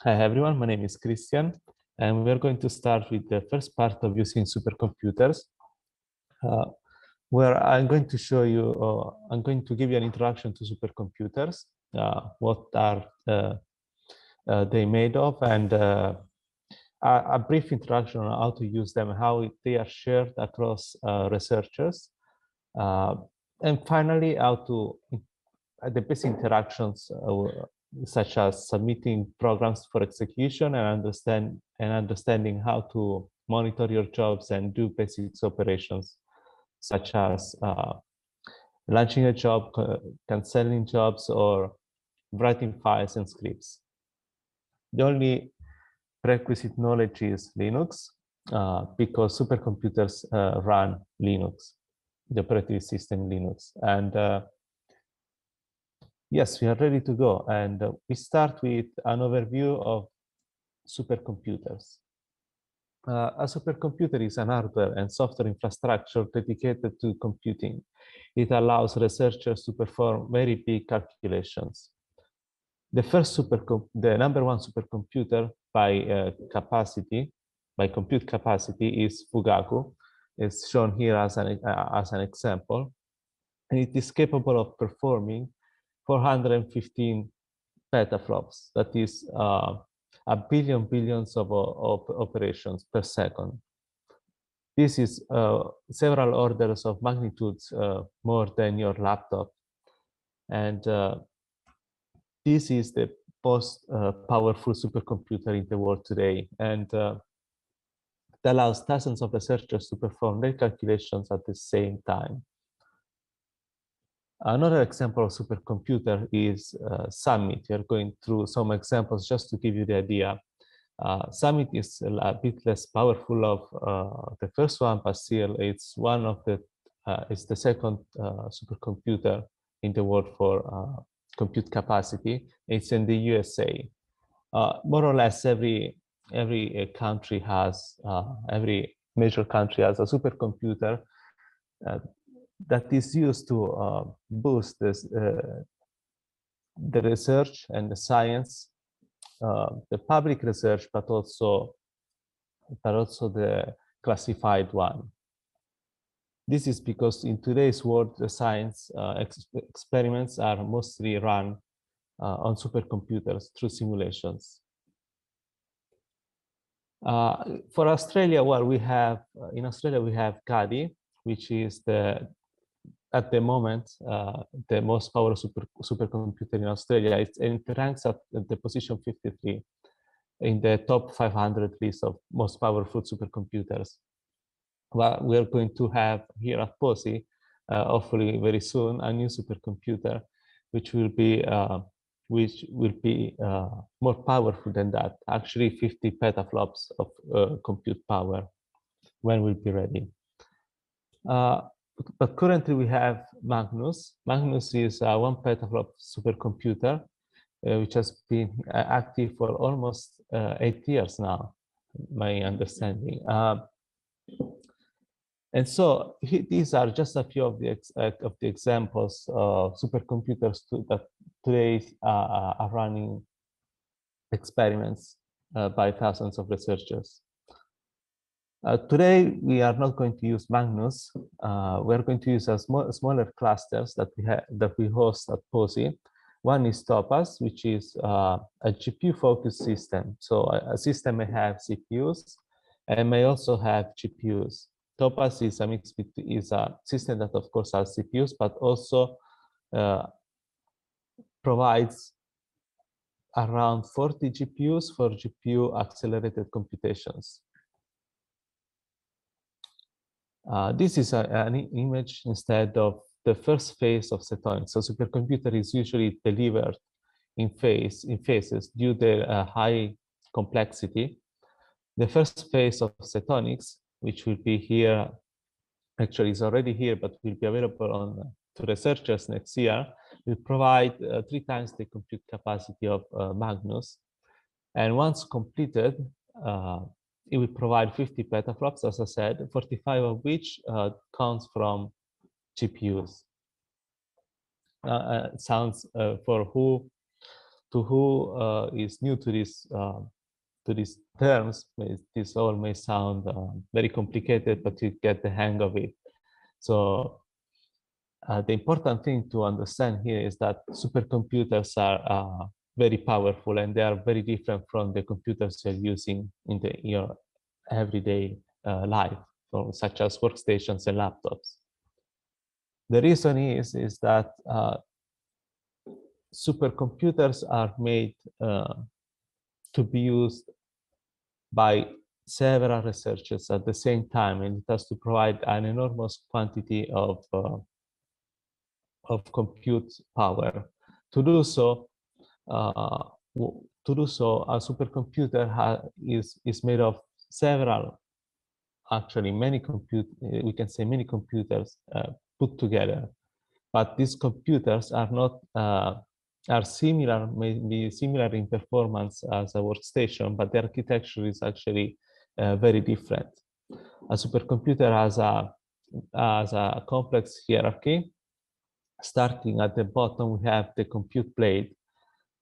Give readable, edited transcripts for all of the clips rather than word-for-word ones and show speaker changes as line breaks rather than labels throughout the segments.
Hi everyone, my name is Christian, and we're going to start with the first part of using supercomputers, where I'm going to show you, I'm going to give you an introduction to supercomputers, what are they made of, and a brief introduction on how to use them, how they are shared across researchers, and finally how to the basic interactions such as submitting programs for execution and understanding how to monitor your jobs and do basic operations such as launching a job, canceling jobs, or writing files and scripts. The only prerequisite knowledge is Linux, because supercomputers run Linux, the operating system Linux. And yes, we are ready to go. And we start with an overview of supercomputers. A supercomputer is an hardware and software infrastructure dedicated to computing. It allows researchers to perform very big calculations. The number one supercomputer by capacity, by compute capacity, is Fugaku. It's shown here as an example. And it is capable of performing 415 petaflops. That is a billions of operations per second. This is several orders of magnitudes more than your laptop. And this is the most powerful supercomputer in the world today. And it allows thousands of researchers to perform their calculations at the same time. Another example of supercomputer is Summit. We are going through some examples just to give you the idea. Summit is a bit less powerful of the first one, but still it's one of the it's the second supercomputer in the world for compute capacity. It's in the USA. More or less every country has every major country has a supercomputer that is used to boost this, the research and the science, the public research, but also the classified one. This is because in today's world, the science experiments are mostly run on supercomputers through simulations. For Australia, well, we have in Australia we have CADI, which is at the moment the most powerful supercomputer in Australia. It ranks at the position 53 in the top 500 list of most powerful supercomputers. Well, we're going to have here at Pawsey, hopefully very soon, a new supercomputer, which will be more powerful than that. Actually, 50 petaflops of compute power when we'll be ready. But currently we have Magnus. Magnus is a 1 petaflop supercomputer, which has been active for almost 8 years now, my understanding. And so these are just a few of the examples of supercomputers that today are running experiments by thousands of researchers. Today, we are not going to use Magnus. We are going to use smaller clusters that we host at Pawsey. One is Topaz, which is a GPU-focused system. So a system may have CPUs and may also have GPUs. Topaz is a system that, of course, has CPUs, but also provides around 40 GPUs for GPU-accelerated computations. This is an image instead of the first phase of Cetonics. So supercomputer is usually delivered in phases due to high complexity. The first phase of Cetonics, which will be here, actually is already here, but will be available to researchers next year, will provide 3 times the compute capacity of Magnus. And once completed, it will provide 50 petaflops, as I said, 45 of which comes from GPUs. It sounds for who to who is new to these terms, this all may sound very complicated, but you get the hang of it. So the important thing to understand here is that supercomputers are very powerful, and they are very different from the computers you're using in your everyday life, such as workstations and laptops. The reason is that supercomputers are made to be used by several researchers at the same time, and it has to provide an enormous quantity of compute power. To do so, a supercomputer is made of several, actually many we can say many computers put together. But these computers are not are similar, maybe similar in performance as a workstation, but the architecture is actually very different. A supercomputer has a complex hierarchy. Starting at the bottom, we have the compute plate,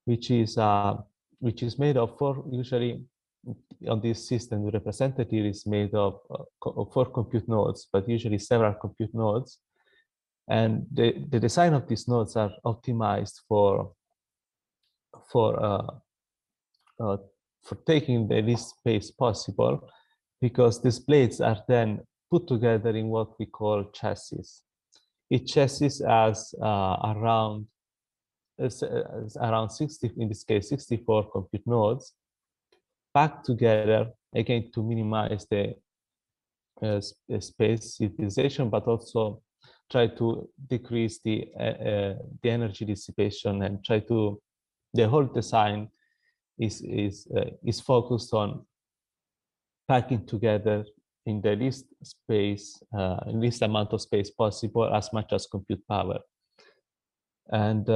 which is made of usually on this system, the representative is made of 4 compute nodes, but usually several compute nodes. And the design of these nodes are optimized for taking the least space possible, because these plates are then put together in what we call chassis. Each chassis has around 60, in this case, 64 compute nodes packed together, again, to minimize the space utilization, but also try to decrease the energy dissipation, and try to, the whole design is focused on packing together in the least space, least amount of space possible, as much as compute power. And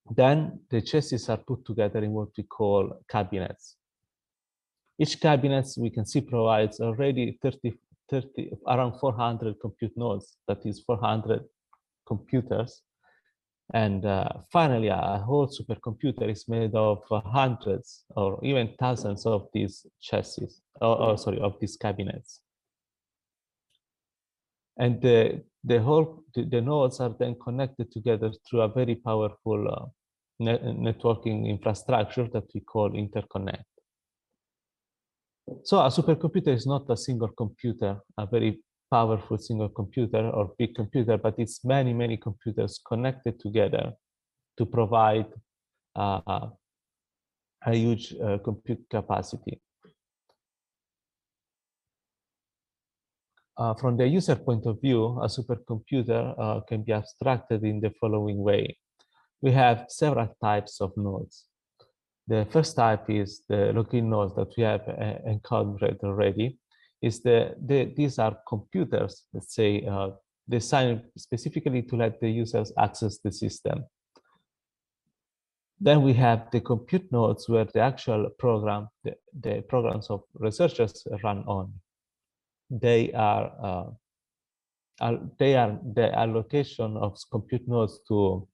then the chassis are put together in what we call cabinets. Each cabinet, we can see, provides already around 400 compute nodes, that is 400 computers. And finally, a whole supercomputer is made of hundreds or even thousands of these chassis, of these cabinets. And the nodes are then connected together through a very powerful networking infrastructure that we call interconnect. So a supercomputer is not a single computer, a very powerful single computer or big computer, but it's many, many computers connected together to provide a huge compute capacity. From the user point of view, a supercomputer can be abstracted in the following way. We have several types of nodes. The first type is the login nodes that we have encountered already. These are computers, let's say, designed specifically to let the users access the system. Then we have the compute nodes where the actual program, the programs of researchers run on. They are the allocation of compute nodes to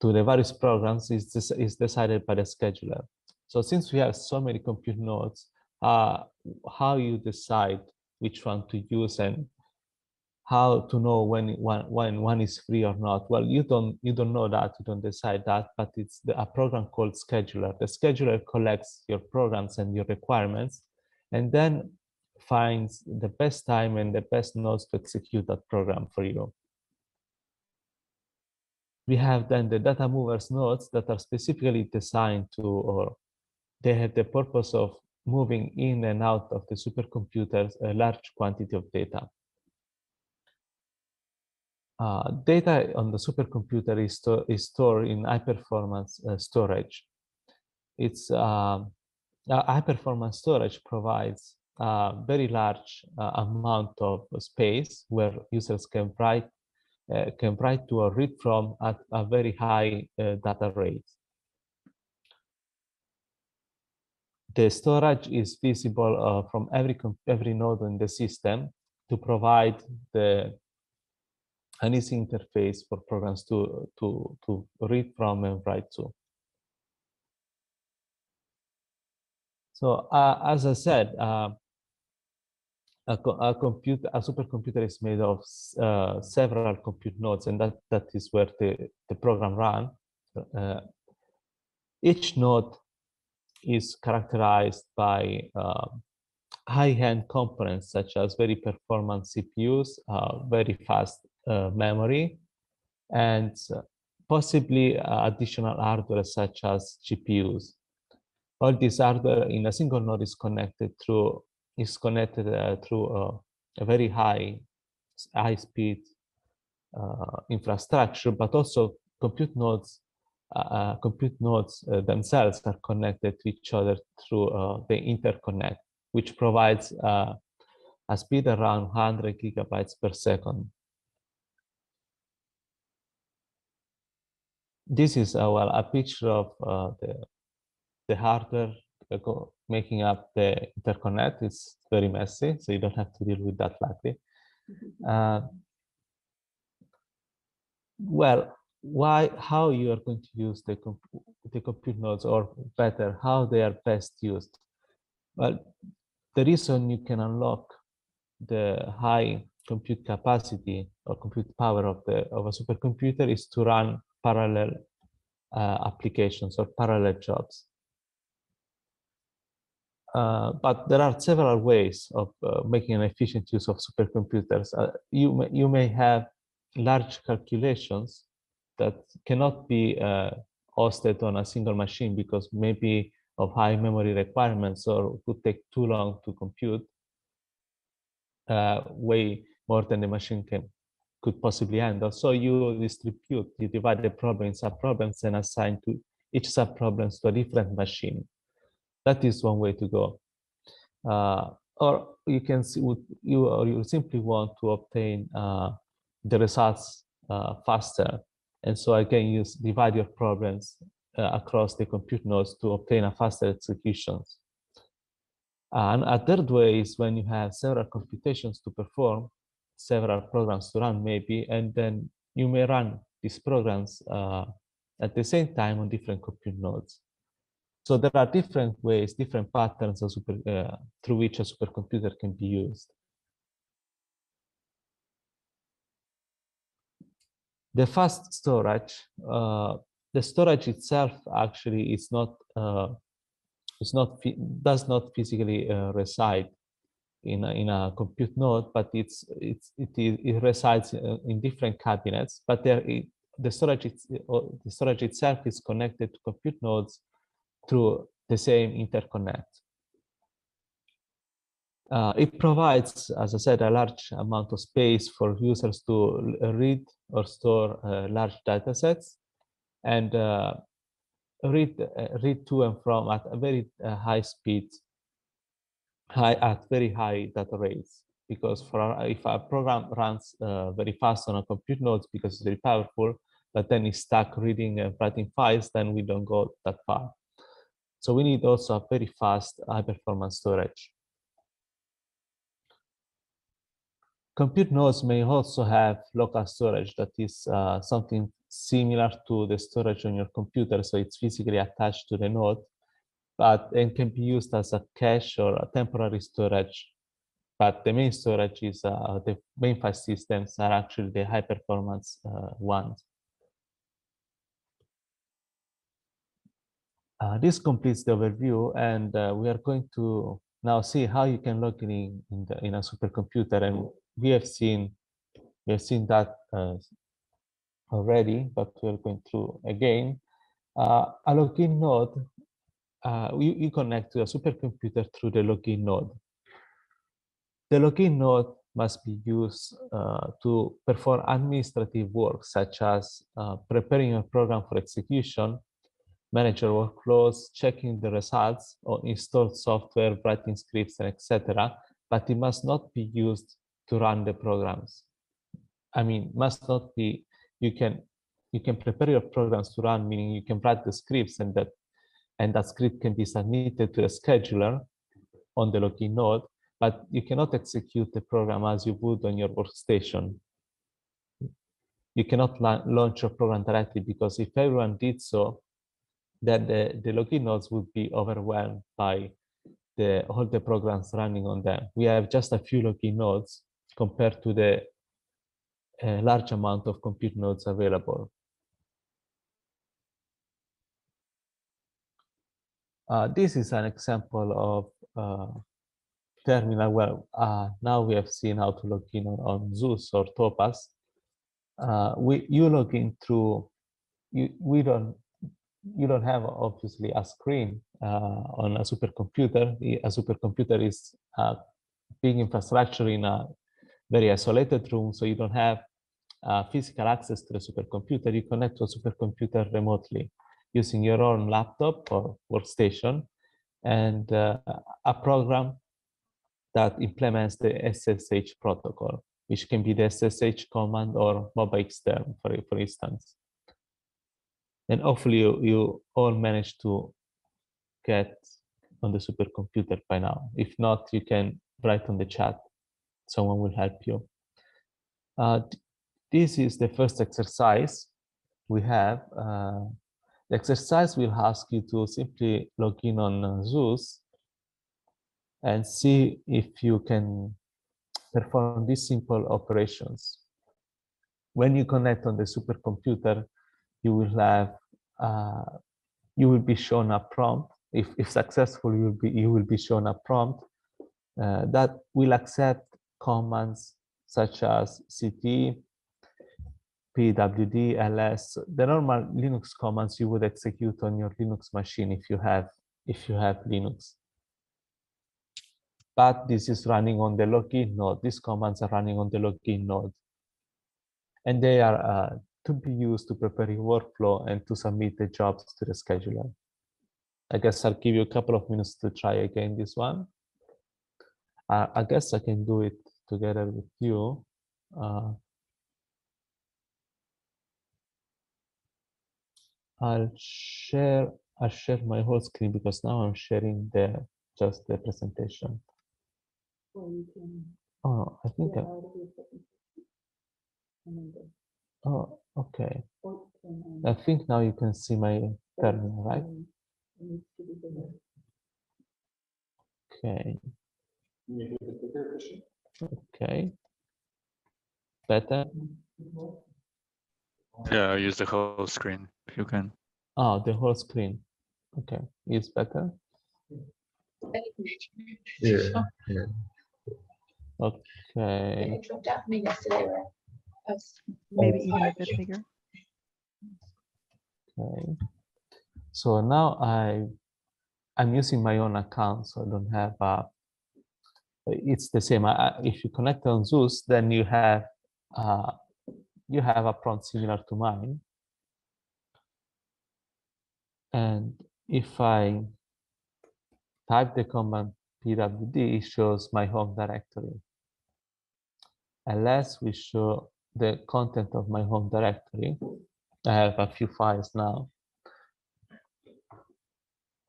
the various programs is decided by the scheduler. So since we have so many compute nodes, how you decide which one to use and how to know when one is free or not? Well, you don't know that, you don't decide that, but it's a program called scheduler. The scheduler collects your programs and your requirements, and then finds the best time and the best nodes to execute that program for you. We have then the data movers nodes that are specifically designed to, or they have the purpose of moving in and out of the supercomputers a large quantity of data. Data on the supercomputer is stored in high-performance storage. It's high-performance storage provides a very large amount of space where users can write to or read from at a very high data rate. The storage is visible from every node in the system to provide the an easy interface for programs to read from and write to. So as I said, a supercomputer is made of several compute nodes, and that is where the program runs. Each node is characterized by high-end components such as very performant CPUs, very fast memory, and possibly additional hardware such as GPUs. All this hardware in a single node is connected through a very high-speed infrastructure, but also compute nodes themselves are connected to each other through the interconnect, which provides a speed around 100 gigabytes per second. This is a picture of the hardware making up the interconnect. It's very messy, so you don't have to deal with that likely. Well, how you are going to use the compute nodes, or better, how they are best used? Well, the reason you can unlock the high compute capacity or compute power of a supercomputer is to run parallel applications or parallel jobs. But there are several ways of making an efficient use of supercomputers. You may have large calculations that cannot be hosted on a single machine because maybe of high memory requirements or would take too long to compute, way more than the machine could possibly handle. So you divide the problem in sub-problems and assign to each sub-problems to a different machine. That is one way to go. Or you can see you simply want to obtain the results faster, and so again you divide your problems across the compute nodes to obtain a faster executions. And a third way is when you have several computations to perform, several programs to run maybe, and then you may run these programs at the same time on different compute nodes. So there are different ways, different patterns through which a supercomputer can be used. The fast storage, the storage itself actually is does not physically reside in a compute node, but it resides in different cabinets. But the storage itself is connected to compute nodes through the same interconnect. It provides, as I said, a large amount of space for users to read or store large data sets and read to and from at a very high speed, at very high data rates. Because if a program runs very fast on a compute node because it's very powerful, but then it's stuck reading and writing files, then we don't go that far. So we need also a very fast, high-performance storage. Compute nodes may also have local storage that is something similar to the storage on your computer, so it's physically attached to the node, but it can be used as a cache or a temporary storage. But the main storage is the main file systems are actually the high-performance ones. This completes the overview, and we are going to now see how you can log in a supercomputer. And we have seen that already, but we're going through again. A login node, you connect to a supercomputer through the login node. The login node must be used to perform administrative work, such as preparing a program for execution, manage your workflows, checking the results or installed software, writing scripts, and etc. But it must not be used to run the programs. I mean, must not be. You can prepare your programs to run, meaning you can write the scripts, and that script can be submitted to a scheduler on the login node, but you cannot execute the program as you would on your workstation. you cannot launch your program directly, because if everyone did so, then the login nodes would be overwhelmed by all the programs running on them. We have just a few login nodes compared to the large amount of compute nodes available. This is an example of terminal where now we have seen how to log in on Zeus or Topaz. You log in through, you don't have obviously a screen on a supercomputer. A supercomputer is a big infrastructure in a very isolated room, so you don't have physical access to the supercomputer. You connect to a supercomputer remotely using your own laptop or workstation and a program that implements the SSH protocol, which can be the SSH command or MobaXterm, for instance. And hopefully you all managed to get on the supercomputer by now. If not, you can write on the chat. Someone will help you. This is the first exercise we have. The exercise will ask you to simply log in on Zeus and see if you can perform these simple operations. When you connect on the supercomputer, you will have you will be shown a prompt. If successful, you will be shown a prompt that will accept commands such as cd, pwd, ls, the normal Linux commands you would execute on your Linux machine if you have Linux. But this is running on the login node. These commands are running on the login node, and they are to be used to prepare your workflow and to submit the jobs to the scheduler. I guess I'll give you a couple of minutes to try again this one. I guess I can do it together with you. I'll share my whole screen because now I'm sharing just the presentation. Oh, I think oh, okay. I think now you can see my terminal, right? Okay. Okay. Better?
Yeah, use the whole screen if you can.
Oh, the whole screen. Okay. Is better?
Yeah.
Okay.
It dropped out for me yesterday.
Maybe even a bit bigger.
Okay. So now I'm using my own account, so I don't have it's the same. If you connect on Zeus, then you have a prompt similar to mine. And if I type the command pwd, it shows my home directory. Unless we show the content of my home directory, I have a few files now.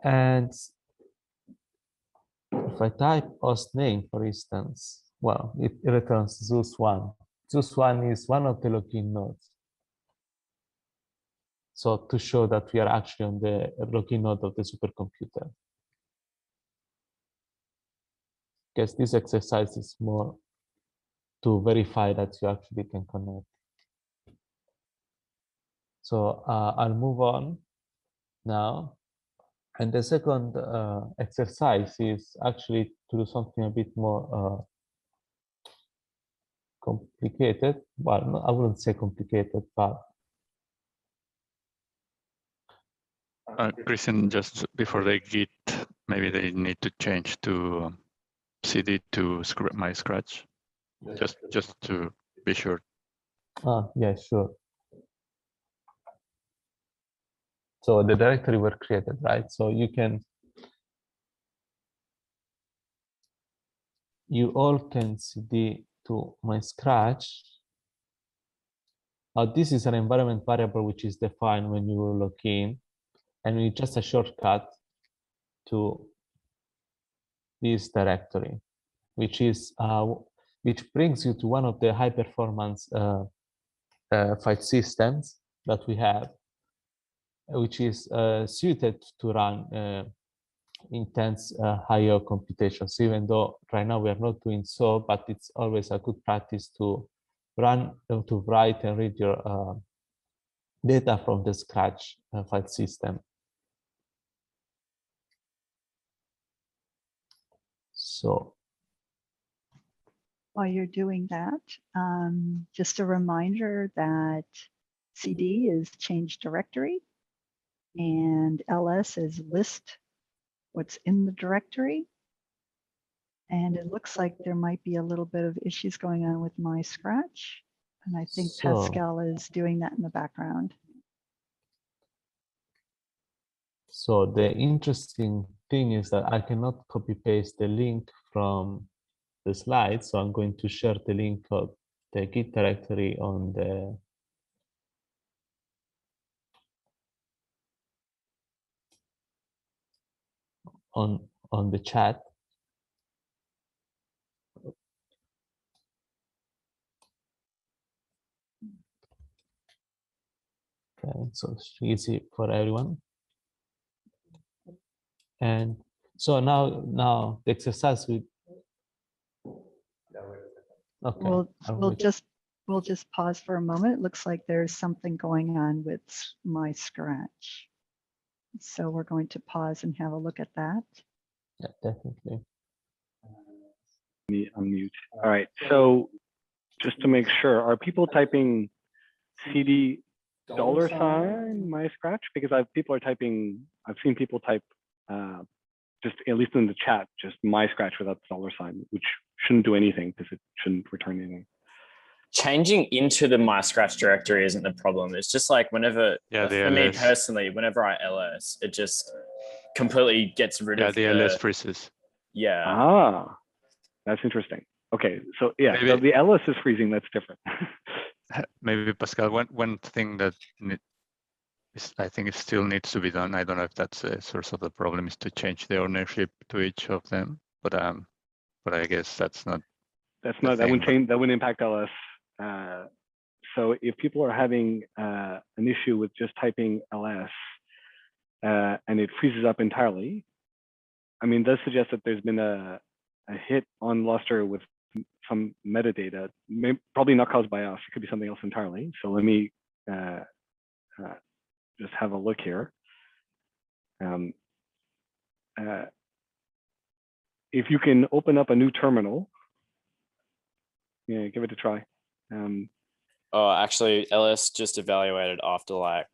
And if I type host name, for instance, well, it returns Zeus1. Zeus1 is one of the login nodes. So to show that we are actually on the login node of the supercomputer. Because this exercise is more to verify that you actually can connect. So I'll move on now. And the second exercise is actually to do something a bit more complicated. Well, no, I wouldn't say complicated, but
Christian, just before they Git, maybe they need to change to CD to my Scratch, just to be sure.
yeah, sure. So the directory were created, right? So you all can cd to my Scratch. This is an environment variable which is defined when you log in, and it's just a shortcut to this directory, which brings you to one of the high performance file systems that we have, which is suited to run intense higher computations, even though right now we are not doing so, but it's always a good practice to run, to write and read your data from the scratch file system. So
while you're doing that, just a reminder that CD is change directory and ls is list what's in the directory. And it looks like there might be a little bit of issues going on with my Scratch. And I think Pascal is doing that in the background.
So the interesting thing is that I cannot copy paste the link from the slide. So I'm going to share the link of the Git directory on the on the chat. Okay, so it's easy for everyone. And so now the exercise with okay.
We'll just pause for a moment. It looks like there's something going on with my Scratch. So we're going to pause and have a look at that.
Yeah, definitely.
Unmute. All right. So just to make sure, are people typing CD $ my Scratch? Because I've seen people type just at least in the chat, just my Scratch without the $, which shouldn't do anything because it shouldn't return anything.
Changing into the my Scratch directory isn't the problem. It's just like whenever, for me personally, whenever I ls, it just completely gets rid of
the ls freezes.
Yeah.
Ah, that's interesting. Okay, so yeah,
Maybe,
so the ls is freezing. That's different.
Maybe Pascal, one thing that I think it still needs to be done. I don't know if that's a source of the problem, is to change the ownership to each of them. But I guess that's not.
That wouldn't change. That wouldn't impact ls. So if people are having an issue with just typing ls and it freezes up entirely, I mean, it does suggest that there's been a hit on Lustre with some metadata, probably not caused by us. It could be something else entirely. So let me just have a look here. If you can open up a new terminal, yeah, give it a try.
Oh, actually, ls just evaluated after like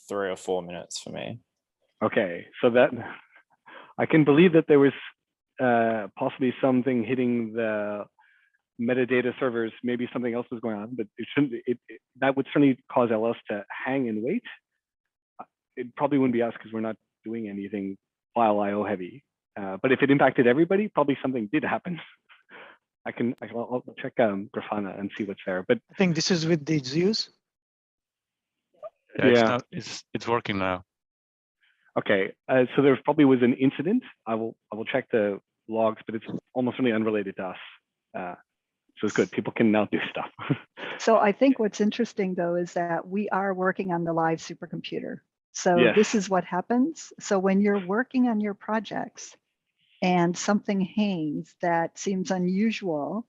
3 or 4 minutes for me.
Okay, so that I can believe that there was possibly something hitting the metadata servers. Maybe something else was going on, but it shouldn't. That would certainly cause ls to hang and wait. It probably wouldn't be us because we're not doing anything file IO heavy. But if it impacted everybody, probably something did happen. I'll check Grafana and see what's there. But
I think this is with the Zeus.
Yeah, it's working now.
Okay, so there probably was an incident. I will check the logs, but it's almost really unrelated to us. So it's good. People can now do stuff.
So I think what's interesting though is that we are working on the live supercomputer. So
Yes.
This is what happens. So when you're working on your projects and something hangs that seems unusual,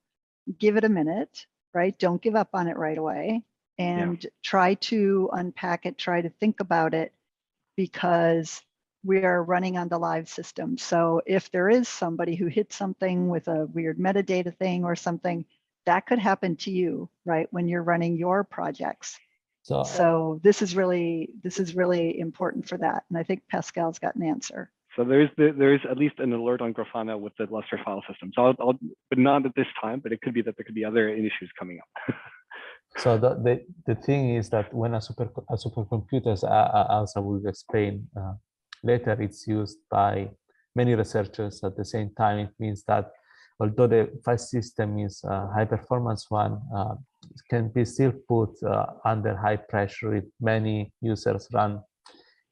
give it a minute, right? Don't give up on it right away, and try to unpack it, try to think about it, because we are running on the live system. So if there is somebody who hit something with a weird metadata thing or something, that could happen to you, right? When you're running your projects. So this is really important for that. And I think Pascal's got an answer.
So there's at least an alert on Grafana with the Lustre file system. So but not at this time, but it could be that there could be other issues coming up.
So the thing is that when a supercomputer, as I will explain later, it's used by many researchers at the same time. It means that although the file system is a high performance one, it can be still put under high pressure if many users run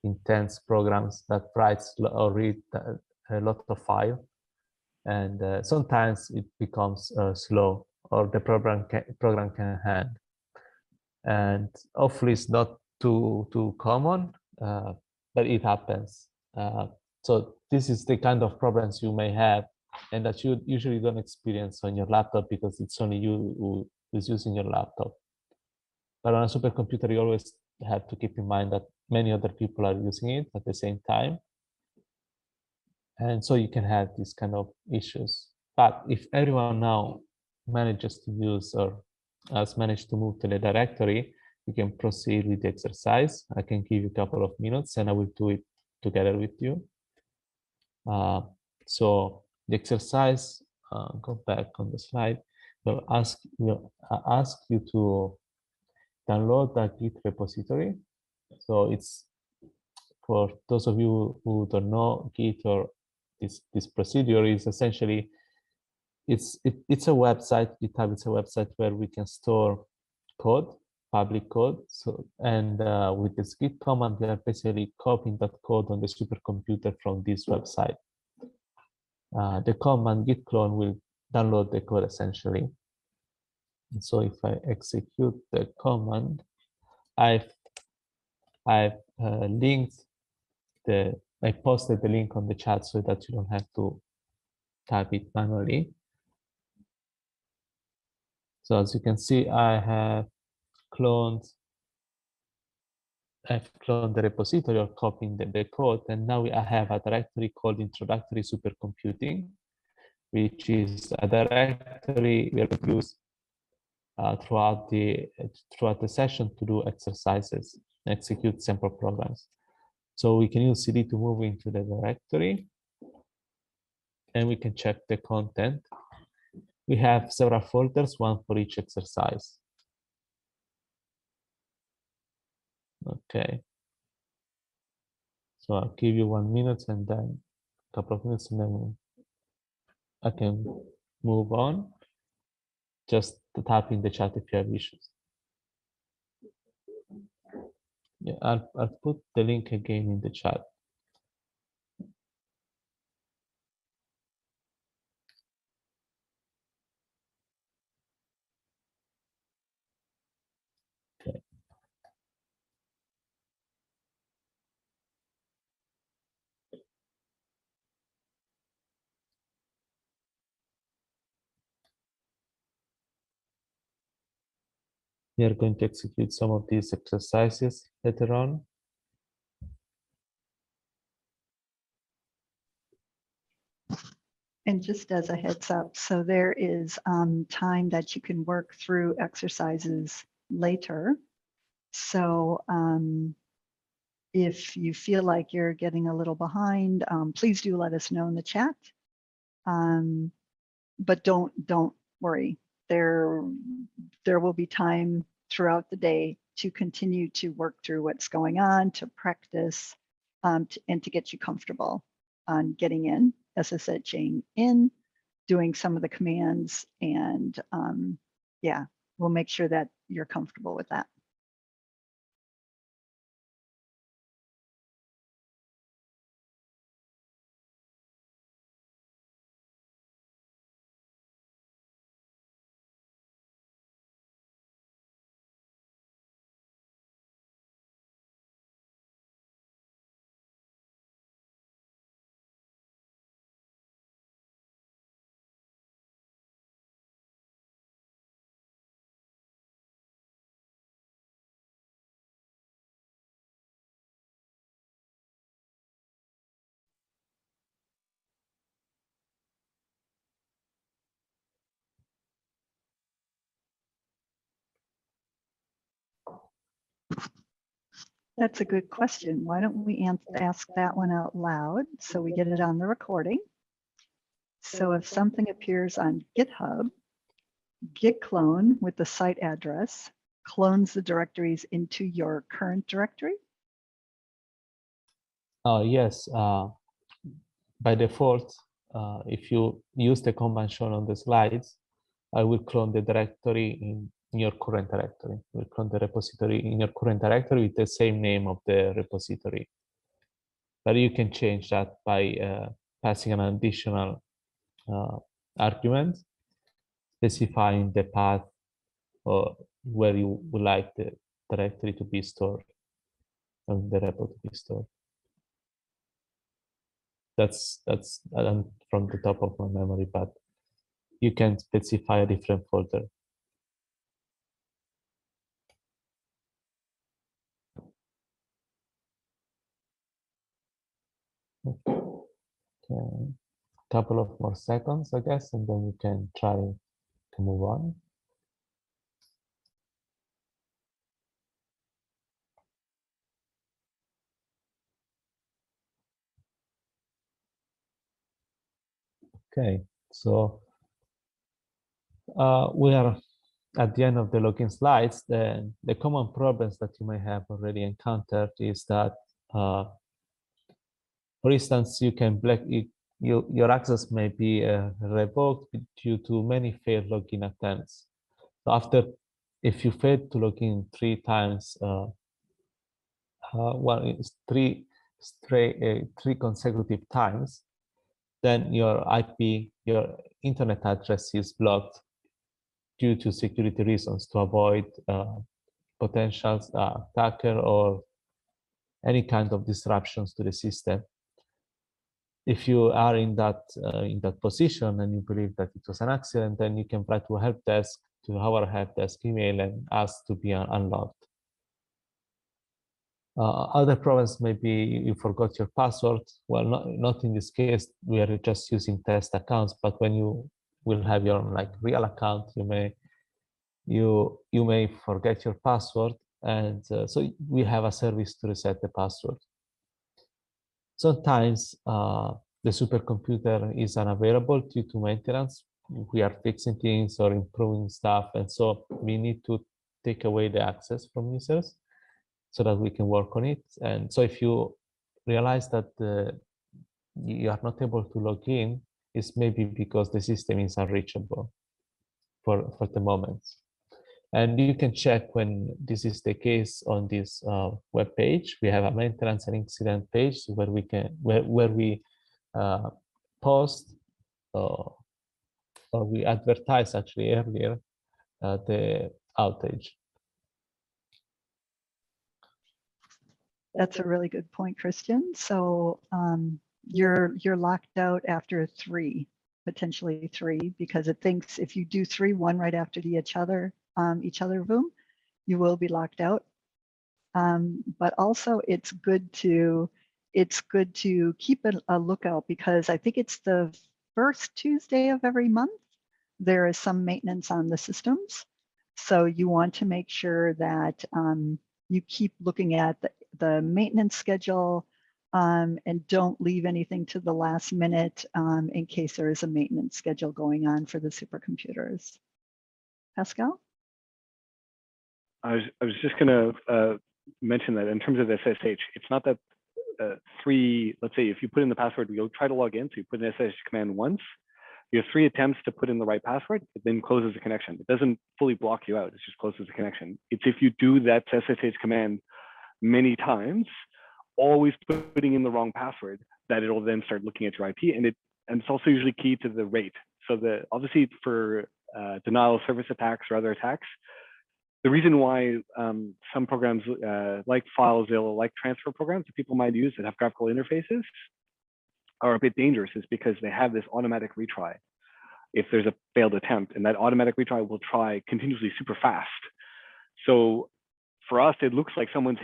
intense programs that writes or read a lot of file, and sometimes it becomes slow, or the program can hang. and hopefully it's not too common, but it happens. So this is the kind of problems you may have, and that you usually don't experience on your laptop because it's only you who is using your laptop. But on a supercomputer, you always have to keep in mind that many other people are using it at the same time. And so you can have these kind of issues. But if everyone now manages to use or has managed to move to the directory, we can proceed with the exercise. I can give you a couple of minutes and I will do it together with you. So the exercise, go back on the slide, will ask you to download a Git repository. So it's, for those of you who don't know, Git or this procedure is essentially, it's a website. GitHub is a website where we can store code, public code. So, and with this git command, we are basically copying that code on the supercomputer from this website. The command git clone will download the code essentially. And so if I execute the command, I've linked I posted the link on the chat so that you don't have to type it manually. So as you can see, I've cloned the repository or copying the code, and now I have a directory called Introductory Supercomputing, which is a directory we will use throughout the session to do exercises, execute sample programs. So we can use CD to move into the directory, and we can check the content. We have several folders, one for each exercise. Okay. So I'll give you 1 minute and then a couple of minutes, and then I can move on. Just to type in the chat if you have issues. Yeah, I'll put the link again in the chat. Okay. We are going to execute some of these exercises later on.
And just as a heads up, so there is time that you can work through exercises later. So if you feel like you're getting a little behind, please do let us know in the chat. But don't worry. There will be time throughout the day to continue to work through what's going on, to practice, and to get you comfortable on getting in, SSHing in, doing some of the commands, and yeah, we'll make sure that you're comfortable with that. That's a good question. Why don't we ask that one out loud so we get it on the recording? So if something appears on GitHub, git clone with the site address clones the directories into your current directory?
Yes. By default, if you use the command shown on the slides, I will clone the directory in your current directory. We'll clone the repository in your current directory with the same name of the repository. But you can change that by passing an additional argument, specifying the path or where you would like the directory to be stored and the repo to be stored. That's from the top of my memory, but you can specify a different folder. Okay. Couple of more seconds, I guess, and then you can try to move on. Okay, so we are at the end of the login slides. Then the common problems that you may have already encountered is that, for instance, you can your access may be revoked due to many failed login attempts. So if you failed to log in 3 times, well, it's three consecutive times, then your internet address is blocked due to security reasons to avoid potential attacker or any kind of disruptions to the system. If you are in that position and you believe that it was an accident, then you can write to our help desk email and ask to be unlocked. Other problems may be you forgot your password. Well, not in this case. We are just using test accounts, but when you will have your real account, you may forget your password, and so we have a service to reset the password. Sometimes the supercomputer is unavailable due to maintenance. We are fixing things or improving stuff, and so we need to take away the access from users so that we can work on it. And so if you realize that you are not able to log in, it's maybe because the system is unreachable for the moment. And you can check when this is the case on this web page. We have a maintenance and incident page where we post or we advertise actually earlier the outage.
That's a really good point, Christian. So you're locked out after 3, potentially 3, because it thinks if you do 3, one right after each other of them, you will be locked out. But also it's good to keep a lookout, because I think it's the first Tuesday of every month there is some maintenance on the systems. So you want to make sure that you keep looking at the maintenance schedule and don't leave anything to the last minute in case there is a maintenance schedule going on for the supercomputers. Pascal?
I was just going to mention that in terms of SSH, it's not that 3, let's say if you put in the password, you'll try to log in, so you put an SSH command once, you have 3 attempts to put in the right password, it then closes the connection. It doesn't fully block you out, it just closes the connection. It's if you do that SSH command many times, always putting in the wrong password, that it'll then start looking at your IP, and it's also usually key to the rate. So obviously for denial of service attacks or other attacks, the reason why some programs like FileZilla, like transfer programs that people might use that have graphical interfaces are a bit dangerous is because they have this automatic retry if there's a failed attempt, and that automatic retry will try continuously super fast. So for us, it looks like someone's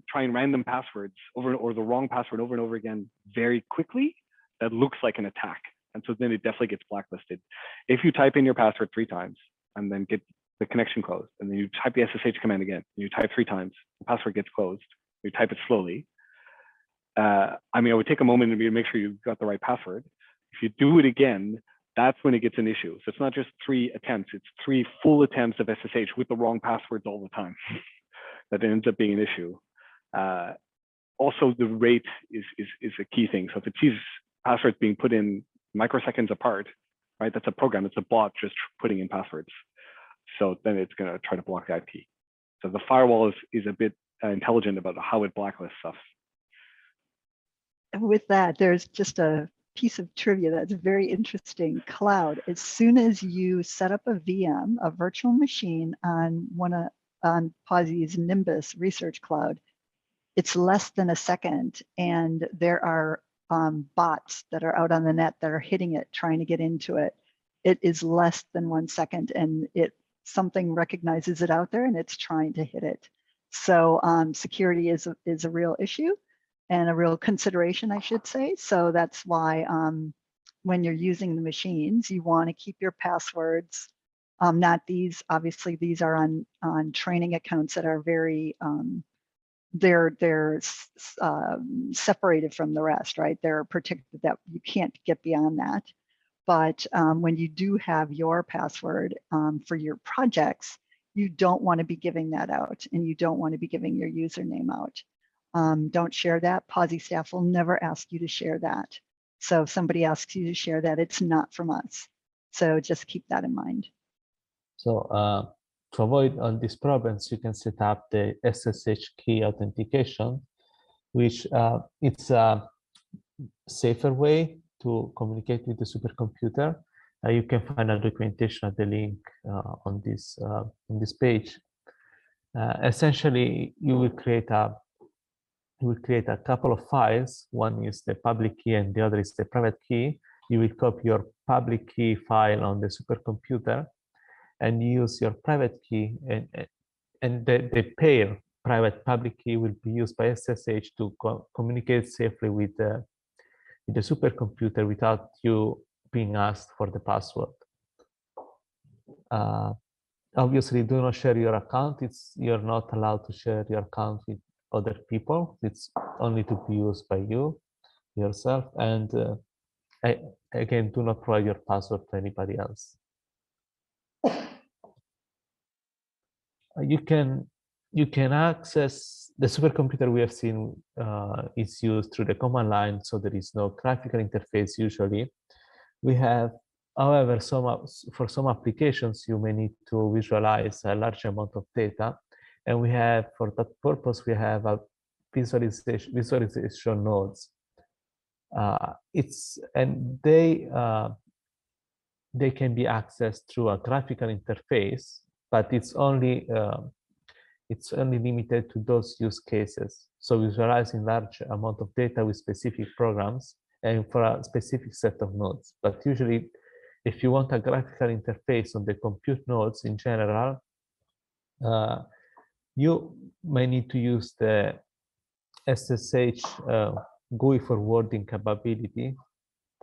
trying random passwords or the wrong password over and over again very quickly. That looks like an attack. And so then it definitely gets blacklisted. If you type in your password 3 times and then get the connection closed, and then you type the SSH command again, and you type 3 times, the password gets closed, you type it slowly. I would take a moment to make sure you got the right password. If you do it again, that's when it gets an issue. So it's not just 3 attempts, it's 3 full attempts of SSH with the wrong passwords all the time. That ends up being an issue. Also, the rate is a key thing. So if it sees passwords being put in microseconds apart, right? That's a program, it's a bot just putting in passwords. So then it's gonna try to block the IP. So the firewall is a bit intelligent about how it blacklists stuff.
With that, there's just a piece of trivia that's very interesting. Cloud, as soon as you set up a VM, a virtual machine on on Pawsey's Nimbus Research Cloud, it's less than a second, and there are bots that are out on the net that are hitting it, trying to get into it. It is less than 1 second, and something recognizes it out there, and it's trying to hit it. So security is a real issue and a real consideration, I should say. So that's why when you're using the machines, you want to keep your passwords. Not these, obviously these are on training accounts that are very, they're separated from the rest, right? They're protected, that you can't get beyond that. But when you do have your password for your projects, you don't want to be giving that out, and you don't want to be giving your username out. Don't share that. Pawsey staff will never ask you to share that. So if somebody asks you to share that, it's not from us. So just keep that in mind.
So to avoid all these problems, you can set up the Ssh Key Authentication, which it's a safer way to communicate with the supercomputer. You can find a documentation at the link on this page. Essentially, you will create a couple of files. One is the public key and the other is the private key. You will copy your public key file on the supercomputer and use your private key, and the pair private public key will be used by SSH to communicate safely with the supercomputer without you being asked for the password. Obviously, do not share your account. You're not allowed to share your account with other people. It's only to be used by you yourself. And again, do not provide your password to anybody else. You can access the supercomputer. We have seen is used through the command line, so there is no graphical interface usually. We have, however, for some applications, you may need to visualize a large amount of data, and we have, for that purpose, we have a visualization nodes. They can be accessed through a graphical interface, but it's only limited to those use cases. So visualizing large amount of data with specific programs and for a specific set of nodes. But usually, if you want a graphical interface on the compute nodes in general, you may need to use the SSH GUI forwarding capability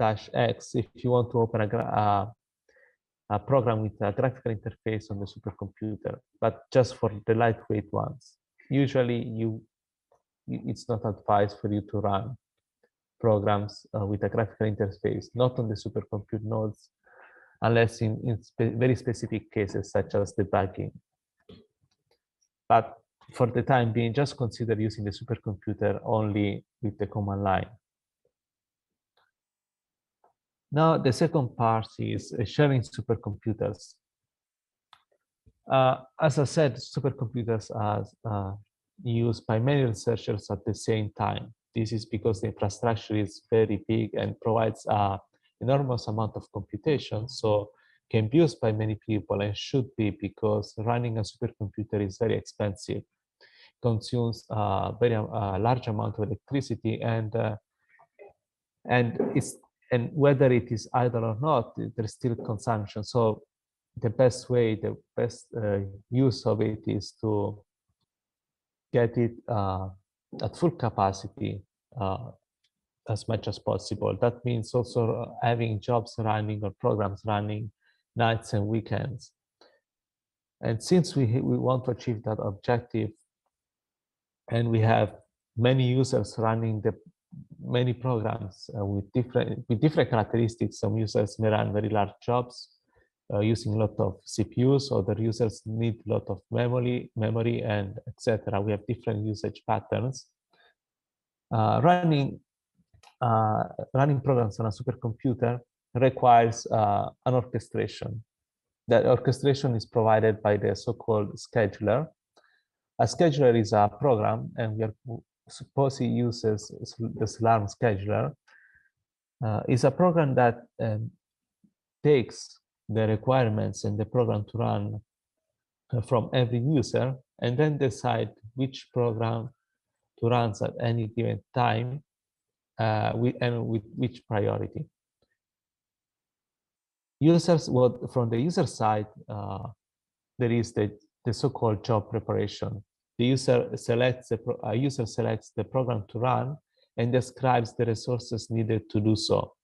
-X if you want to open a program with a graphical interface on the supercomputer, but just for the lightweight ones. Usually, it's not advised for you to run programs with a graphical interface, not on the supercompute nodes, unless in very specific cases, such as debugging. But for the time being, just consider using the supercomputer only with the command line. Now, the second part is sharing supercomputers. As I said, supercomputers are used by many researchers at the same time. This is because the infrastructure is very big and provides an enormous amount of computation, so can be used by many people, and should be, because running a supercomputer is very expensive, consumes a very large amount of electricity, and whether it is idle or not, there's still consumption. So the best way, the best use of it is to get it at full capacity as much as possible. That means also having jobs running or programs running nights and weekends. And since we want to achieve that objective, and we have many users running many programs with different characteristics. Some users may run very large jobs using a lot of CPUs. Other users need a lot of memory, and etc. We have different usage patterns. Running programs on a supercomputer requires an orchestration. That orchestration is provided by the so-called scheduler. A scheduler is a program, and Pawsey uses the Slarm scheduler is a program that takes the requirements in the program to run from every user and then decide which program to run at any given time with which priority. Users, well, from the user side, there is the so-called job preparation. The user selects the program to run and describes the resources needed to do so.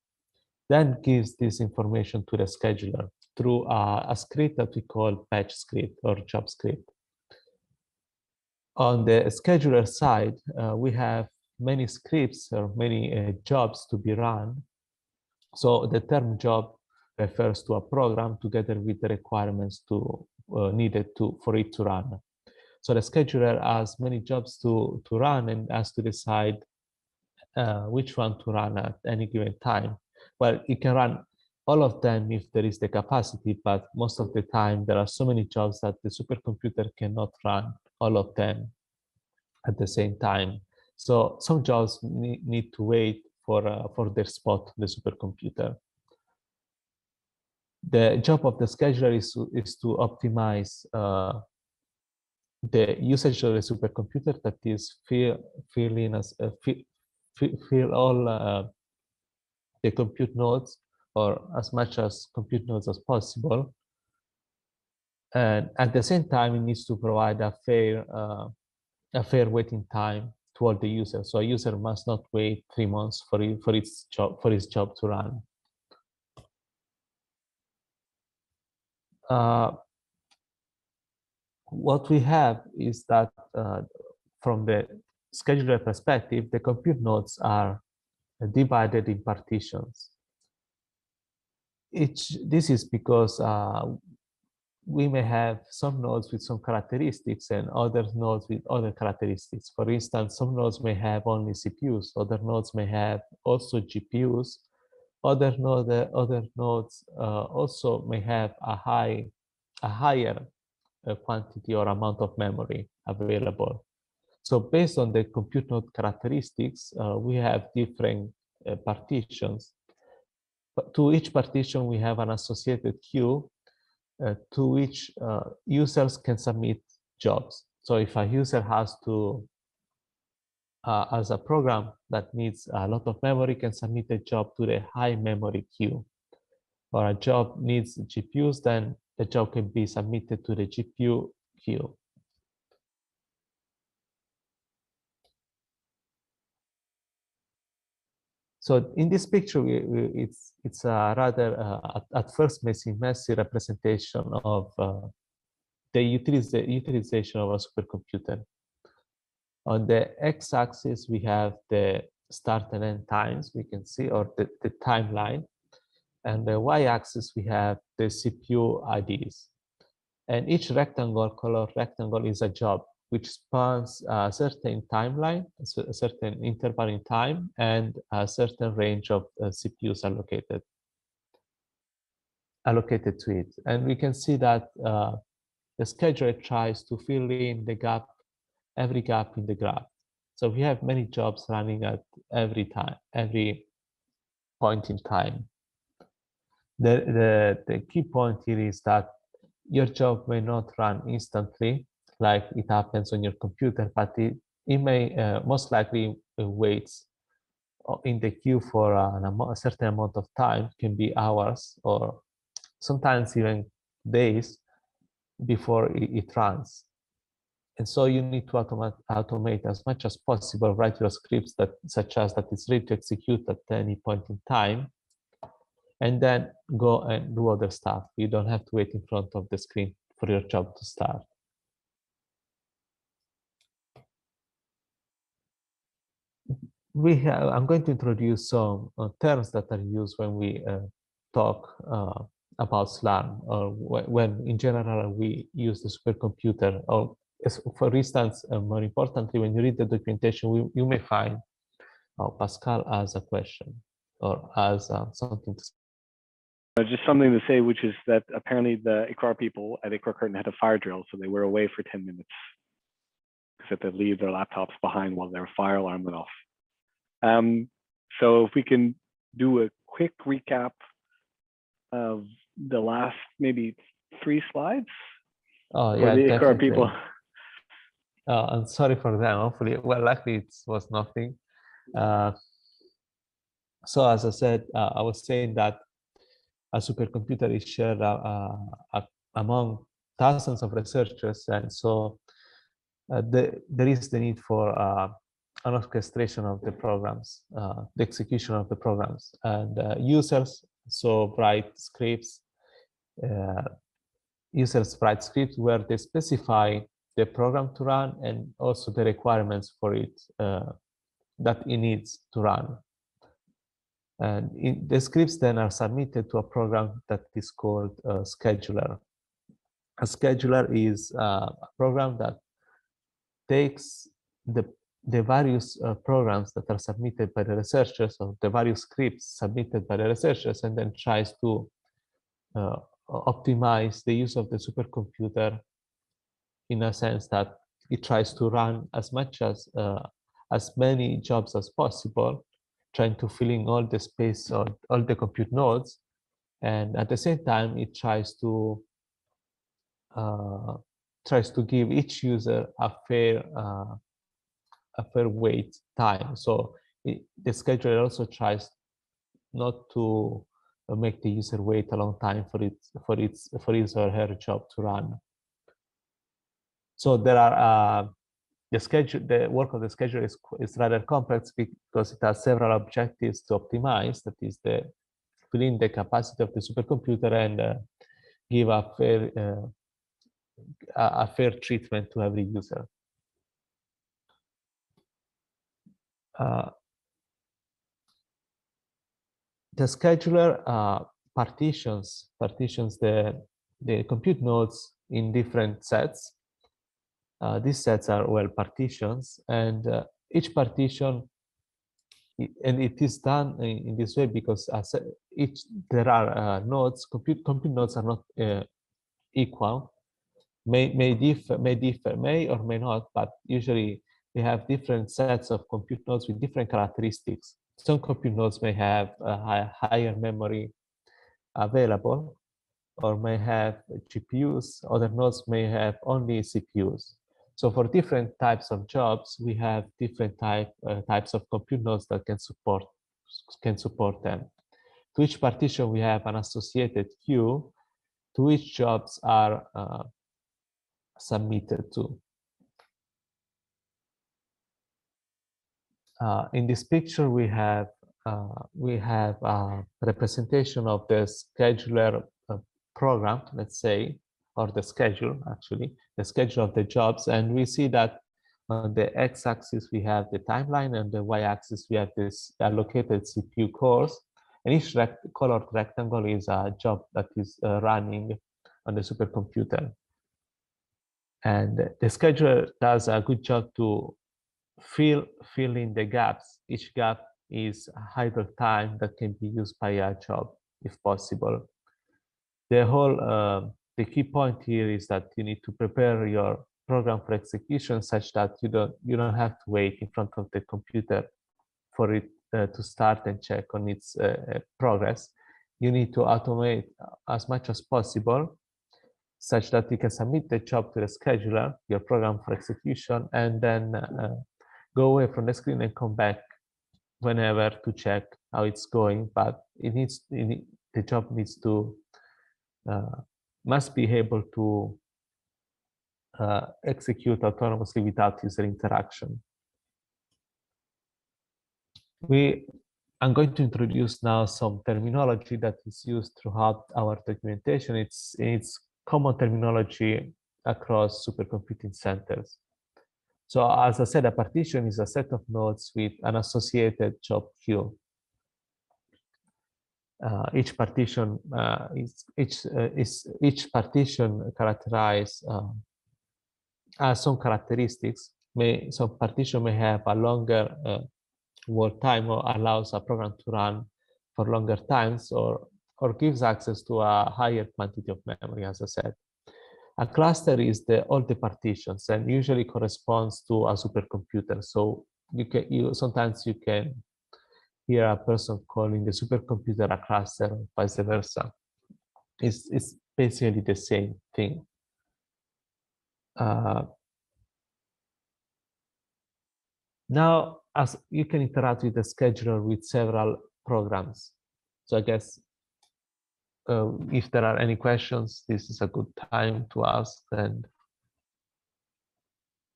Then gives this information to the scheduler through a script that we call batch script or job script. On the scheduler side, we have many scripts or many jobs to be run. So the term job refers to a program together with the requirements needed for it to run. So the scheduler has many jobs to run and has to decide which one to run at any given time. Well, it can run all of them if there is the capacity, but most of the time there are so many jobs that the supercomputer cannot run all of them at the same time. So some jobs need to wait for their spot on the supercomputer. The job of the scheduler is to optimize the usage of the supercomputer, that is fill all the compute nodes, or as much as compute nodes as possible. And at the same time, it needs to provide a fair waiting time to all the users. So a user must not wait 3 months for his job to run. What we have is that from the scheduler perspective, the compute nodes are divided in partitions. This is because we may have some nodes with some characteristics and other nodes with other characteristics. For instance, some nodes may have only CPUs, other nodes may have also GPUs, other nodes also may have a higher quantity or amount of memory available. So based on the compute node characteristics, we have different partitions. But to each partition, we have an associated queue to which users can submit jobs. So if a user has a program that needs a lot of memory, can submit a job to the high memory queue. Or a job needs GPUs, then the job can be submitted to the GPU queue. So in this picture, it's a rather, at first, messy representation of the utilization of a supercomputer. On the x-axis, we have the start and end times, we can see, or the timeline. And the y-axis, we have the CPU IDs. And each color rectangle is a job which spans a certain timeline, a certain interval in time, and a certain range of CPUs allocated to it. And we can see that the scheduler tries to fill in every gap in the graph. So we have many jobs running at every point in time. The key point here is that your job may not run instantly like it happens on your computer, but it may most likely waits in the queue for a certain amount of time, can be hours or sometimes even days before it runs. And so you need to automate as much as possible, write your scripts such as that it's ready to execute at any point in time, and then go and do other stuff. You don't have to wait in front of the screen for your job to start. I'm going to introduce some terms that are used when we talk about SLAM, or when in general we use the supercomputer. Or for instance, more importantly, when you read the documentation, you may find Pascal as a question or as something to say.
Just something to say, which is that apparently the ICRAR people at ICRAR Curtin had a fire drill, so they were away for 10 minutes because they had to leave their laptops behind while their fire alarm went off. So if we can do a quick recap of the last maybe 3 slides
Oh,
for
yeah,
the ICAR
definitely.
people?
I'm sorry for that. Hopefully, well, luckily it was nothing. So as I said, I was saying that a supercomputer is shared among thousands of researchers, and so there is the need for an orchestration of the programs, the execution of the programs, and users so write scripts. Users write scripts where they specify the program to run and also the requirements for it that it needs to run. And the scripts then are submitted to a program that is called a scheduler. A scheduler is a program that takes the various programs that are submitted by the researchers, or the various scripts submitted by the researchers, and then tries to optimize the use of the supercomputer in a sense that it tries to run as many jobs as possible, trying to fill in all the space or all the compute nodes, and at the same time it tries to give each user a fair wait time. So the scheduler also tries not to make the user wait a long time for his or her job to run. So there are the work of the scheduler is rather complex because it has several objectives to optimize. That is, fill in the capacity of the supercomputer and give a fair treatment to every user. The scheduler partitions the compute nodes in different sets. These sets are well partitions, and each partition, and it is done in this way because there are nodes. Compute nodes are not equal. May or may not, but usually we have different sets of compute nodes with different characteristics. Some compute nodes may have a higher memory available, or may have GPUs. Other nodes may have only CPUs. So for different types of jobs, we have different types of compute nodes that can support them. To each partition, we have an associated queue to which jobs are submitted to. In this picture, we have a representation of the scheduler program, let's say, or the schedule, actually, the schedule of the jobs. And we see that on the x-axis, we have the timeline, and the y-axis, we have this allocated CPU cores. And each colored rectangle is a job that is running on the supercomputer. And the scheduler does a good job to fill in the gaps. Each gap is idle time that can be used by a job, if possible. The key point here is that you need to prepare your program for execution such that you don't have to wait in front of the computer for it to start and check on its progress. You need to automate as much as possible such that you can submit the job to the scheduler, your program for execution, and then go away from the screen and come back whenever to check how it's going. But the job needs to must be able to execute autonomously without user interaction. I'm going to introduce now some terminology that is used throughout our documentation. It's common terminology across supercomputing centers. So as I said, a partition is a set of nodes with an associated job queue. Each partition characterized has some characteristics. Some partition may have a longer word time, or allows a program to run for longer times, or gives access to a higher quantity of memory, as I said. A cluster is all the partitions, and usually corresponds to a supercomputer. So sometimes you can here a person calling the supercomputer a cluster, or vice versa. It's basically the same thing. Now, as you can interact with the scheduler with several programs. So I guess if there are any questions, this is a good time to ask, and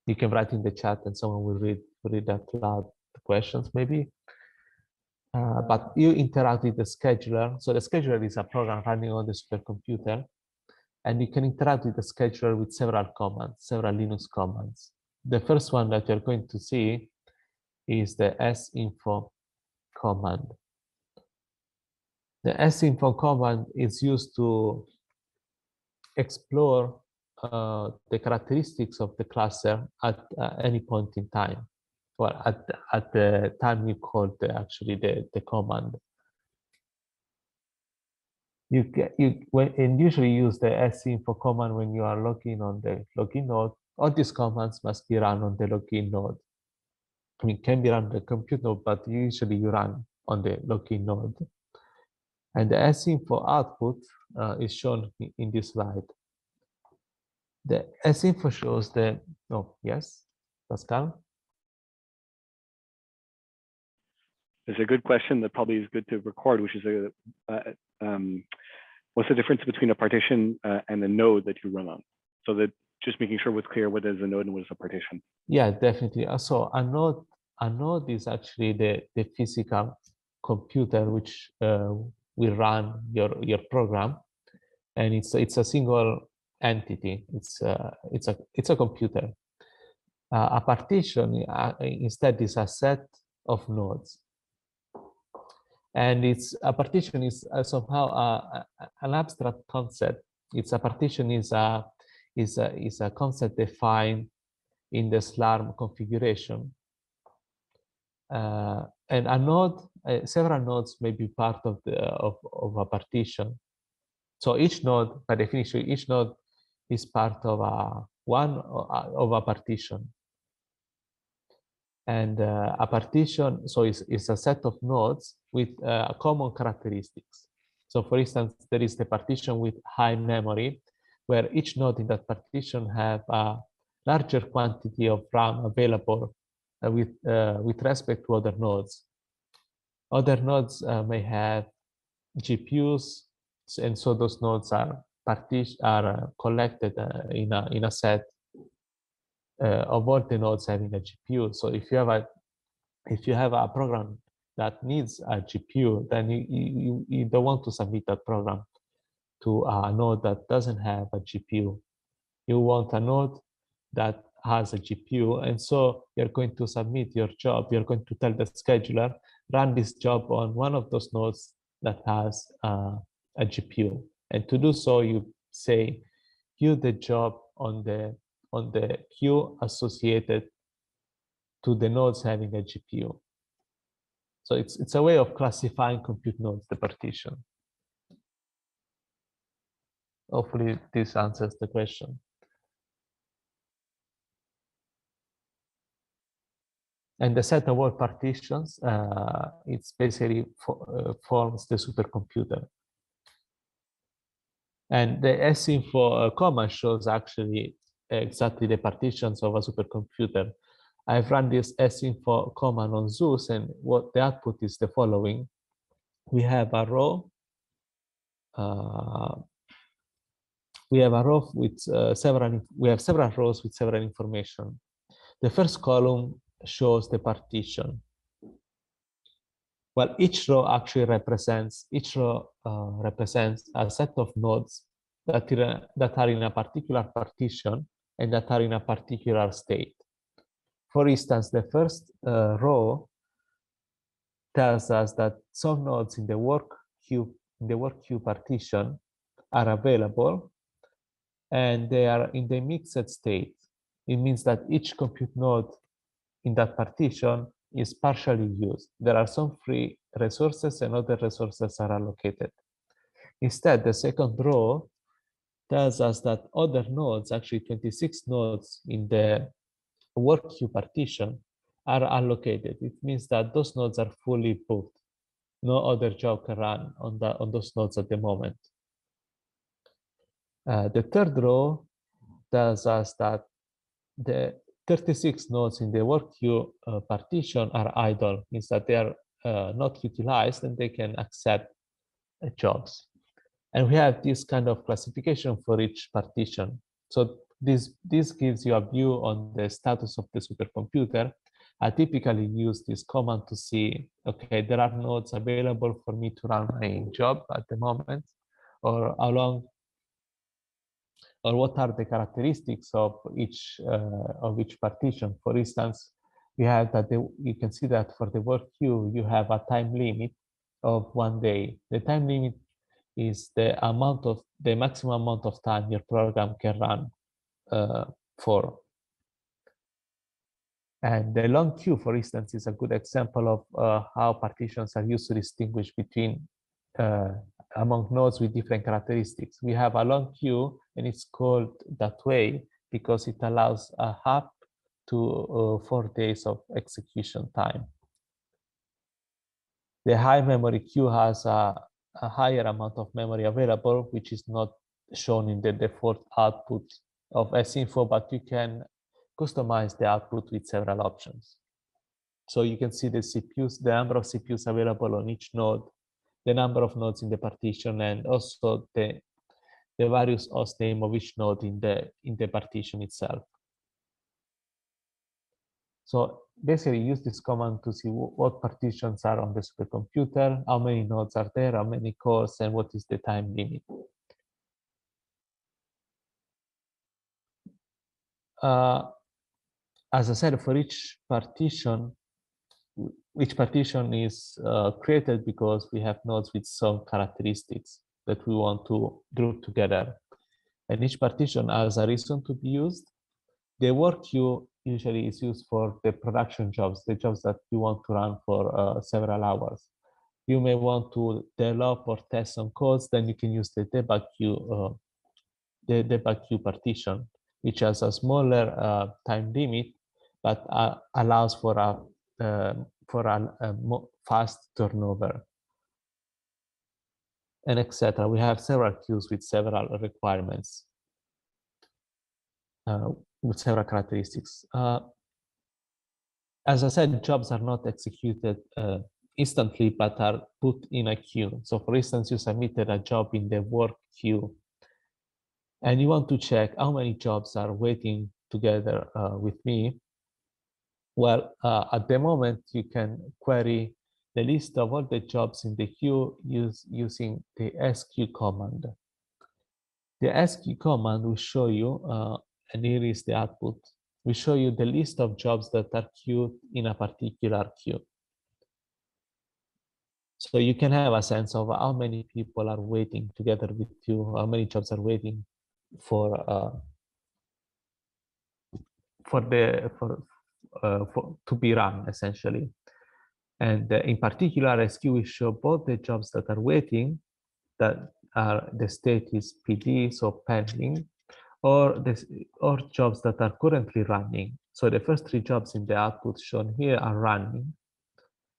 you can write in the chat and someone will read out loud the questions maybe. But you interact with the scheduler. So the scheduler is a program running on the supercomputer, and you can interact with the scheduler with several commands, several Linux commands. The first one that you're going to see is the sinfo command. The sinfo command is used to explore the characteristics of the cluster at any point in time, or at the time you call actually the command. You usually use the sinfo command when you are logging on the login node. All these commands must be run on the login node. I mean, can be run on the compute node, but usually you run on the login node. And the sinfo output is shown in this slide. The sinfo shows the, oh, yes, Pascal?
There's a good question that probably is good to record, which is what's the difference between a partition and a node that you run on? So that just making sure what's clear, what is a node and what is a partition?
Yeah, definitely. So a node is actually the physical computer which will run your program, and it's a single entity. It's a computer. A partition instead is a set of nodes, and a partition is somehow an abstract concept. A partition is a concept defined in the SLARM configuration. And a node, several nodes may be part of a partition. So each node, by definition, each node is part of a partition. And a partition, so it's a set of nodes with common characteristics. So for instance, there is the partition with high memory, where each node in that partition have a larger quantity of RAM available with respect to other nodes. Other nodes may have GPUs, and so those nodes are collected in a set of all the nodes having a GPU. So if you have a program that needs a GPU, then you don't want to submit that program to a node that doesn't have a GPU. You want a node that has a GPU, and so you're going to submit your job. You're going to tell the scheduler, run this job on one of those nodes that has a GPU. And to do so, you say, queue the job on the queue associated to the nodes having a GPU. So it's a way of classifying compute nodes, the partition. Hopefully this answers the question. And the set of all partitions, it's basically forms the supercomputer. And the sinfo command shows actually exactly the partitions of a supercomputer. I've run this sinfo command on Zeus, and what the output is the following. We have a row. We have several rows with several information. The first column shows the partition. Well, each row actually represents a set of nodes that are in a particular partition and that are in a particular state. For instance, the first row tells us that some nodes in the work queue partition are available, and they are in the mixed state. It means that each compute node in that partition is partially used. There are some free resources and other resources are allocated. Instead, the second row tells us that other nodes, actually 26 nodes in the work queue partition, are allocated. It means that those nodes are fully booked. no other job can run on those nodes at the moment. The third row tells us that the 36 nodes in the work queue partition are idle, means that they are not utilized and they can accept jobs. And we have this kind of classification for each partition. So this gives you a view on the status of the supercomputer. I typically use this command to see, okay, there are nodes available for me to run my job at the moment, or how long, or what are the characteristics of each partition. For instance, we have that you can see that for the work queue, you have a time limit of 1 day. The time limit is the maximum amount of time your program can run for. And the long queue, for instance, is a good example of how partitions are used to distinguish between among nodes with different characteristics. We have a long queue, and it's called that way because it allows a hub to 4 days of execution time. The high memory queue has a higher amount of memory available, which is not shown in the default output of sinfo, but you can customize the output with several options. So you can see the CPUs, the number of CPUs available on each node, the number of nodes in the partition, and also the various host name of each node in the partition itself. So basically use this command to see what partitions are on the supercomputer, how many nodes are there, how many cores, and what is the time limit. As I said, for each partition is created because we have nodes with some characteristics that we want to group together. And each partition has a reason to be used. The work queue usually is used for the production jobs, the jobs that you want to run for several hours. You may want to develop or test some codes, then you can use the debug queue partition, which has a smaller time limit, but allows for a fast turnover, and etc. We have several queues with several requirements, with several characteristics. As I said, jobs are not executed instantly, but are put in a queue. So for instance, you submitted a job in the work queue, and you want to check how many jobs are waiting together with me. Well, at the moment, you can query the list of all the jobs in the queue using the SQ command. The SQ command will show you, and here is the output, will show you the list of jobs that are queued in a particular queue. So you can have a sense of how many people are waiting together with you, how many jobs are waiting to be run, essentially. And in particular, SQ will show both the jobs that are waiting, that are the state is PD, so pending, or jobs that are currently running. So the first 3 jobs in the output shown here are running,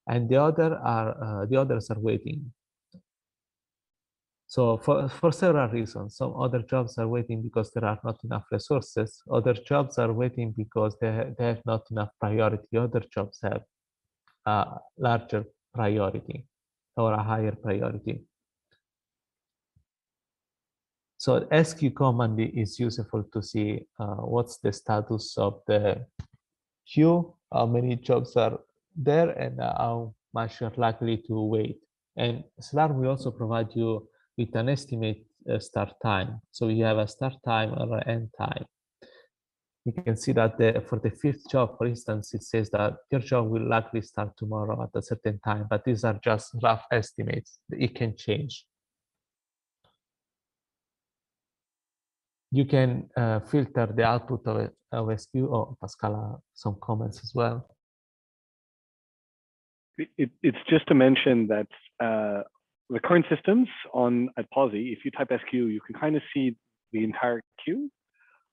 and the others are waiting. So for several reasons, some other jobs are waiting because there are not enough resources. Other jobs are waiting because they have not enough priority. Other jobs have a larger priority or a higher priority. So SQ command is useful to see what's the status of the queue, how many jobs are there, and how much you're likely to wait. And SLAR will also provide you with an estimate start time. So you have a start time or an end time. You can see that for the 5th job, for instance, it says that your job will likely start tomorrow at a certain time, but these are just rough estimates. It can change. You can filter the output of SQ. Oh, Pascal, some comments as well.
It's just to mention that the current systems at Pawsey, if you type SQ, you can kind of see the entire queue.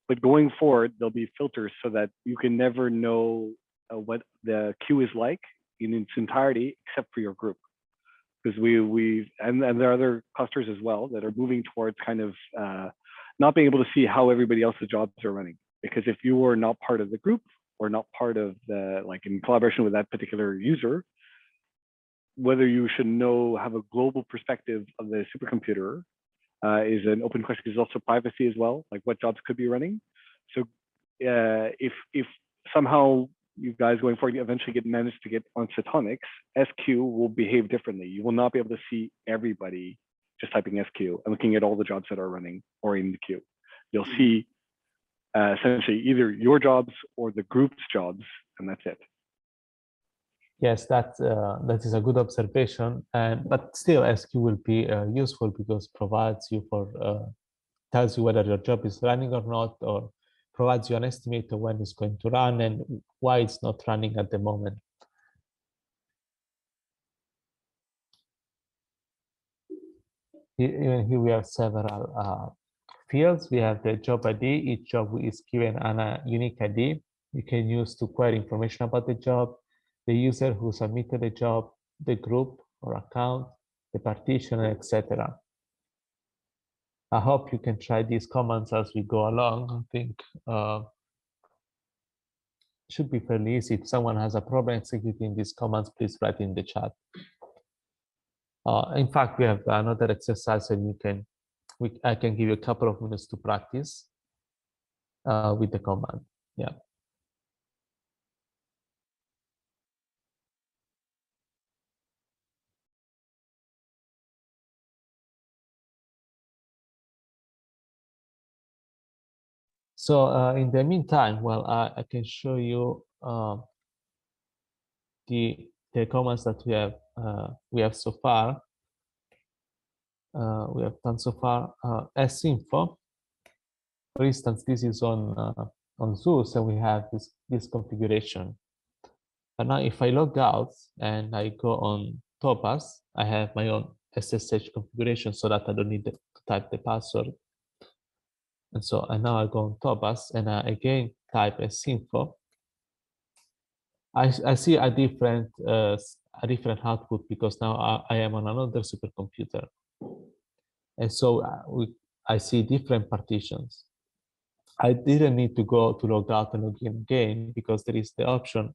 But going forward, there'll be filters so that you can never know what the queue is like in its entirety, except for your group. because and there are other clusters as well that are moving towards kind of not being able to see how everybody else's jobs are running. Because if you are not part of the group or not part of the, like in collaboration with that particular user, whether you should have a global perspective of the supercomputer is an open question. There's also privacy as well, like what jobs could be running. So if somehow you guys going forward eventually manage to get on Cetonics, SQ will behave differently. You will not be able to see everybody just typing SQ and looking at all the jobs that are running or in the queue. You'll see essentially either your jobs or the group's jobs, and that's it.
Yes, that is a good observation, but still SQ will be useful because provides you tells you whether your job is running or not, or provides you an estimate of when it's going to run and why it's not running at the moment. Even here we have several fields. We have the job ID. Each job is given a unique ID you can use to query information about the job, the user who submitted the job, the group or account, the partitioner, etc. I hope you can try these commands as we go along. I think it should be fairly easy. If someone has a problem executing these commands, please write in the chat. In fact, we have another exercise, and I can give you a couple of minutes to practice with the command. Yeah. So in the meantime, well, I can show you the commands that we have so far. We have done so far. Sinfo, for instance, this is on Zeus, and we have this configuration. And now, if I log out and I go on Topaz, I have my own SSH configuration, so that I don't need to type the password. And now I go on Topaz and I again type Sinfo. I see a different output because now I am on another supercomputer, and so I see different partitions. I didn't need to go to log out and log in again because there is the option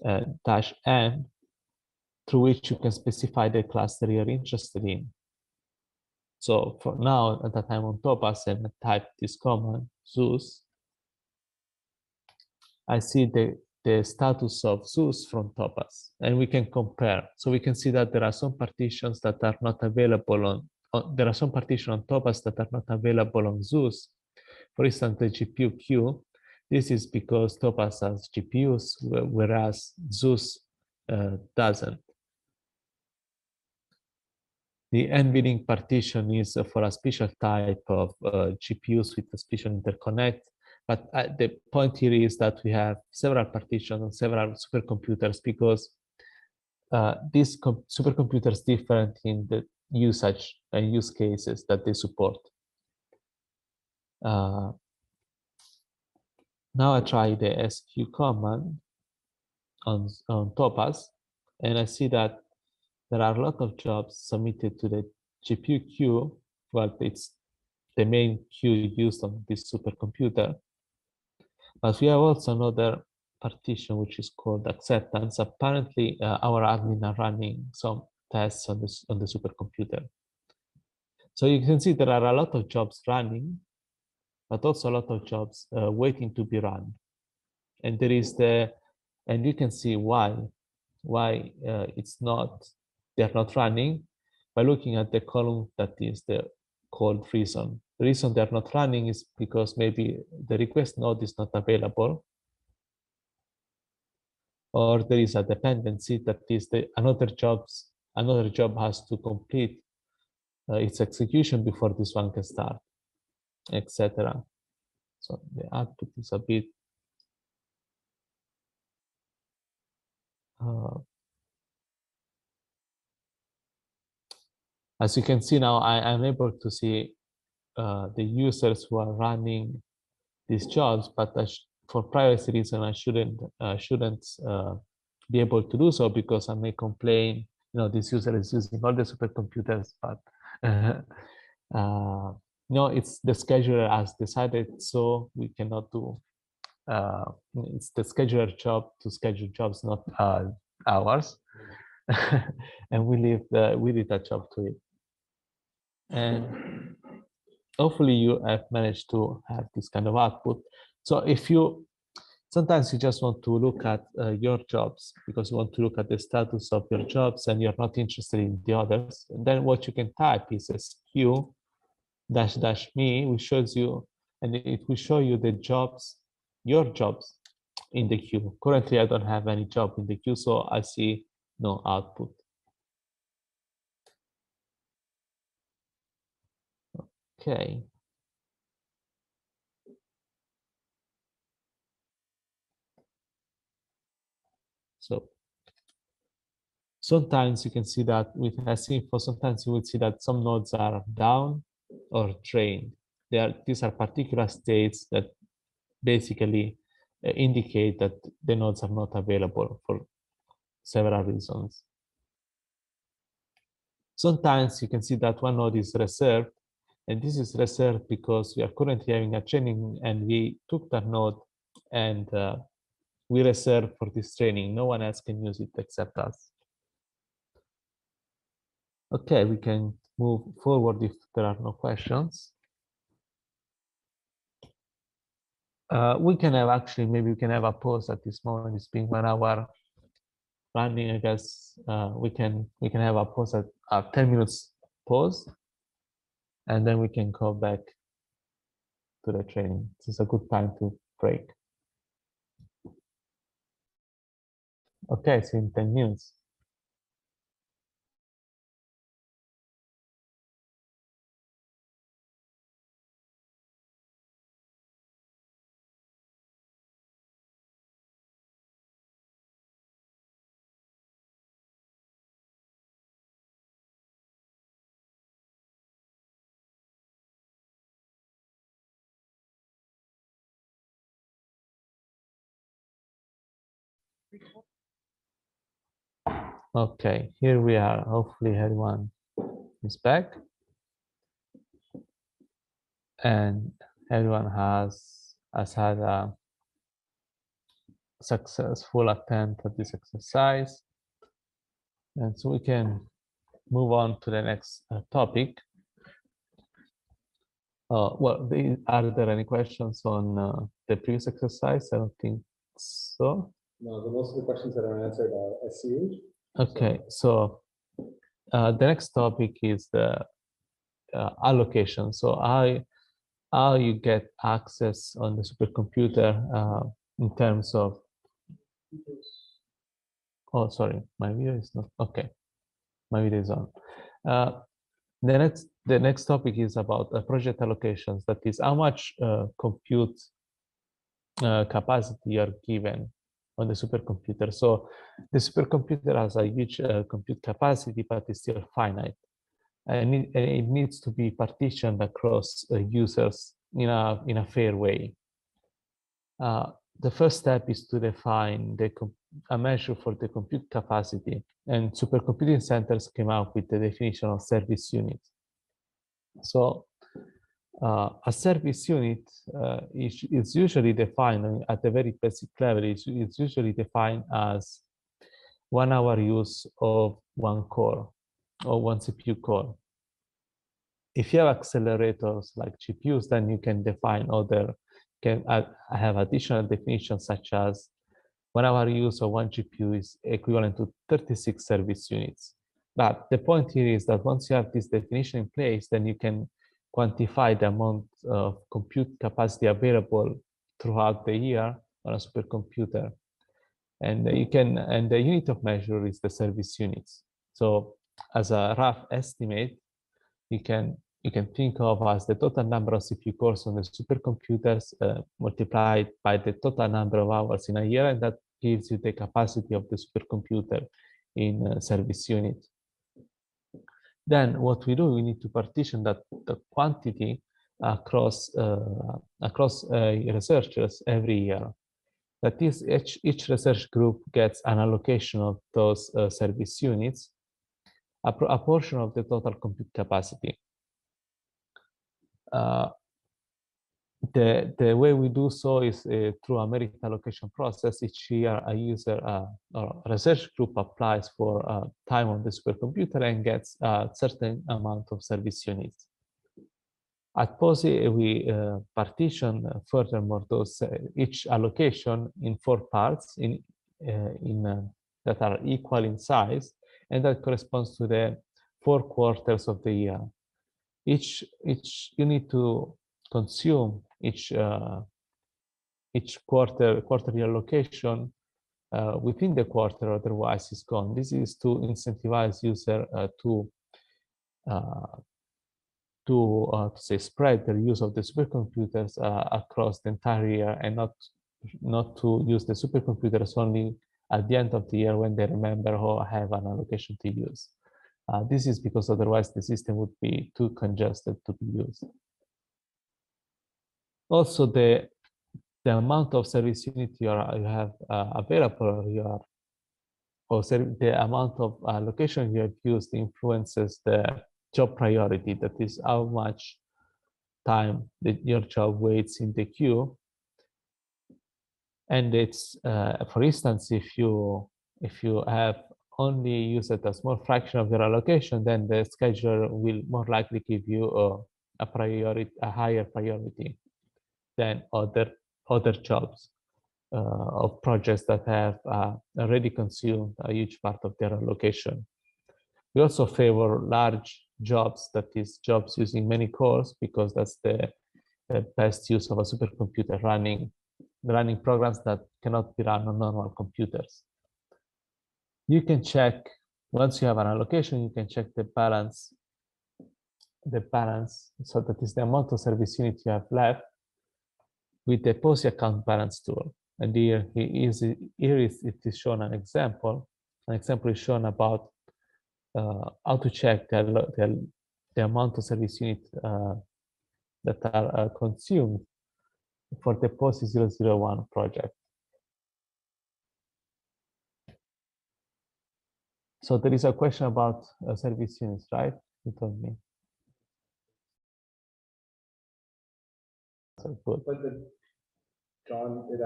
-n through which you can specify the cluster you're interested in. So for now, at that time on Topaz, and I type this command Zeus, I see the status of Zeus from Topaz, and we can compare. So we can see that there are some partitions that are not available there are some partitions on Topaz that are not available on Zeus. For instance, the GPU queue. This is because Topaz has GPUs, whereas Zeus doesn't. The NVLink partition is for a special type of GPUs with a special interconnect. But the point here is that we have several partitions on several supercomputers because these supercomputers different in the usage and use cases that they support. Now I try the SQ command on Topaz, and I see that there are a lot of jobs submitted to the GPU queue. Well, it's the main queue used on this supercomputer. But we have also another partition which is called acceptance. Apparently, our admin are running some tests on the supercomputer. So you can see there are a lot of jobs running, but also a lot of jobs waiting to be run. And there is and you can see why they're not running by looking at the column that is called reason. The reason they're not running is because maybe the request node is not available, or there is a dependency that is another job has to complete its execution before this one can start, etc. So the output is a bit as you can see now, I'm able to see the users who are running these jobs, but for privacy reason, I shouldn't be able to do so because I may complain this user is using all the supercomputers, but no, it's the scheduler has decided, so we cannot do. It's the scheduler job to schedule jobs, not ours, and we leave that job to it. And hopefully you have managed to have this kind of output. So if you sometimes you just want to look at your jobs because you want to look at the status of your jobs and you're not interested in the others. And then what you can type is sq --me, which shows you, and it will show you the jobs, your jobs in the queue. Currently, I don't have any job in the queue, so I see no output. Okay. So sometimes you can see that with SINFO, sometimes you will see that some nodes are down or drained. These are particular states that basically indicate that the nodes are not available for several reasons. Sometimes you can see that one node is reserved, and this is reserved because we are currently having a training and we took that node and we reserve for this training. No one else can use it except us. Okay, we can move forward if there are no questions. We can have actually, maybe we can have a pause at this moment. It's been 1 hour running. I guess we can have a pause at 10 minutes pause, and then we can go back to the training. This is a good time to break. Okay, so in 10 minutes. Okay, here we are. Hopefully everyone is back. And everyone has had a successful attempt at this exercise. And so we can move on to the next topic. Well, are there any questions on the previous exercise? I don't think so.
No, most of the questions that are answered are SCH.
Okay, so the next topic is the allocation. So how you get access on the supercomputer in terms of, oh, sorry, my video is not, okay, my video is on. The next topic is about project allocations. That is how much compute capacity you're given on the supercomputer. So the supercomputer has a huge compute capacity, but it's still finite. And it needs to be partitioned across users in a fair way. The first step is to define a measure for the compute capacity, and supercomputing centers came up with the definition of service unit. So a service unit is usually defined at a very basic level. It's usually defined as 1 hour use of one core or one CPU core. If you have accelerators like GPUs, then you can define have additional definitions such as 1 hour use of one GPU is equivalent to 36 service units. But the point here is that once you have this definition in place, then you can quantify the amount of compute capacity available throughout the year on a supercomputer. And the unit of measure is the service units. So as a rough estimate, you can think of as the total number of CPU cores on the supercomputers multiplied by the total number of hours in a year, and that gives you the capacity of the supercomputer in service units. Then what we do, we need to partition the quantity across researchers every year. That is, each research group gets an allocation of those service units, a portion of the total compute capacity. The way we do so is through a merit allocation process. Each year, a user or research group applies for time on the supercomputer and gets a certain amount of service units. At Pawsey, we partition furthermore those each allocation in 4 parts that are equal in size, and that corresponds to the 4 quarters of the year. Each you need to consume each quarterly allocation within the quarter, otherwise it's gone. This is to incentivize user to say spread the use of the supercomputers across the entire year, and not to use the supercomputers only at the end of the year when they remember or have an allocation to use. This is because otherwise the system would be too congested to be used. Also, the amount of service unit you have available, the amount of allocation you have used influences the job priority. That is how much time that your job waits in the queue. And it's, for instance, if you have only used a small fraction of your allocation, then the scheduler will more likely give you a higher priority than other jobs of projects that have already consumed a huge part of their allocation. We also favor large jobs, that is jobs using many cores, because that's the best use of a supercomputer, running programs that cannot be run on normal computers. You can check, once you have an allocation, you can check the balance, so that is the amount of service units you have left, with the Pawsey account balance tool. And here it is shown an example. An example is shown about how to check the amount of service units that are consumed for the Pawsey 001 project. So there is a question about service units, right? You told me. So good.
John did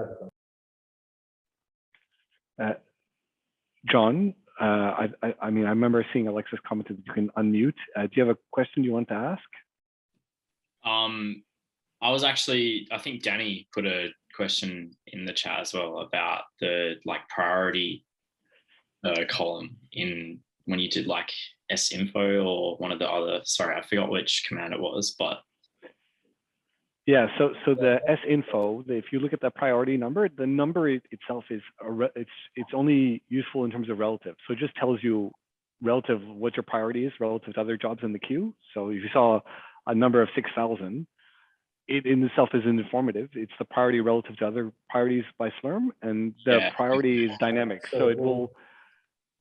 have
John, I mean, I remember seeing Alexis commented you can unmute. Do you have a question you want to ask?
I was actually, I think Danny put a question in the chat as well about the priority column in when you did sinfo or one of the other, sorry, I forgot which command it was, but.
Yeah, so the sinfo, if you look at the priority number, the number itself is it's only useful in terms of relative. So it just tells you relative what your priority is relative to other jobs in the queue. So if you saw a number of 6,000, it in itself is informative. It's the priority relative to other priorities by Slurm, and the priority is dynamic. So it will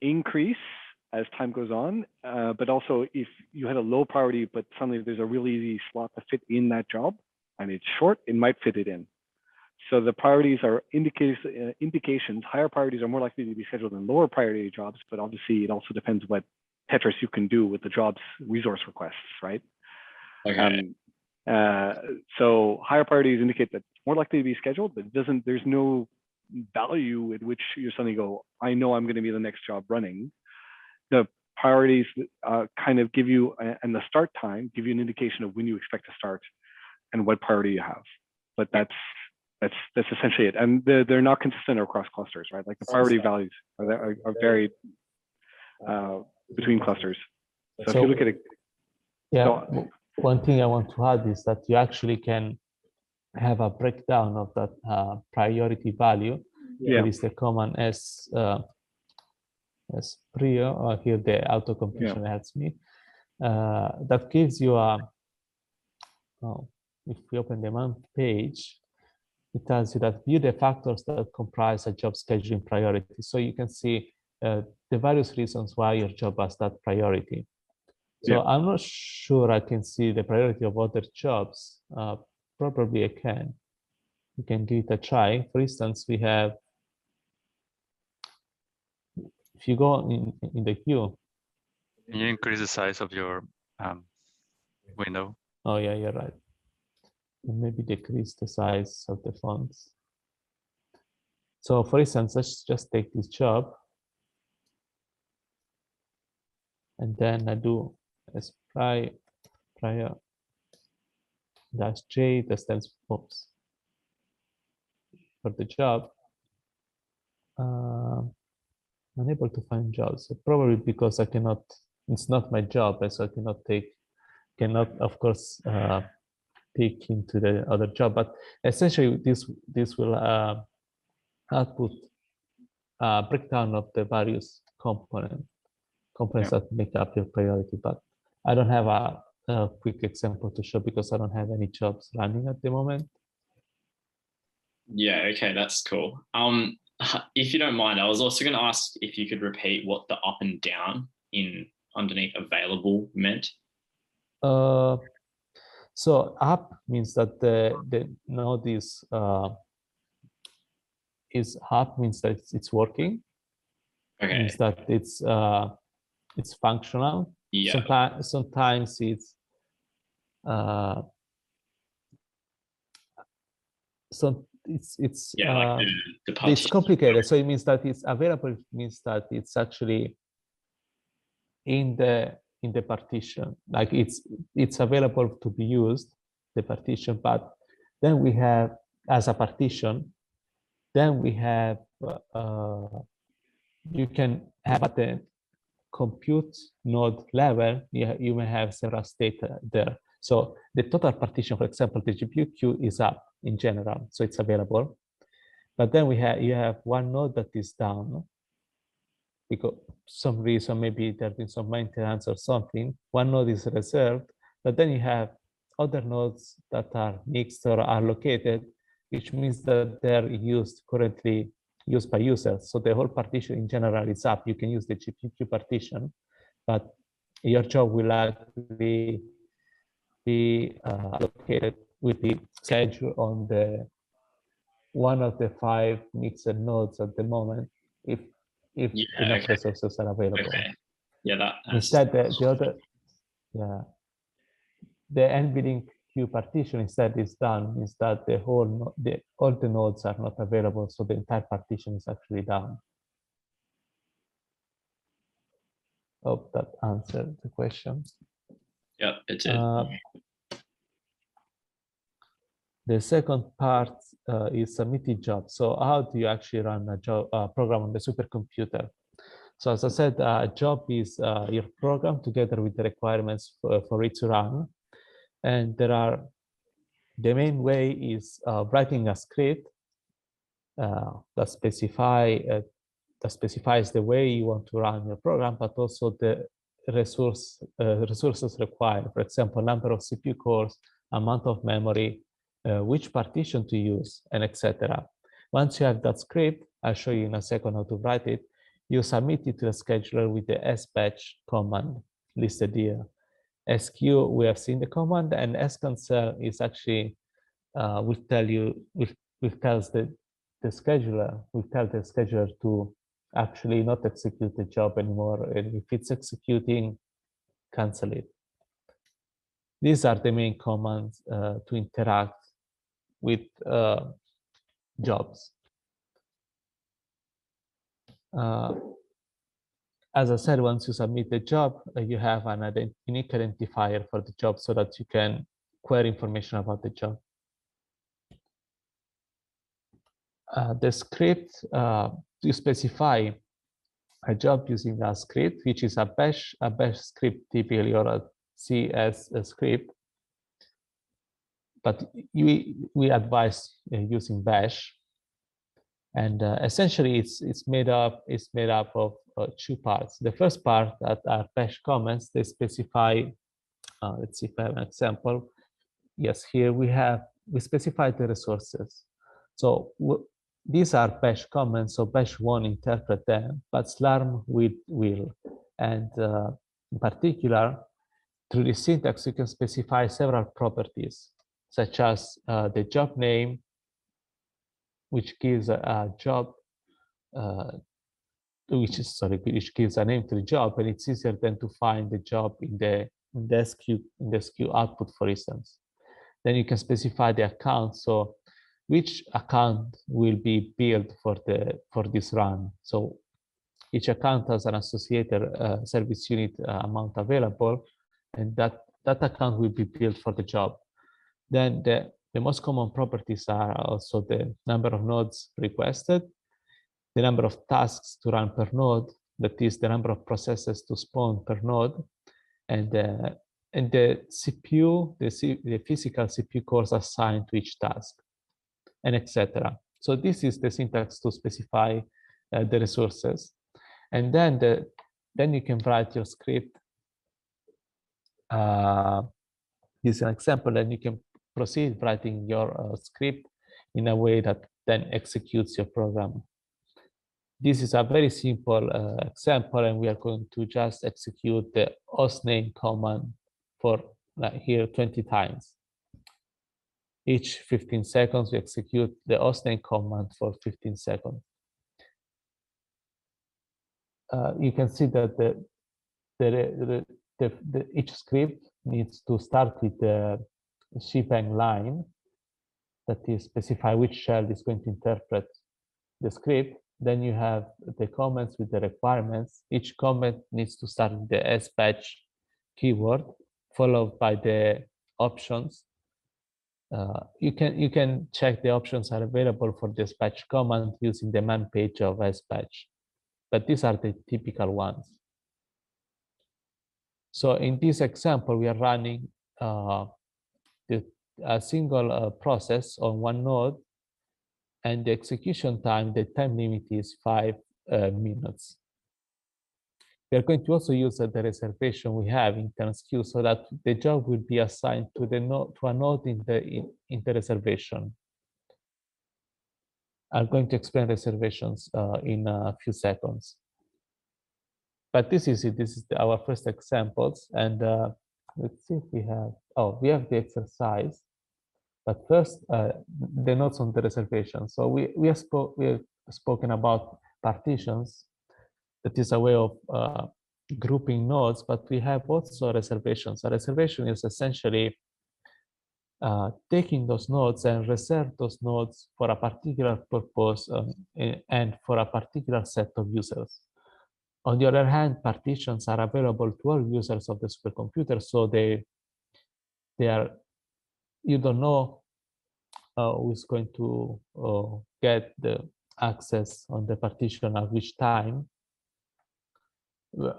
increase as time goes on, but also if you had a low priority, but suddenly there's a really easy slot to fit in that job, and it's short, it might fit it in. So the priorities are indications. Higher priorities are more likely to be scheduled in lower priority jobs, but obviously it also depends what Tetris you can do with the job's resource requests, right?
Okay.
So higher priorities indicate that it's more likely to be scheduled, but there's no value at which you suddenly go, I know I'm going to be the next job running. The priorities kind of give you, and the start time give you an indication of when you expect to start and what priority you have. But that's essentially it. And they're not consistent across clusters, right? Like the priority values are varied between clusters. So if you look at it,
yeah. One thing I want to add is that you actually can have a breakdown of that priority value.
Yeah.
There is the command as prio, or here the auto completion helps me. That gives you a, if we open the month page, it tells you that view the factors that comprise a job scheduling priority. So you can see the various reasons why your job has that priority. So I'm not sure I can see the priority of other jobs. Probably I can. You can give it a try. For instance, we have, if you go in the queue,
Can you increase the size of your window?
Oh yeah, you're right. And maybe decrease the size of the fonts. So for instance, let's just take this job. And then I do as prior dash J, that stands for, oops, for the job. Unable to find jobs, so probably because I cannot, it's not my job, so I cannot of course pick into the other job, but essentially this will output breakdown of the various components that make up your priority. But I don't have a quick example to show because I don't have any jobs running at the moment.
Yeah, okay, that's cool. If you don't mind, I was also going to ask if you could repeat what the up and down in underneath available meant.
So up means that the node is up, means that it's working.
Okay.
Means that it's functional.
Yeah.
Sometimes it's
yeah, like the
it's
partition.
complicated. So it means that it's available. It means that it's actually in the partition, like it's available to be used, the partition. But then we have, as a partition, then we have you can have at the compute node level, you may have several states there. So the total partition, for example, the GPU queue is up in general, so it's available. But then you have one node that is down because some reason, maybe there's been some maintenance or something. One node is reserved, but then you have other nodes that are mixed or allocated, which means that they're currently used by users. So the whole partition in general is up. You can use the GPU partition, but your job will likely be allocated with the schedule on the one of the 5 mixed nodes at the moment, if enough resources are available.
Okay. Yeah, that.
Instead, the other, the NVLink queue partition instead is done, means that all the nodes are not available, so the entire partition is actually down. Hope that answered the question.
Yeah, it did.
The second part is submitted job. So how do you actually run a program on the supercomputer? So as I said, a job is your program together with the requirements for it to run. And the main way is writing a script that specifies the way you want to run your program, but also the resources required. For example, number of CPU cores, amount of memory, which partition to use, and etc. Once you have that script, I'll show you in a second how to write it. You submit it to the scheduler with the sbatch command listed here. SQ, we have seen the command, and scancel is actually will tell the scheduler to actually not execute the job anymore, and if it's executing, cancel it. These are the main commands to interact with jobs. As I said, once you submit the job, you have an unique identifier for the job so that you can query information about the job. The script, you specify a job using a script, which is a bash script typically, or a CS script. But we advise using bash. And essentially, it's made up of 2 parts. The first part that are bash comments. They specify. Let's see if I have an example. Yes, here we specify the resources. So these are bash comments. So bash won't interpret them, but Slarm will. And in particular, through the syntax, you can specify several properties, such as the job name, which gives a job which gives a name to the job, and it's easier then to find the job in the SQ output, for instance. Then you can specify the account. So which account will be billed for this run? So each account has an associated service unit amount available, and that account will be billed for the job. Then the most common properties are also the number of nodes requested, the number of tasks to run per node, that is the number of processes to spawn per node, and the CPU, the physical CPU cores assigned to each task, and etc. So this is the syntax to specify the resources. And then you can write your script. This is an example, and you can proceed writing your script in a way that then executes your program. This is a very simple example, and we are going to just execute the hostname command for here 20 times. Each 15 seconds, we execute the hostname command for 15 seconds. You can see that each script needs to start with the shebang line, that is specify which shell is going to interpret the script. Then you have the comments with the requirements. Each comment needs to start with the sbatch keyword, followed by the options. You can check the options are available for the sbatch command using the man page of sbatch, but these are the typical ones. So in this example, we are running a single process on one node, and the execution time, the time limit is 5 minutes. We are going to also use the reservation we have in turns queue, so that the job will be assigned to a node in the reservation. I'm going to explain reservations in a few seconds. But this is it. This is our first examples, and let's see if we have. We have the exercise. But first, the nodes on the reservation. So we have spoken about partitions. That is a way of grouping nodes, but we have also reservations. A reservation is essentially taking those nodes and reserve those nodes for a particular purpose and for a particular set of users. On the other hand, partitions are available to all users of the supercomputer, so you don't know who's going to get the access on the partition at which time.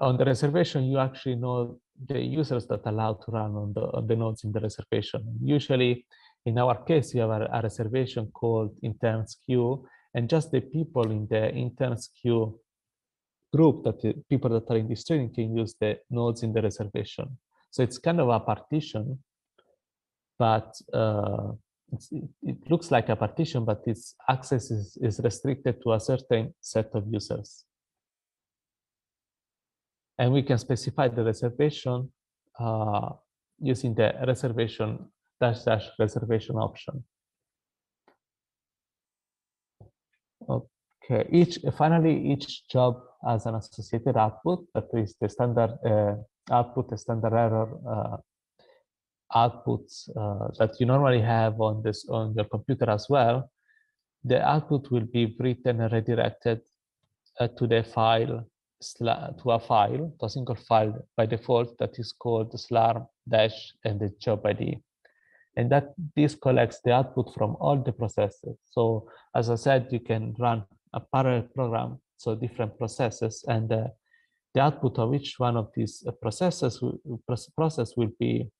On the reservation, you actually know the users that are allowed to run on the nodes in the reservation. Usually, in our case, we have a reservation called interns queue, and just the people in the interns queue group, that the people that are in this training, can use the nodes in the reservation. So it's kind of a partition, but it looks like a partition, but its access is restricted to a certain set of users. And we can specify the reservation using the reservation -- reservation option. Okay, finally, each job has an associated output, that is the standard output, the standard error outputs that you normally have on your computer as well. The output will be written and redirected to the file, to a single file by default that is called // and the job ID. And that this collects the output from all the processes. So as I said, you can run a parallel program, so different processes, and the output of each one of these processes will be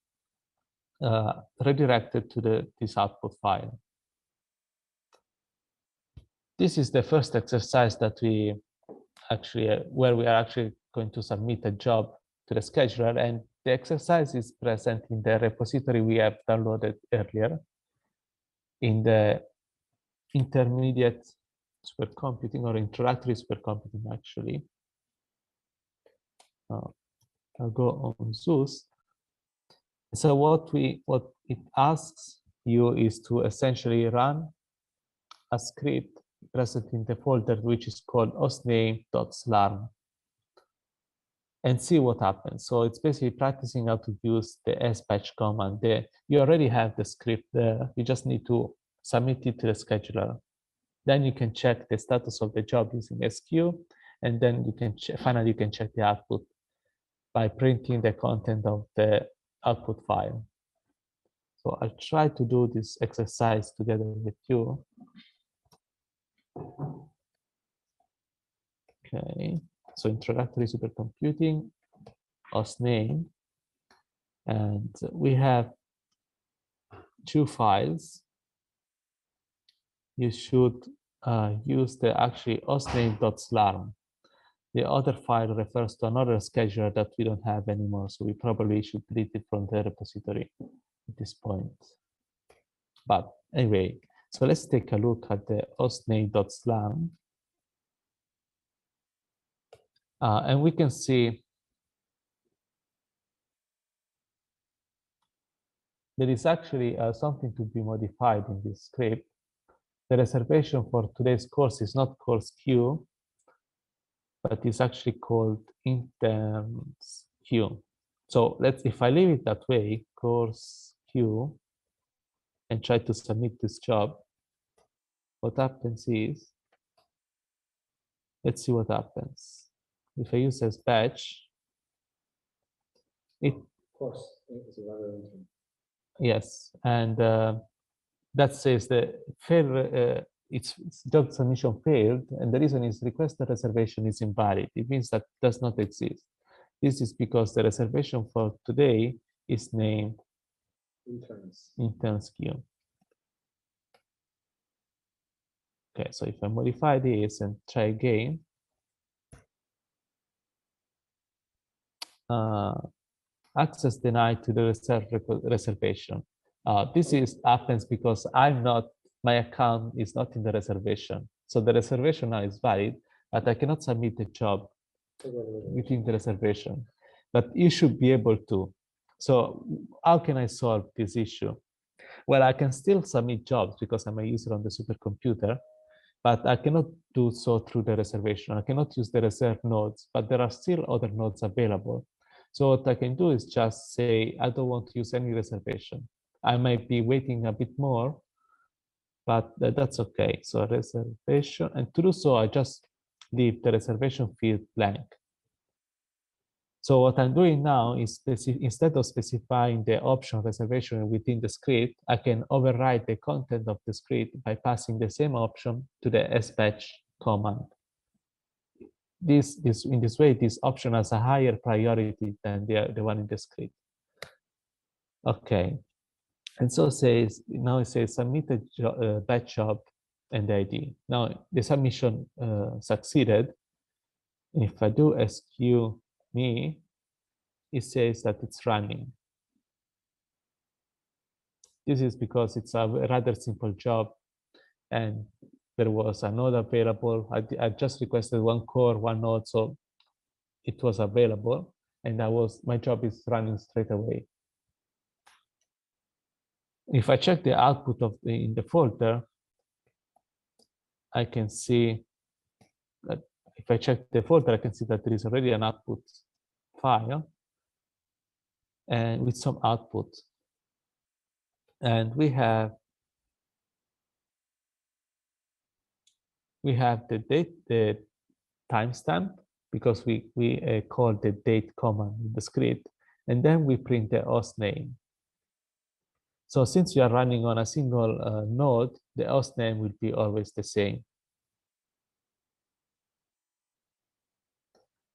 redirected to this output file. This is the first exercise that where we are actually going to submit a job to the scheduler, and the exercise is present in the repository we have downloaded earlier in the intermediate supercomputing, or introductory supercomputing, actually. I'll go on Zeus. So what it asks you is to essentially run a script present in the folder, which is called hostname.slarm, and see what happens. So it's basically practicing how to use the sbatch command there. You already have the script there. You just need to submit it to the scheduler. Then you can check the status of the job using SQ, and then you can finally you can check the output by printing the content of the output file. So I'll try to do this exercise together with you. Okay, so introductory supercomputing, hostname, and we have two files. You should use the actually hostname.slarm. The other file refers to another scheduler that we don't have anymore, so we probably should delete it from the repository at this point. But anyway, so let's take a look at the hostname.slarm. And we can see there is actually something to be modified in this script. The reservation for today's course is not called Q, but it's actually called interns Q. So if I leave it that way, course Q, and try to submit this job, what happens is, let's see what happens. If I use as batch, it,
Of course, it's rather interesting.
yes, and that says the fail, its job submission failed, and the reason is requested reservation is invalid. It means that does not exist. This is because the reservation for today is named interns queue. Okay, so if I modify this and try again, access denied to the reservation. This happens because my account is not in the reservation. So the reservation now is valid, but I cannot submit the job within the reservation. But you should be able to. So how can I solve this issue? Well, I can still submit jobs because I'm a user on the supercomputer, but I cannot do so through the reservation. I cannot use the reserved nodes, but there are still other nodes available. So what I can do is just say, I don't want to use any reservation. I might be waiting a bit more, but that's okay. So reservation, and to do so, I just leave the reservation field blank. So what I'm doing now is instead of specifying the option reservation within the script, I can override the content of the script by passing the same option to the sbatch command. In this way, this option has a higher priority than the one in the script. Okay, and so now it says submitted batch job and ID. Now the submission succeeded. If I do SQ me, it says that it's running. This is because it's a rather simple job, and there was a node available. I just requested one core, one node, so it was available, and my job is running straight away. If I check the output in the folder, I can see that if I check the folder, I can see that there is already an output file and with some output. And we have the date, the timestamp, because we call the date command in the script, and then we print the host name. So since you are running on a single node, the host name will be always the same.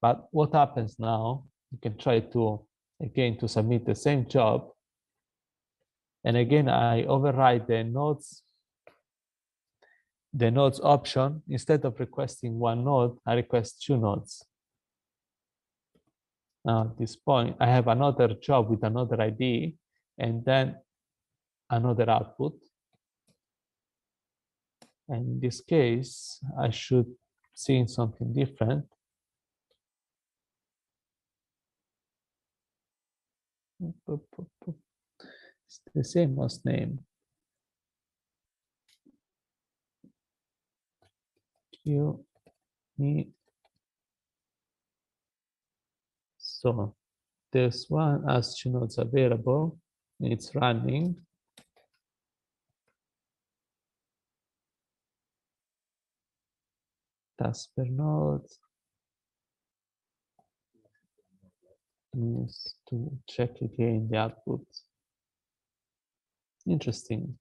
But what happens now, you can try to, again, to submit the same job. And again, I override the nodes option. Instead of requesting one node, I request two nodes. Now at this point, I have another job with another ID, and then another output. And in this case, I should see something different. It's the same host name. HQ me. So there's one as 2 nodes available. It's running. Task per node is to check again the output. Interesting.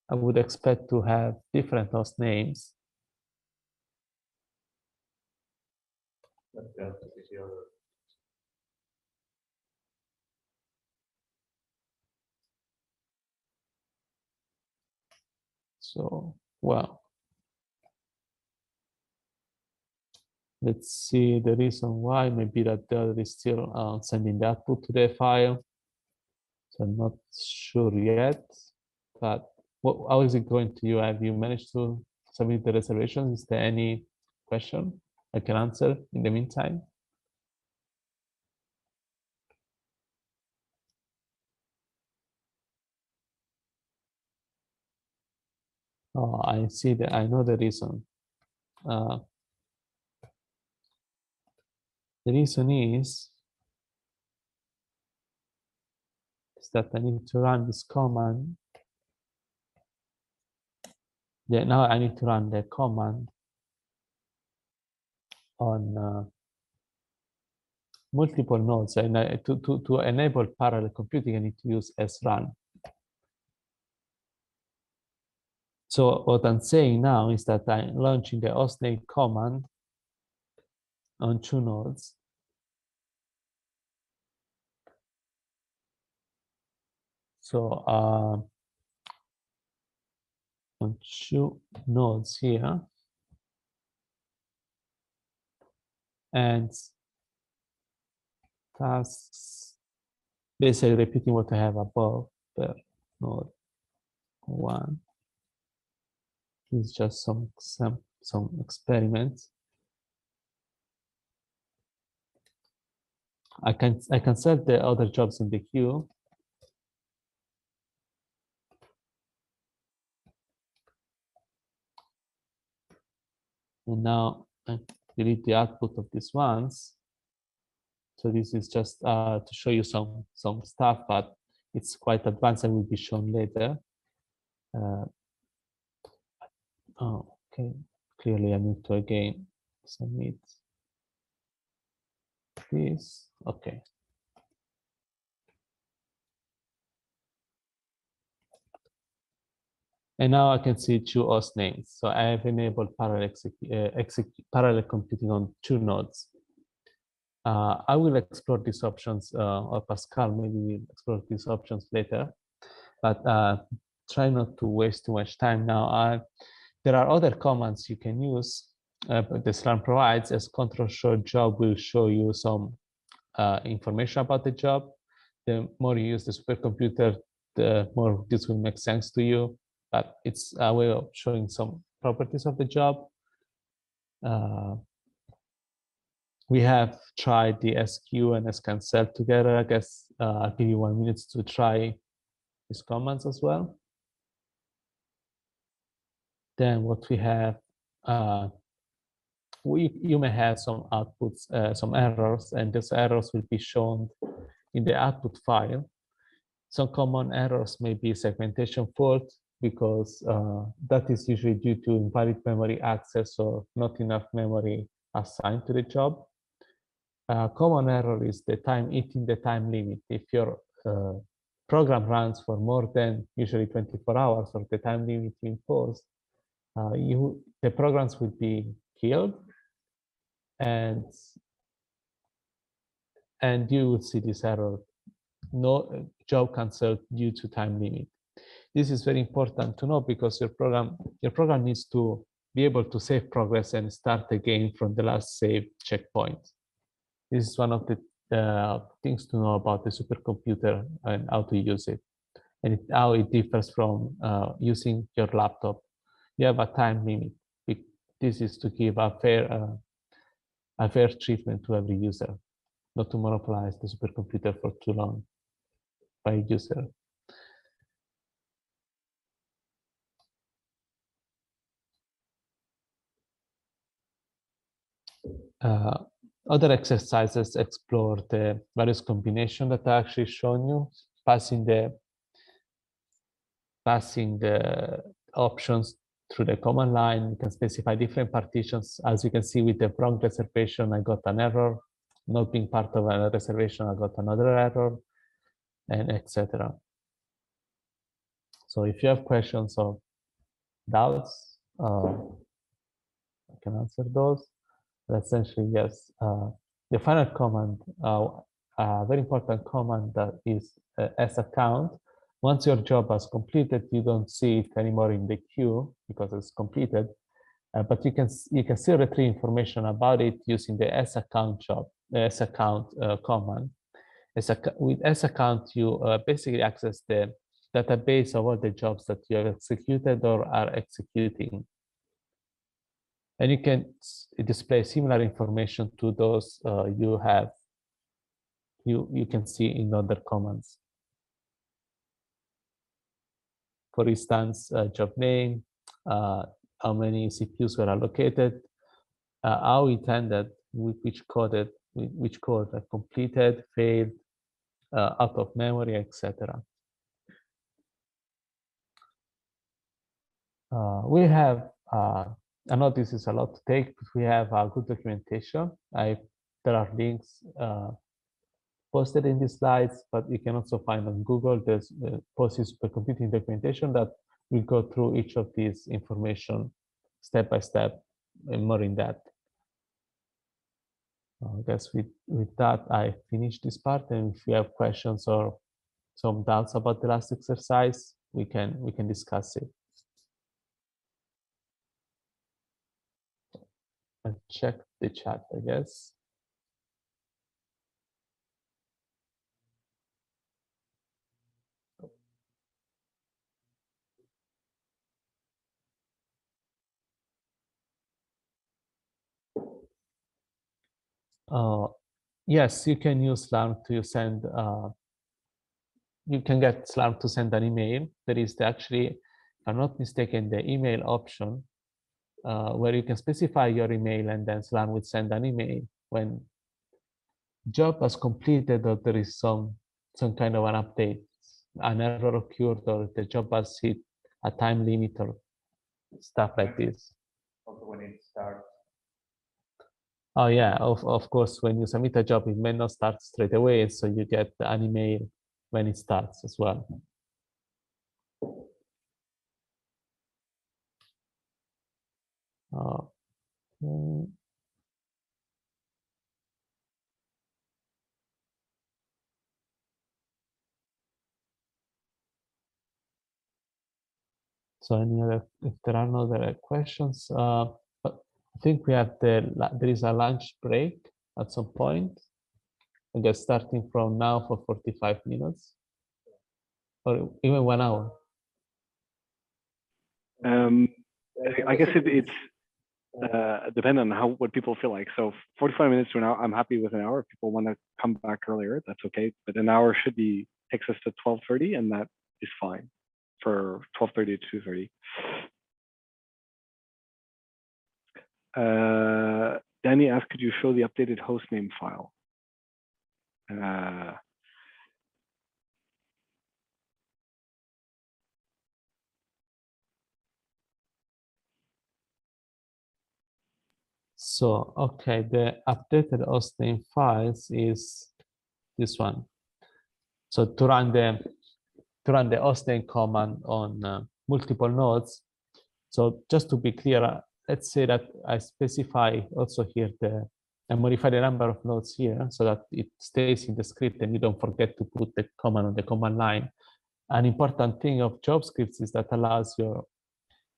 I would expect to have different host names. So, well, let's see the reason why. Maybe that the other is still sending the output to the file. So I'm not sure yet, but how is it going to you? Have you managed to submit the reservation? Is there any question I can answer in the meantime? Oh, I see that. I know the reason. The reason is that I need to run this command. Yeah, now I need to run the command on multiple nodes, and to enable parallel computing, I need to use srun. So what I'm saying now is that I'm launching the hostname command on 2 nodes. So on 2 nodes here, and tasks basically repeating what I have above per node 1. It's just some experiments. I can set the other jobs in the queue. And now I delete the output of these ones. So this is just to show you some stuff, but it's quite advanced and will be shown later. Oh, okay. Clearly, I need to again submit this. Okay. And now I can see 2 host names. So I have enabled parallel computing on 2 nodes. I will explore these options, or Pascal maybe will explore these options later, but try not to waste too much time now. There are other commands you can use, but the SRAM provides. As control show job will show you some information about the job. The more you use the supercomputer, the more this will make sense to you, but it's a way of showing some properties of the job. We have tried the SQ and scancel together. I guess I'll give you 1 minute to try these commands as well. Then what we have, you may have some outputs, some errors, and those errors will be shown in the output file. Some common errors may be segmentation fault, because that is usually due to invalid memory access or not enough memory assigned to the job. Common error is the time eating the time limit. If your program runs for more than usually 24 hours or the time limit you impose, the programs will be killed, and you will see this error: no job canceled due to time limit. This is very important to know, because your program needs to be able to save progress and start again from the last save checkpoint. This is one of the things to know about the supercomputer and how to use it, and how it differs from using your laptop. You have a time limit. This is to give a fair treatment to every user, not to monopolize the supercomputer for too long by user. Other exercises explore the various combinations that I actually shown you, passing the options through the command line. You can specify different partitions. As you can see with the wrong reservation, I got an error. Not being part of a reservation, I got another error, and etc. So if you have questions or doubts, I can answer those. But essentially, yes. The final command, a very important command, that is S account. Once your job has completed, you don't see it anymore in the queue because it's completed. But you can still retrieve information about it using the S account command. With S account, you basically access the database of all the jobs that you have executed or are executing. And you can display similar information to those you can see in other commands. For instance, job name, how many CPUs were allocated, how it ended, with which code completed, failed, out of memory, etc. We have, I know this is a lot to take, but we have a good documentation. There are links posted in these slides, but you can also find on Google, there's Pawsey Supercomputing documentation that will go through each of these information step by step and more in depth. I guess with that, I finished this part, and if you have questions or some doubts about the last exercise, we can discuss it. I'll check the chat, I guess. Yes, you can use Slarm to send. You can get Slarm to send an email. There is actually, if I'm not mistaken, the email option where you can specify your email, and then Slarm will send an email when job has completed or there is some kind of an update, an error occurred, or the job has hit a time limit or stuff like this.
Also when it starts.
Oh yeah, of course, when you submit a job, it may not start straight away, so you get an email when it starts as well. Okay. So if there are no other questions, but I think we have there is a lunch break at some point. I guess starting from now for 45 minutes or even 1 hour.
I guess it's dependent on what people feel like. So 45 minutes to an hour, I'm happy with an hour. If people want to come back earlier, that's okay. But an hour takes us to 12:30, and that is fine for 12:30 to 2:30. Danny asked, could you show the updated hostname file?
So, okay, the updated hostname files is this one. So to run the hostname command on multiple nodes. So just to be clear, let's say that I specify also here and modify the number of nodes here so that it stays in the script and you don't forget to put the command on the command line. An important thing of job scripts is that allows your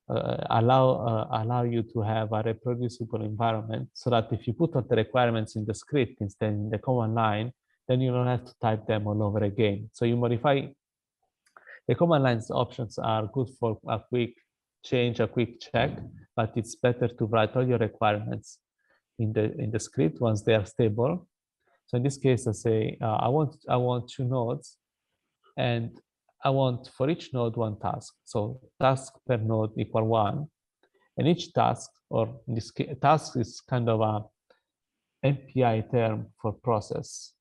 allow you to have a reproducible environment, so that if you put all the requirements in the script instead in the command line, then you don't have to type them all over again. So you modify the command lines options are good for a quick change, a quick check, but it's better to write all your requirements in the script once they are stable. So in this case, I say I want 2 nodes, and I want for each node 1 task. So task per node equal 1, and each task, or in this case, task is kind of MPI term for process.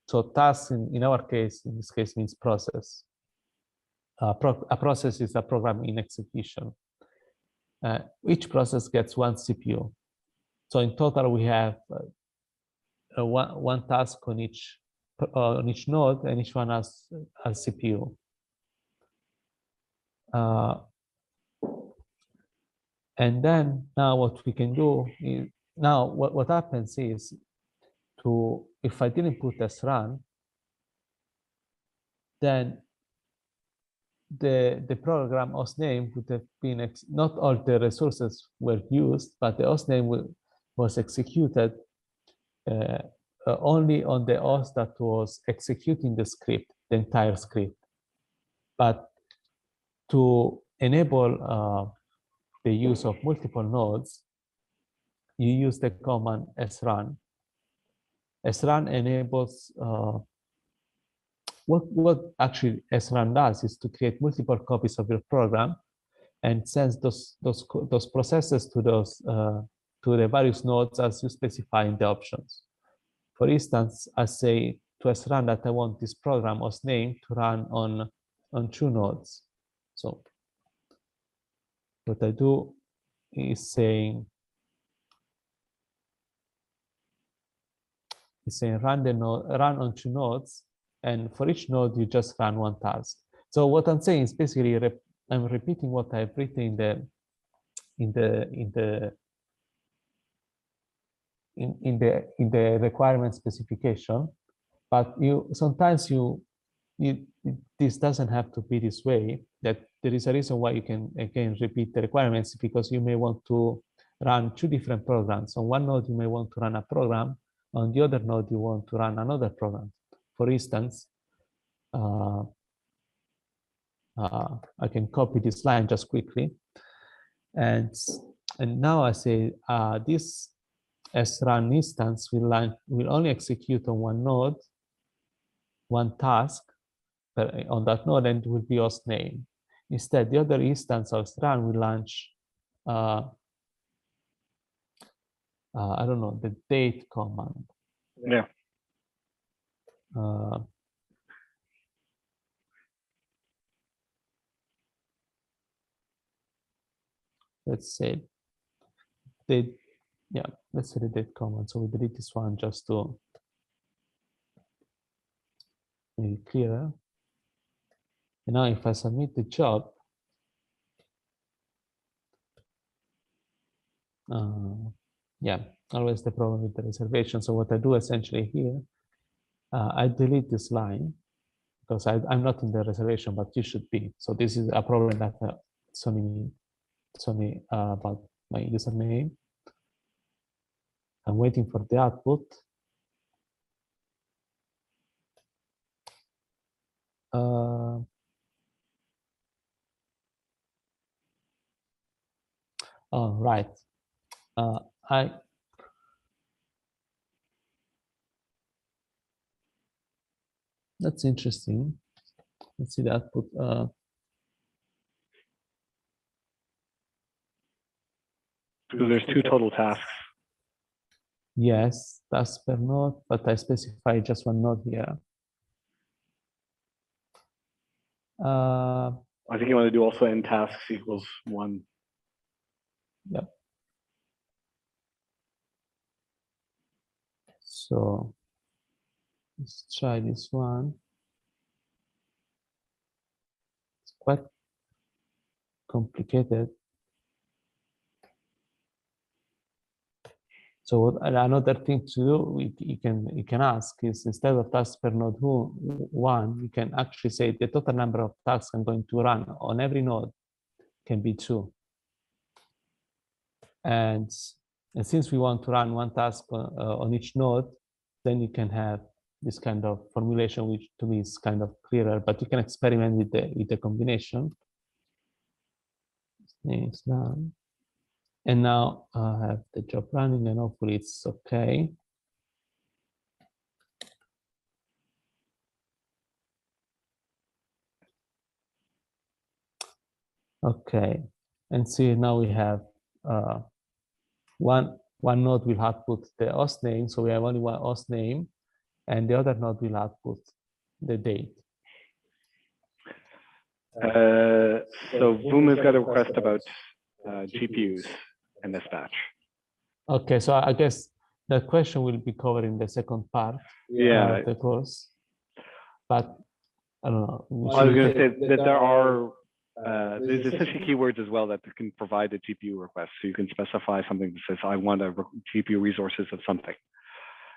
So task in our case, in this case, means process. A process is a program in execution. Each process gets one CPU. So in total, we have one task on each node, and each one has a CPU. And then now what we can do is, now what happens is, if I didn't put srun, then the program hostname would have been, not all the resources were used, but the hostname was executed only on the host that was executing the script, the entire script. But to enable the use of multiple nodes, you use the command srun. Srun enables what actually srun does is to create multiple copies of your program and sends those processes to the various nodes as you specify in the options. For instance, I say to srun that I want this program hostname to run on 2 nodes. So what I do is saying run on 2 nodes, and for each node you just run one task. So what I'm saying is basically I'm repeating what I've written in the requirement specification, but sometimes this doesn't have to be this way. That there is a reason why you can again repeat the requirements, because you may want to run 2 different programs. On one node you may want to run a program, on the other node you want to run another program. For instance, I can copy this line just quickly, and now I say this srun instance will only execute on one node, one task on that node, and it will be hostname. Instead, the other instance of srun will launch I don't know, the date command.
Yeah.
Let's say let's say the date command. So we delete this one just to make it clearer. And now if I submit the job, always the problem with the reservation. So what I do essentially here, I delete this line because I'm not in the reservation, but you should be. So this is a problem that it's only about my username. I'm waiting for the output. Oh, right. That's interesting. Let's see the output.
Because there's 2 total tasks.
Yes, tasks per node, but I specify just one node here.
I think you want to do also n tasks equals 1.
Yep. So let's try this one. It's quite complicated. So another thing to do, you can ask is, instead of tasks per node 1, you can actually say the total number of tasks I'm going to run on every node can be 2. And since we want to run one task on each node, then you can have this kind of formulation, which to me is kind of clearer, but you can experiment with the combination. It's done. And now I have the job running, and hopefully it's okay. Okay, and see, now we have one one node will output the host name, so we have only one host name, and the other node will output the date.
So Boom has got a request about GPUs and this batch.
Okay, so I guess that question will be covered in the second part of the course. But I don't know.
I was going to say that there are there's essentially keywords as well that can provide a GPU request. So you can specify something that says, I want a GPU resources of something.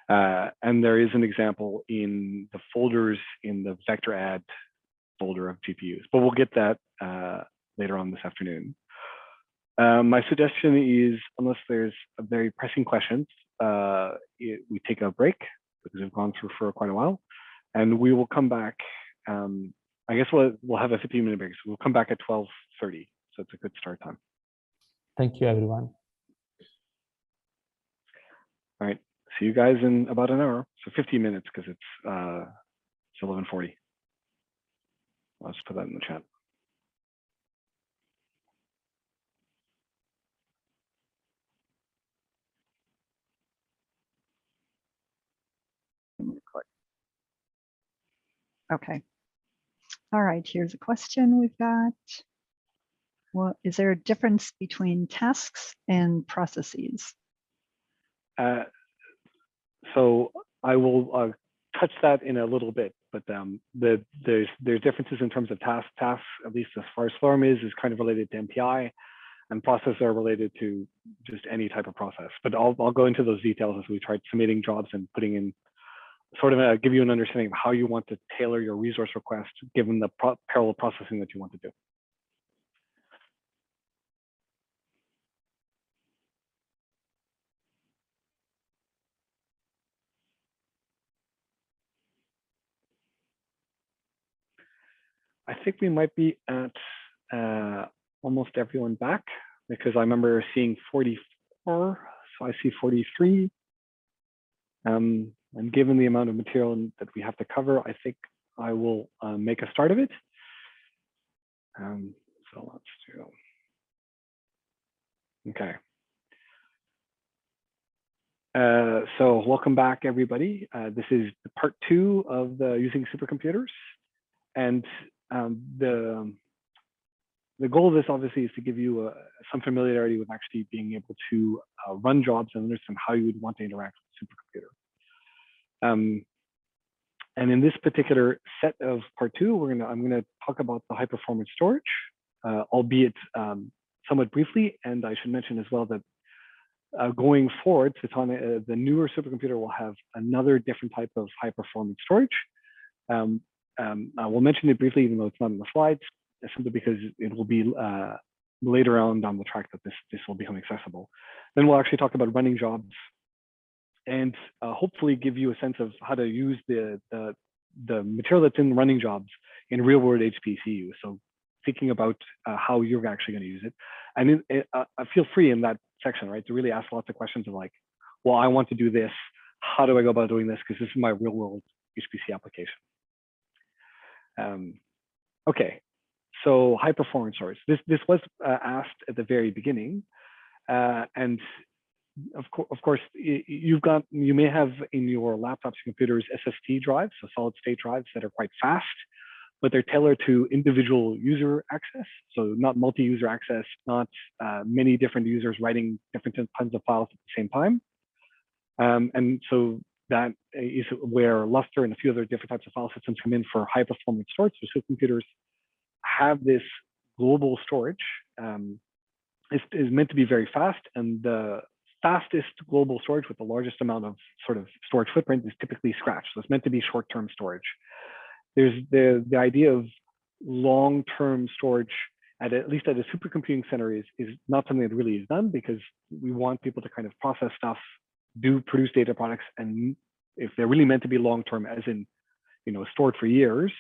And there is an example in the folders in the vector add folder of GPUs, but we'll get that later on this afternoon. My suggestion is, unless there's a very pressing questions, we take a break because we've gone through for quite a while, and we will come back. I guess we'll have a 15-minute break, so we'll come back at 12:30. So it's a good start time.
Thank you, everyone.
All right, see you guys in about an hour. So 15 minutes because it's 11:40. I'll just put that in the chat.
Okay. All right, here's a question we've got. Well, is there a difference between tasks and processes?
So I will touch that in a little bit, but there's differences in terms of tasks. Tasks, at least as far as Slurm is kind of related to MPI, and processes are related to just any type of process. But I'll go into those details as we try submitting jobs and putting in sort of give you an understanding of how you want to tailor your resource request given the parallel processing that you want to do. I think we might be at almost everyone back, because I remember seeing 44, so I see 43. And given the amount of material that we have to cover, I think I will make a start of it. So let's do. Okay. So welcome back, everybody. This is part 2 of the using supercomputers, and the goal of this obviously is to give you some familiarity with actually being able to run jobs and understand how you would want to interact with a supercomputer. And in this particular set of part 2, I'm gonna talk about the high performance storage, albeit somewhat briefly. And I should mention as well that going forward, the newer supercomputer will have another different type of high performance storage. I will mention it briefly, even though it's not in the slides, simply because it will be later on down the track that this will become accessible. Then we'll actually talk about running jobs, and hopefully give you a sense of how to use the material that's in running jobs in real world HPC. So thinking about how you're actually going to use it. And I feel free in that section, right, to really ask lots of questions of like, well, I want to do this. How do I go about doing this? Because this is my real world HPC application. Okay, so high performance storage. This was asked at the very beginning, and of course, you may have in your laptops and computers SSD drives, so solid state drives that are quite fast, but they're tailored to individual user access. So not multi-user access, not many different users writing different tons of files at the same time. And so that is where Lustre and a few other different types of file systems come in for high performance storage. So supercomputers have this global storage. Is meant to be very fast, and the fastest global storage with the largest amount of sort of storage footprint is typically Scratch. So it's meant to be short-term storage. There's the idea of long-term storage at least at a supercomputing center is not something that really is done, because we want people to kind of process stuff, produce data products, and if they're really meant to be long-term, as in, stored for years,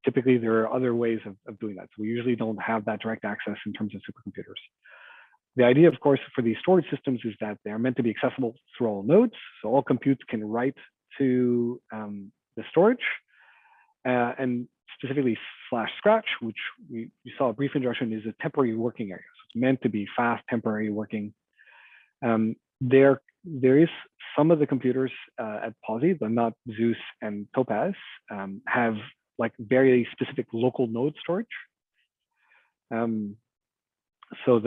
typically there are other ways of doing that. So we usually don't have that direct access in terms of supercomputers. The idea, of course, for these storage systems is that they're meant to be accessible through all nodes. So all compute can write to the storage, and specifically /Scratch, which you saw a brief introduction, is a temporary working area. So it's meant to be fast, temporary working. there is some of the computers at Pawsey, but not Zeus and Topaz, have like very specific local node storage. So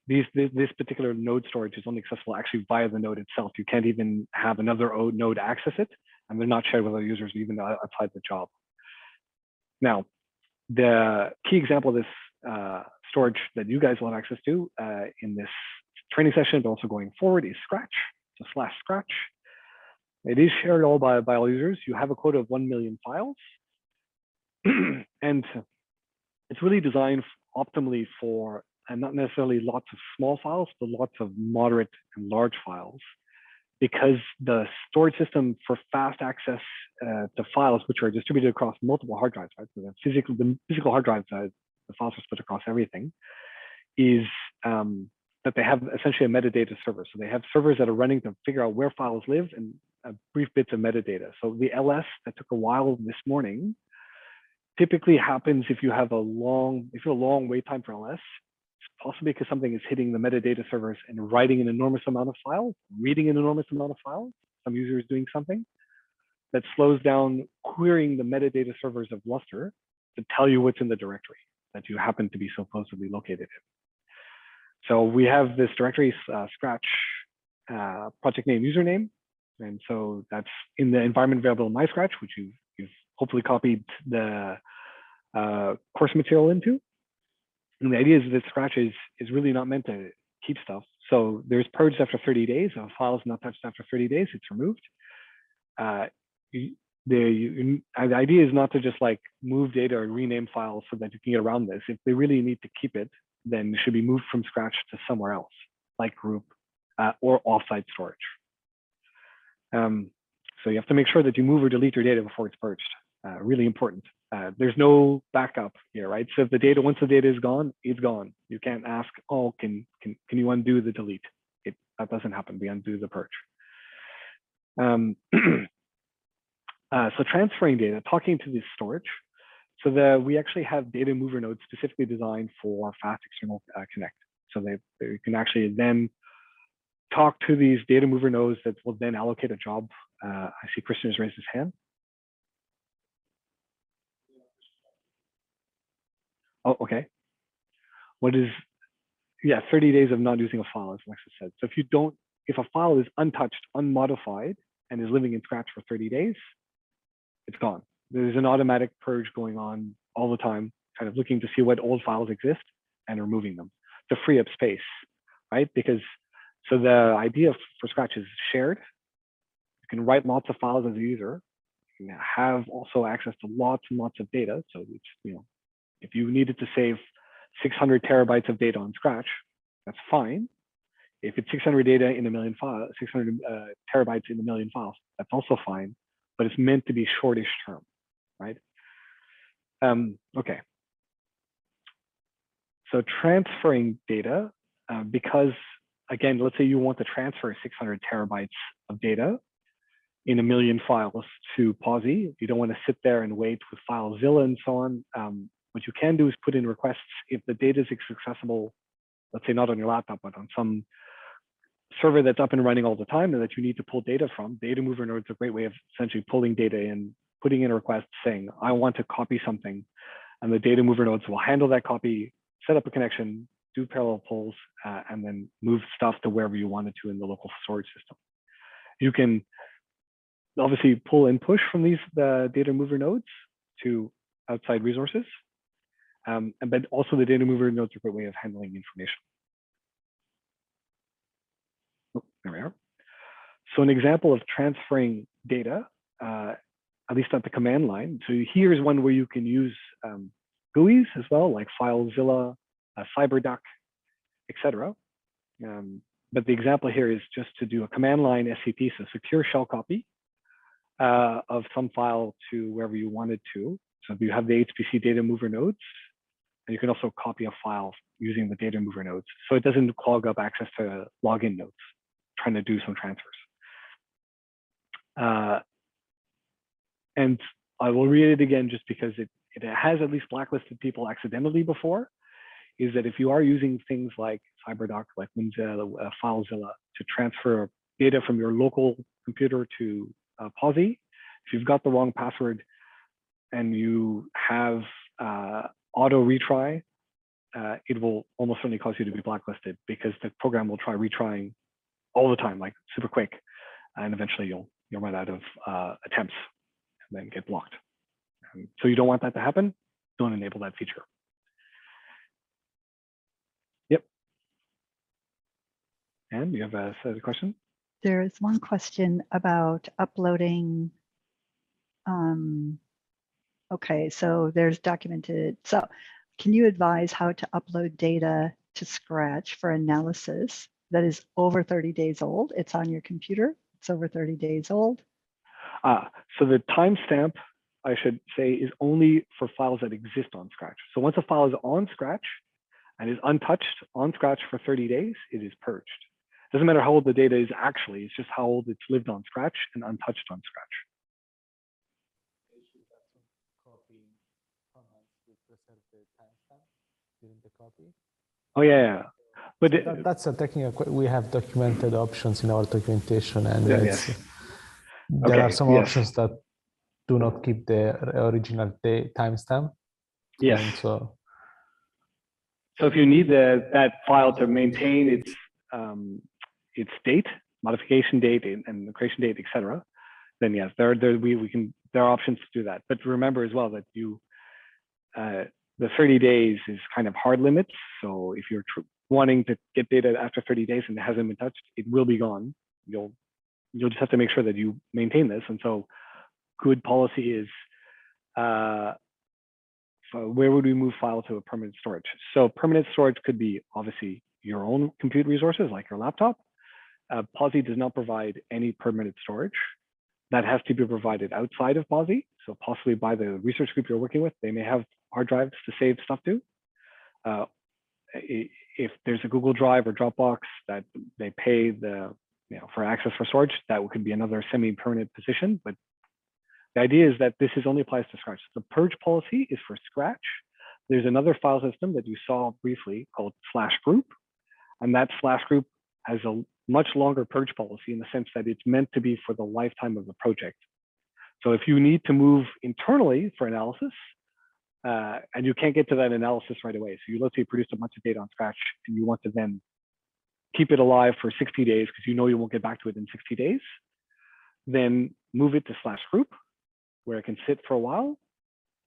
this particular node storage is only accessible actually via the node itself. You can't even have another node access it, and they're not shared with other users even outside the job. Now, the key example of this storage that you guys will have access to in this training session, but also going forward, is Scratch. So /Scratch. It is shared all by all users. You have a quota of 1 million files, and it's really designed optimally for, and not necessarily lots of small files, but lots of moderate and large files, because the storage system for fast access to files, which are distributed across multiple hard drives, right? So the physical hard drives, the files are split across everything, is that they have essentially a metadata server. So they have servers that are running to figure out where files live and brief bits of metadata. So the LS that took a while this morning typically happens if you have a long wait time for LS, possibly because something is hitting the metadata servers and writing an enormous amount of files, reading an enormous amount of files. Some user is doing something that slows down querying the metadata servers of Lustre to tell you what's in the directory that you happen to be supposedly located in. So we have this directory, Scratch project name, username. And so that's in the environment variable MyScratch, which you've hopefully copied the course material into. And the idea is that Scratch is really not meant to keep stuff. So there's purged after 30 days. If a file is not touched after 30 days, it's removed. The idea is not to just like move data or rename files so that you can get around this. If they really need to keep it, then it should be moved from Scratch to somewhere else, like group or offsite storage. So you have to make sure that you move or delete your data before it's purged. Really important. There's no backup here, right? So if the data, once the data is gone, it's gone. You can't ask, oh, can you undo the delete? That doesn't happen. We undo the purge. So transferring data, talking to this storage. So we actually have data mover nodes specifically designed for fast external connect. So they can actually then talk to these data mover nodes that will then allocate a job. I see Christian has raised his hand. Oh, okay. What is, yeah, 30 days of not using a file, as Alexis said. So if a file is untouched, unmodified, and is living in Scratch for 30 days, it's gone. There's an automatic purge going on all the time, kind of looking to see what old files exist and removing them to free up space, right? Because, so the idea for Scratch is shared. You can write lots of files as a user. You can have also access to lots and lots of data. So it's, you know, if you needed to save 600 terabytes of data on Scratch, that's fine. If it's 600 data in a million files, 600 terabytes in a million files, that's also fine, but it's meant to be shortish term, right? Okay. So transferring data, because again, let's say you want to transfer 600 terabytes of data in a million files to Pawsey. You don't want to sit there and wait with FileZilla and so on. What you can do is put in requests if the data is accessible, let's say not on your laptop, but on some server that's up and running all the time and that you need to pull data from. Data mover node is a great way of essentially pulling data in, putting in a request saying, I want to copy something. And the data mover nodes will handle that copy, set up a connection, do parallel pulls, and then move stuff to wherever you want it to in the local storage system. You can obviously pull and push from these data mover nodes to outside resources. But also the data mover nodes are a great way of handling information. Oh, there we are. So an example of transferring data, at least at the command line. So here's one where you can use GUIs as well, like FileZilla, CyberDuck, etc. But the example here is just to do a command line SCP, so secure shell copy of some file to wherever you wanted to. So if you have the HPC data mover nodes, and you can also copy a file using the data mover nodes. So it doesn't clog up access to login nodes, trying to do some transfers. And I will read it again just because it has at least blacklisted people accidentally before. is that if you are using things like CyberDoc, like Winzilla, FileZilla to transfer data from your local computer to Pawsey, if you've got the wrong password and you have auto retry, it will almost certainly cause you to be blacklisted because the program will try retrying all the time, like super quick, and eventually you'll run out of attempts and then get blocked. So you don't want that to happen. Don't enable that feature. Yep. And you have a question?
There is one question about uploading. Okay, so there's documented. So can you advise how to upload data to Scratch for analysis that is over 30 days old? It's on your computer. It's over 30 days old.
So the timestamp, I should say, is only for files that exist on Scratch. So once a file is on Scratch and is untouched on Scratch for 30 days, it is purged. Doesn't matter how old the data is actually, it's just how old it's lived on Scratch and untouched on Scratch. Oh yeah. But
so that's a technical. We have documented options in our documentation, and there are some options that do not keep the original timestamp.
Yes.
And so
if you need that file to maintain its date, modification date, and the creation date, etc., then yes, there are options to do that. But remember as well that the 30 days is kind of hard limits. So if you're wanting to get data after 30 days and it hasn't been touched, it will be gone. You'll just have to make sure that you maintain this. And so good policy is, so where would we move file to a permanent storage? So permanent storage could be obviously your own compute resources like your laptop. Pawsey does not provide any permanent storage. That has to be provided outside of Pawsey. So possibly by the research group you're working with, they may have hard drives to save stuff to. If there's a Google Drive or Dropbox that they pay for access for storage, that could be another semi-permanent position. But the idea is that this only applies to Scratch. The purge policy is for Scratch. There's another file system that you saw briefly called /group, and that /group has a much longer purge policy in the sense that it's meant to be for the lifetime of the project. So if you need to move internally for analysis, and you can't get to that analysis right away, so you let's say produced a bunch of data on Scratch and you want to then keep it alive for 60 days because you know you won't get back to it in 60 days, then move it to /group, where it can sit for a while.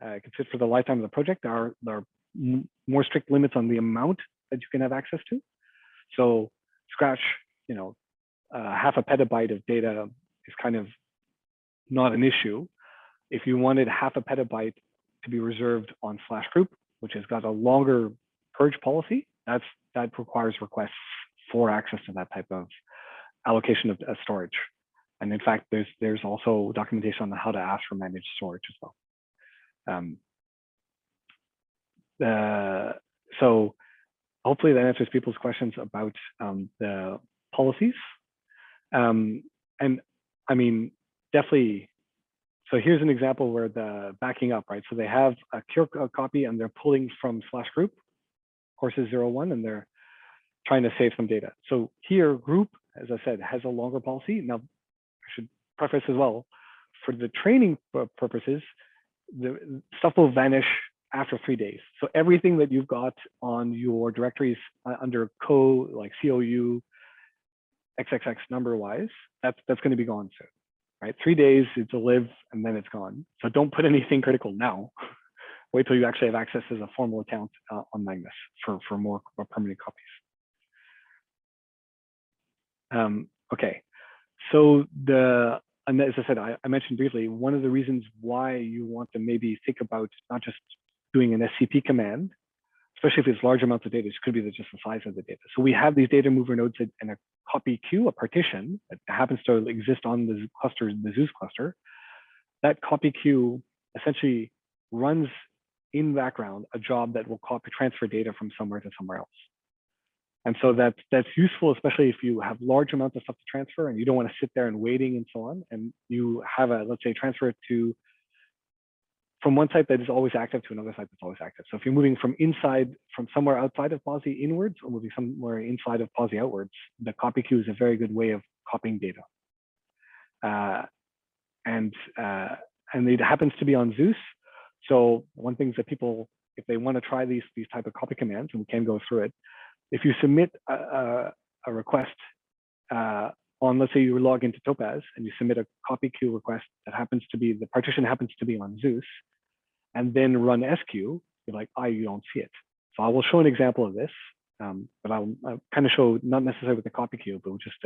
It can sit for the lifetime of the project. There are more strict limits on the amount that you can have access to. So Scratch, half a petabyte of data is kind of not an issue. If you wanted half a petabyte to be reserved on /group, which has got a longer purge policy, that requires requests for access to that type of allocation of storage. And in fact, there's also documentation on how to ask for managed storage as well. So hopefully that answers people's questions about the policies. And I mean, definitely. So here's an example where the backing up, right? So they have a cure copy and they're pulling from /group, courses 01, and they're trying to save some data. So here, group, as I said, has a longer policy. Now, I should preface as well, for the training purposes, the stuff will vanish after 3 days. So everything that you've got on your directories under like COU, XXX number wise, that's going to be gone soon, right? 3 days it'll live and then it's gone. So don't put anything critical now. Wait till you actually have access as a formal account on Magnus for more permanent copies. Okay, so and as I said, I mentioned briefly, one of the reasons why you want to maybe think about not just doing an SCP command, especially if it's large amounts of data, it could be just the size of the data. So we have these data mover nodes in a copy queue, a partition that happens to exist on the cluster, the Zeus cluster. That copy queue essentially runs in background a job that will transfer data from somewhere to somewhere else. And so that's useful, especially if you have large amounts of stuff to transfer and you don't want to sit there and waiting and so on. And you have let's say, transfer it to from one site that is always active to another site that's always active. So if you're moving from somewhere outside of Pawsey inwards or moving somewhere inside of Pawsey outwards, the copy queue is a very good way of copying data. And it happens to be on Zeus. So one thing is that people, if they want to try these type of copy commands, and we can go through it, if you submit a request on, let's say you log into Topaz and you submit a copy queue request that happens to be, the partition happens to be on Zeus, and then run SQ, you're like, you don't see it. So I will show an example of this, but I'll kind of show, not necessarily with the copy queue, but with just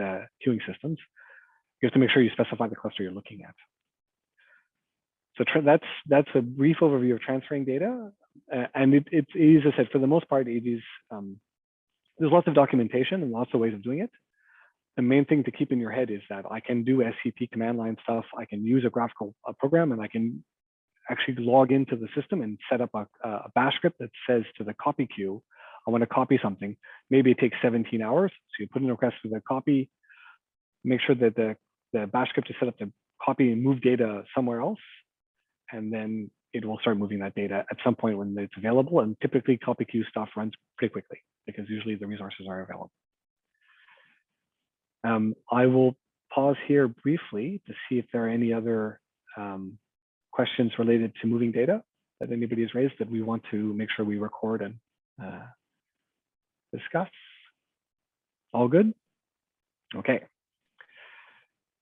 queuing systems. You have to make sure you specify the cluster you're looking at. So that's a brief overview of transferring data. And it is, as I said, for the most part, it is, there's lots of documentation and lots of ways of doing it. The main thing to keep in your head is that I can do SCP command line stuff. I can use a graphical program, and I can actually log into the system and set up a bash script that says to the copy queue, I want to copy something. Maybe it takes 17 hours. So you put in a request for the copy, make sure that the bash script is set up to copy and move data somewhere else. And then it will start moving that data at some point when it's available. And typically copy queue stuff runs pretty quickly because usually the resources are available. I will pause here briefly to see if there are any other questions related to moving data that anybody has raised that we want to make sure we record and discuss. All good? Okay.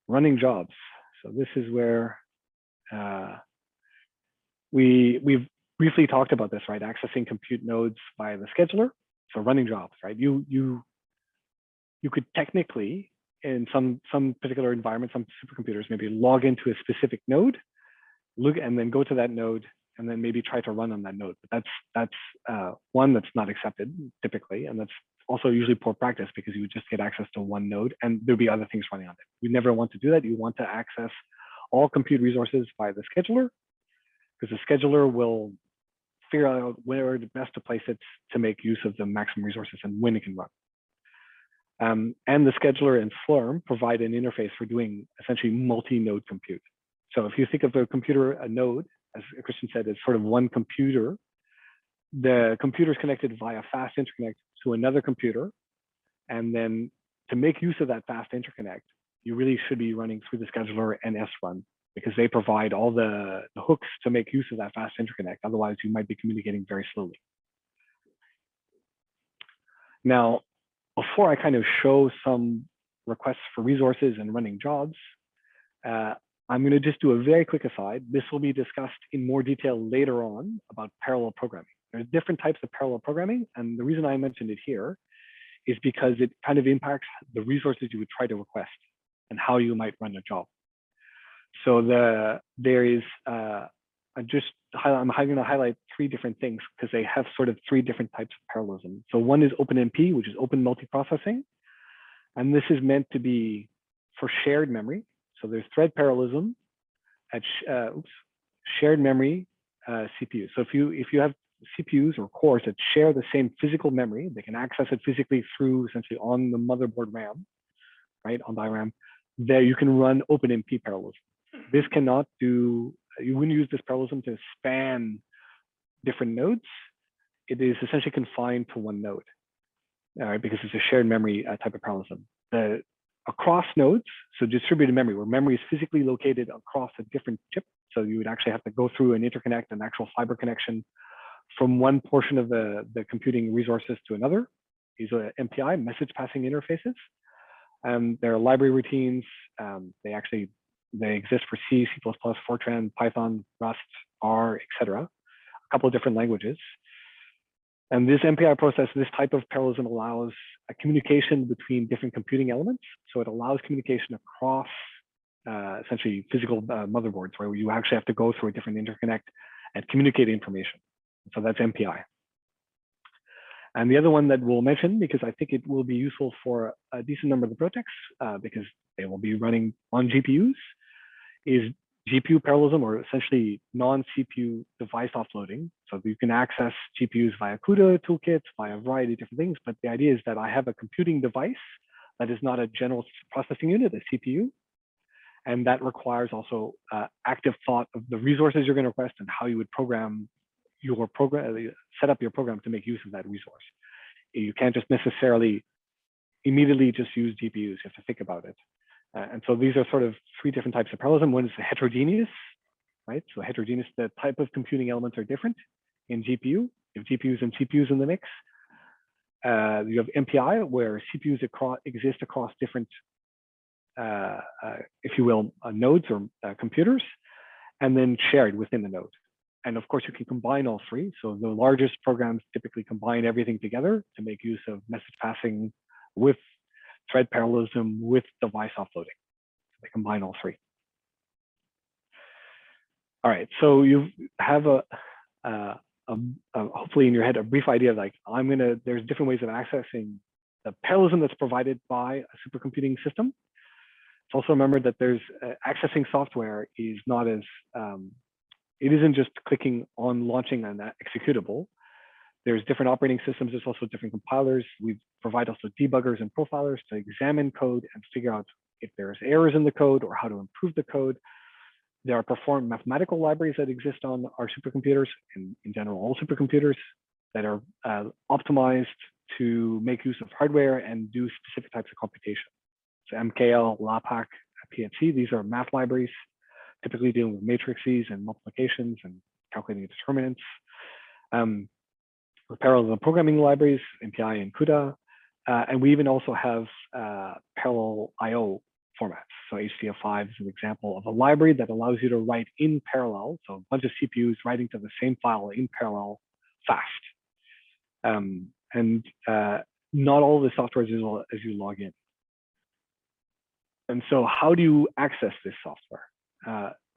Running jobs. So this is where we've briefly talked about this, right? Accessing compute nodes via the scheduler. So running jobs, right? You could technically, in some particular environment, some supercomputers, maybe log into a specific node, look, and then go to that node, and then maybe try to run on that node. But that's one that's not accepted typically, and that's also usually poor practice because you would just get access to one node, and there'd be other things running on it. You never want to do that. You want to access all compute resources by the scheduler, because the scheduler will figure out where the best to place it to make use of the maximum resources and when it can run. And the scheduler and Slurm provide an interface for doing essentially multi-node compute. So if you think of a node, as Christian said, as sort of one computer, the computer is connected via fast interconnect to another computer. And then to make use of that fast interconnect, you really should be running through the scheduler and srun, because they provide all the hooks to make use of that fast interconnect. Otherwise, you might be communicating very slowly. Now, before I kind of show some requests for resources and running jobs, I'm going to just do a very quick aside. This will be discussed in more detail later on about parallel programming. There's different types of parallel programming, and the reason I mentioned it here is because it kind of impacts the resources you would try to request and how you might run a job. So there is, I'm going to highlight three different things because they have sort of three different types of parallelism. So one is OpenMP, which is open multiprocessing. And this is meant to be for shared memory. So there's thread parallelism at shared memory CPUs. So if you have CPUs or cores that share the same physical memory, they can access it physically through essentially on the motherboard RAM, right, on the RAM, there you can run OpenMP parallelism. This cannot do, you wouldn't use this parallelism to span different nodes. It is essentially confined to one node, all right, because it's a shared memory type of parallelism. Across nodes, so distributed memory, where memory is physically located across a different chip. So you would actually have to go through an interconnect, an actual fiber connection from one portion of the computing resources to another. These are MPI, message passing interfaces. There are library routines. They exist for C, C++, Fortran, Python, Rust, R, etc. A couple of different languages. And this MPI process, this type of parallelism allows a communication between different computing elements. So it allows communication across essentially physical motherboards, where you actually have to go through a different interconnect and communicate information. So that's MPI. And the other one that we'll mention, because I think it will be useful for a decent number of the projects, because they will be running on GPUs, is GPU parallelism, or essentially non-CPU device offloading. So you can access GPUs via Cuda toolkits, via a variety of different things. But the idea is that I have a computing device that is not a general processing unit, a CPU. And that requires also active thought of the resources you're going to request and how you would program your program, set up your program to make use of that resource. You can't just necessarily immediately just use GPUs. You have to think about it. And so these are sort of three different types of parallelism. One is the heterogeneous, right? So heterogeneous, the type of computing elements are different in GPU. You have GPUs and CPUs in the mix. You have MPI, where CPUs exist across different, if you will, nodes or computers, and then shared within the node. And of course, you can combine all three. So the largest programs typically combine everything together to make use of message passing with thread parallelism with device offloading. They combine all three. All right, so you have hopefully in your head a brief idea of like, there's different ways of accessing the parallelism that's provided by a supercomputing system. It's also remembered that there's accessing software is not as, it isn't just clicking on launching an executable. There's different operating systems. There's also different compilers. We provide also debuggers and profilers to examine code and figure out if there's errors in the code or how to improve the code. There are performed mathematical libraries that exist on our supercomputers, and in general, all supercomputers, that are optimized to make use of hardware and do specific types of computation. So MKL, LAPACK, PNC, these are math libraries, typically dealing with matrices and multiplications and calculating determinants. With parallel programming libraries, MPI and Cuda, and we even also have parallel I/O formats. So HDF5 is an example of a library that allows you to write in parallel. So a bunch of CPUs writing to the same file in parallel fast. And not all the software is visible as you log in. And so how do you access this software?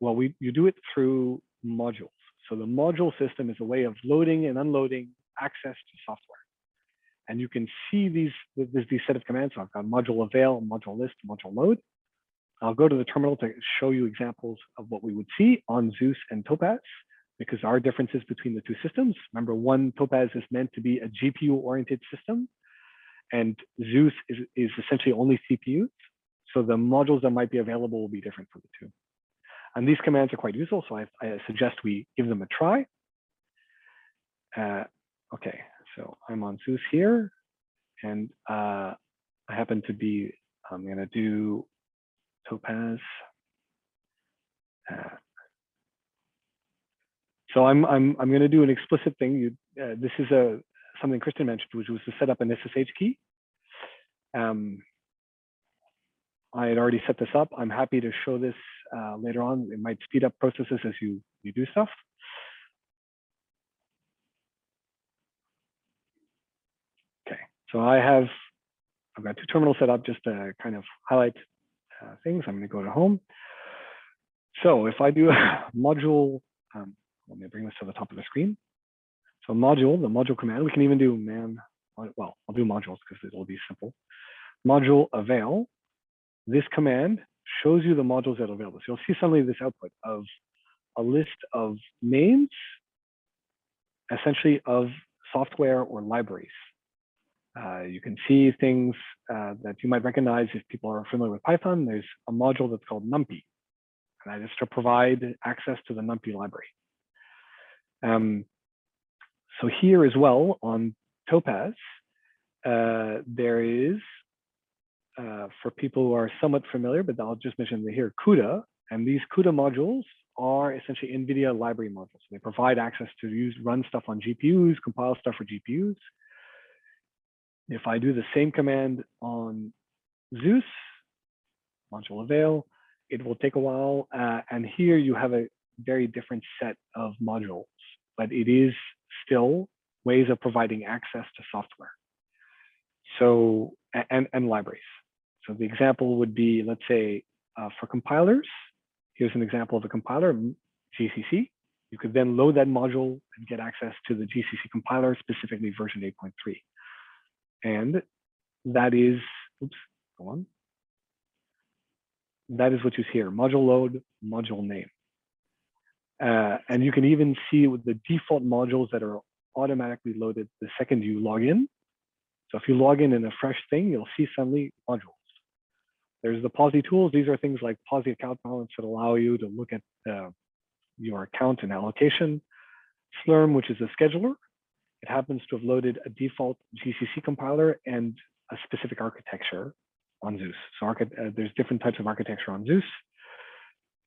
Well, you do it through modules. So the module system is a way of loading and unloading access to software. And you can see these set of commands. So I've got module avail, module list, module load. I'll go to the terminal to show you examples of what we would see on Zeus and Topaz, because there are differences between the two systems. Remember, Topaz is meant to be a GPU-oriented system, and Zeus is essentially only CPUs. So the modules that might be available will be different for the two. And these commands are quite useful, so I suggest we give them a try. Okay, so I'm on Zeus here, and I happen to be, I'm gonna do Topaz. So I'm going to do an explicit thing. This is something Kristen mentioned, which was to set up an SSH key. I had already set this up. I'm happy to show this later on. It might speed up processes as you do stuff. Okay, so I've got two terminals set up just to kind of highlight things. I'm going to go to home. So if I do a module, let me bring this to the top of the screen. So module, the module command, we can even do well, I'll do modules because it'll be simple. Module avail. This command shows you the modules that are available. So you'll see suddenly this output of a list of names, essentially of software or libraries. You can see things that you might recognize if people are familiar with Python. There's a module that's called NumPy, and that is to provide access to the NumPy library. So here as well on Topaz, there is, for people who are somewhat familiar, but I'll just mention here, Cuda, and these Cuda modules are essentially NVIDIA library modules. They provide access to run stuff on GPUs, compile stuff for GPUs. If I do the same command on Zeus, module avail, it will take a while. And here you have a very different set of modules, but it is still ways of providing access to software. So, and libraries. So the example would be, let's say, for compilers, here's an example of a compiler, GCC. You could then load that module and get access to the GCC compiler, specifically version 8.3. And that is, oops, go on. That is what you see here, module load, module name. And you can even see with the default modules that are automatically loaded the second you log in. So if you log in a fresh thing, you'll see suddenly modules. There's the Pawsey tools. These are things like Pawsey account balance that allow you to look at your account and allocation. Slurm, which is a scheduler. It happens to have loaded a default GCC compiler and a specific architecture on Zeus. So there's different types of architecture on Zeus.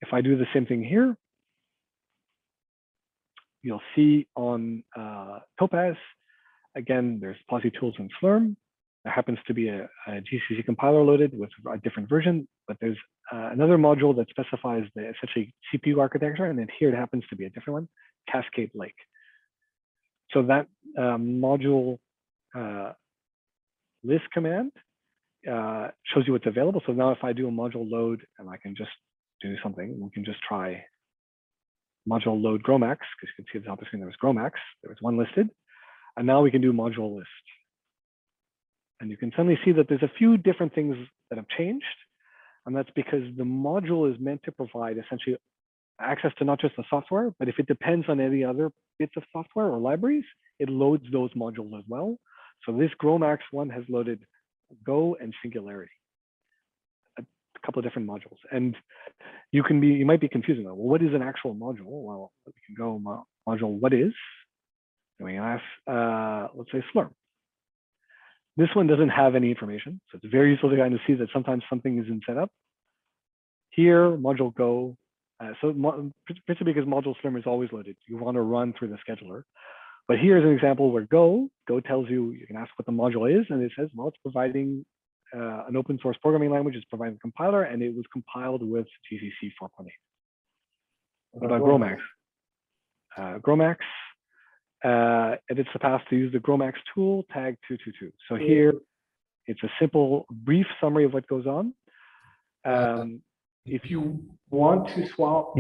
If I do the same thing here, you'll see on Topaz, again, there's Pawsey tools and Slurm. There happens to be a GCC compiler loaded with a different version, but there's another module that specifies the essentially CPU architecture, and then here it happens to be a different one, Cascade Lake. So that module list command shows you what's available. So now if I do a module load, and I can just do something, we can just try module load GROMACS, because you can see at the top of the screen there was GROMACS, there was one listed, and now we can do module list. And you can suddenly see that there's a few different things that have changed, and that's because the module is meant to provide essentially access to not just the software, but if it depends on any other bits of software or libraries, it loads those modules as well. So this GROMACS one has loaded Go and Singularity, a couple of different modules. And you might be confusing them. Well, what is an actual module? Well, we can go module what is, and we can ask, let's say Slurm. This one doesn't have any information, so it's very useful to kind of see that sometimes something isn't set up. Here, module Go. Principally because module Slurm is always loaded. You want to run through the scheduler. But here's an example where Go tells you, you can ask what the module is, and it says, well, it's providing an open source programming language, it's providing a compiler, and it was compiled with GCC 4.8. What about GROMACS? GROMACS edits the path to use the GROMACS tool tag 222. So here, it's a simple, brief summary of what goes on. If you want to swap,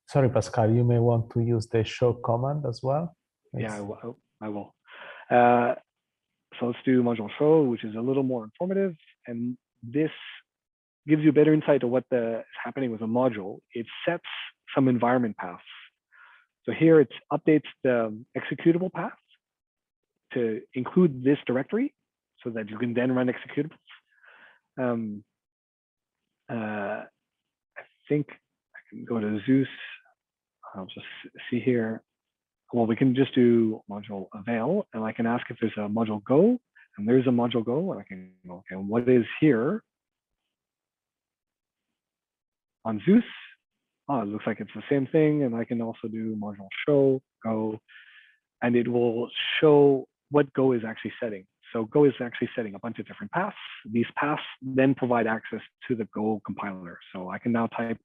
sorry, Pascal, you may want to use the show command as well.
Yeah, I will. So let's do module show, which is a little more informative, and this gives you better insight to what is happening with a module. It sets some environment paths. So here it updates the executable path to include this directory so that you can then run executables. I think I can go to Zeus. I'll just see here. Well, we can just do module avail, and I can ask if there's a module go, and there's a module go, and I can go, okay, what is here on Zeus? Oh, it looks like it's the same thing, and I can also do module show go, and it will show what Go is actually setting. So Go is actually setting a bunch of different paths. These paths then provide access to the Go compiler. So I can now type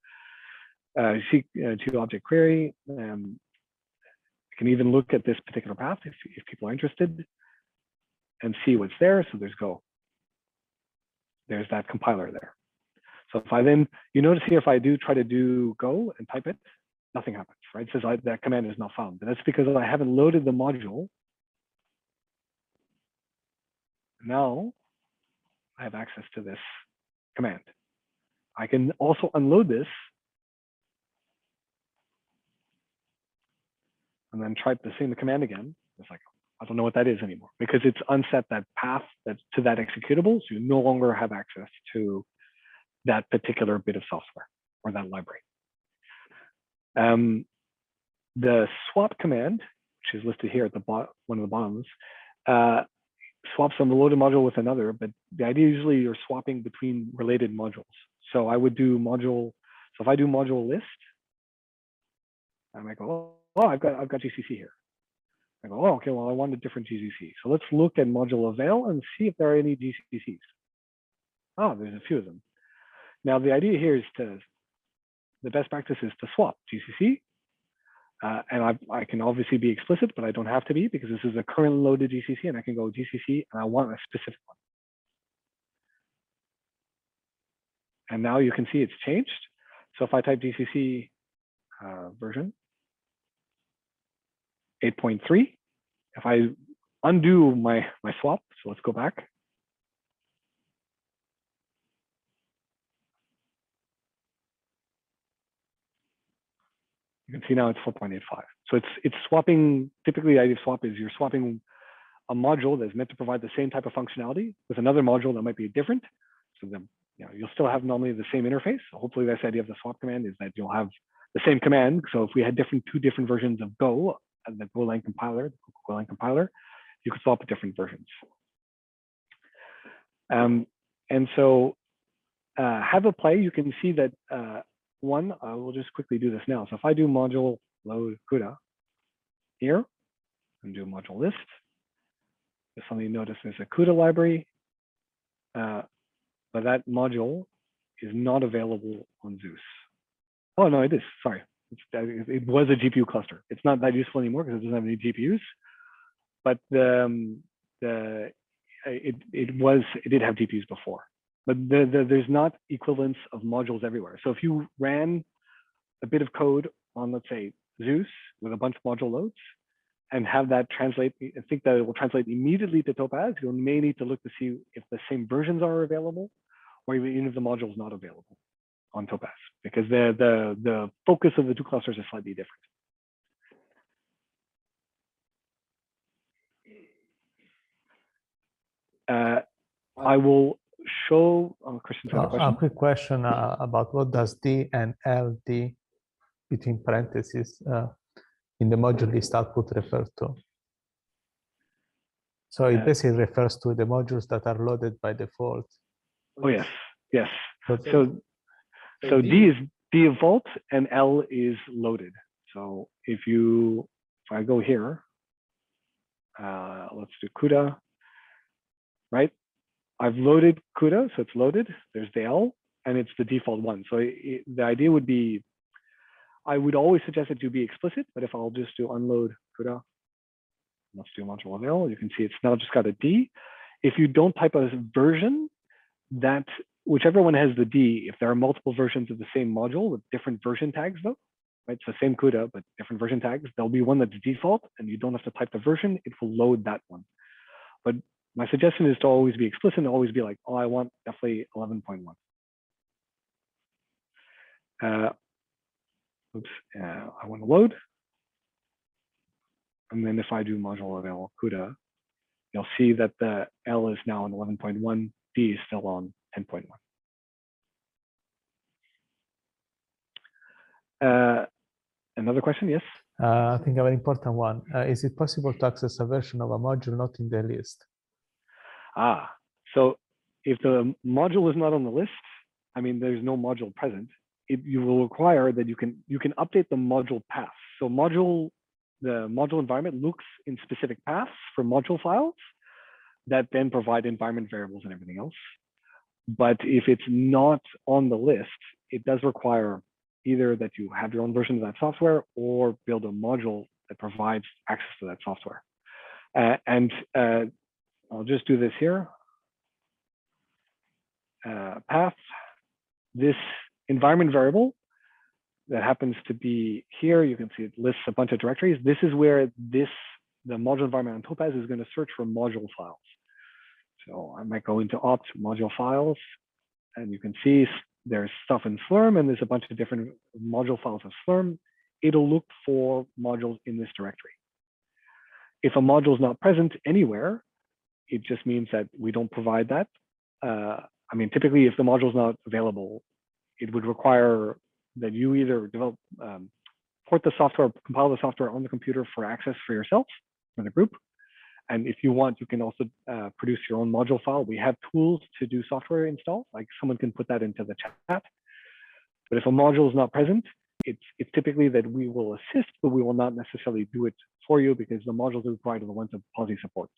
to object query. I can even look at this particular path if people are interested and see what's there. So there's Go. There's that compiler there. So if I then, you notice here, if I do try to do Go and type it, nothing happens, right? It says that command is not found. And that's because I haven't loaded the module. Now I have access to this command. I can also unload this and then type the same command again. It's like, I don't know what that is anymore because it's unset that path to that executable. So you no longer have access to that particular bit of software or that library. The swap command, which is listed here at the bottom, one of the bottoms, swaps a loaded module with another, but the idea usually you're swapping between related modules. So I would do module. So if I do module list, I might go, oh, I've got GCC here. I go, oh, okay, well, I want a different GCC. So let's look at module avail and see if there are any GCCs. Oh, there's a few of them. Now the idea here is the best practice is to swap GCC. And I can obviously be explicit, but I don't have to be because this is a current loaded GCC and I can go GCC and I want a specific one. And now you can see it's changed. So if I type GCC version 8.3, if I undo my swap, so let's go back. You can see now it's 4.85. So it's swapping. Typically, the idea of swap is you're swapping a module that's meant to provide the same type of functionality with another module that might be different. So you'll still have normally the same interface. So hopefully this idea of the swap command is that you'll have the same command. So if we had two different versions of Go, the Golang compiler, you could swap different versions. And so have a play, you can see that we'll just quickly do this now. So if I do module load Cuda here and do module list, there's something you notice there's a Cuda library, but that module is not available on Zeus. Oh no, it is, sorry. It was a GPU cluster. It's not that useful anymore because it doesn't have any GPUs, but it did have GPUs before. But there's not equivalence of modules everywhere. So if you ran a bit of code on, let's say, Zeus with a bunch of module loads and have that translate, I think that it will translate immediately to Topaz. You may need to look to see if the same versions are available or even if the module is not available on Topaz, because the focus of the two clusters is slightly different. I will show Christian's got a question.
A quick question about what does D and LD between parentheses in the module list output refer to? So it basically refers to the modules that are loaded by default.
Oh yes, yes. So D is default and L is loaded. So if I go here, let's do Cuda, right? I've loaded Cuda, so it's loaded. There's the L, and it's the default one. So the idea would be, I would always suggest it to be explicit, but if I'll just do unload Cuda, let's do module of L, you can see it's now just got a D. If you don't type a version, that whichever one has the D, if there are multiple versions of the same module with different version tags though, right? It's the same Cuda, but different version tags, there'll be one that's default and you don't have to type the version, it will load that one. But my suggestion is to always be explicit and always be like, oh, I want definitely 11.1. I want to load. And then if I do module of L Cuda, you'll see that the L is now on 11.1, D is still on 10.1. Another question, yes?
I think a very important one. Is it possible to access a version of a module not in the list?
So if the module is not on the list, I mean, there's no module present, you will require that you can update the module path. So the module environment looks in specific paths for module files that then provide environment variables and everything else. But if it's not on the list, it does require either that you have your own version of that software or build a module that provides access to that software. I'll just do this here. Path, this environment variable that happens to be here, you can see it lists a bunch of directories. This is where the module environment on Topaz is going to search for module files. So I might go into opt module files, and you can see there's stuff in Slurm, and there's a bunch of different module files of Slurm. It'll look for modules in this directory. If a module is not present anywhere, it just means that we don't provide that. I mean, typically, if the module is not available, it would require that you either develop, port the software, compile the software on the computer for access for yourself, for the group. And if you want, you can also produce your own module file. We have tools to do software install, like someone can put that into the chat. But if a module is not present, it's typically that we will assist, but we will not necessarily do it for you because the modules we provide are the ones that Pawsey supports.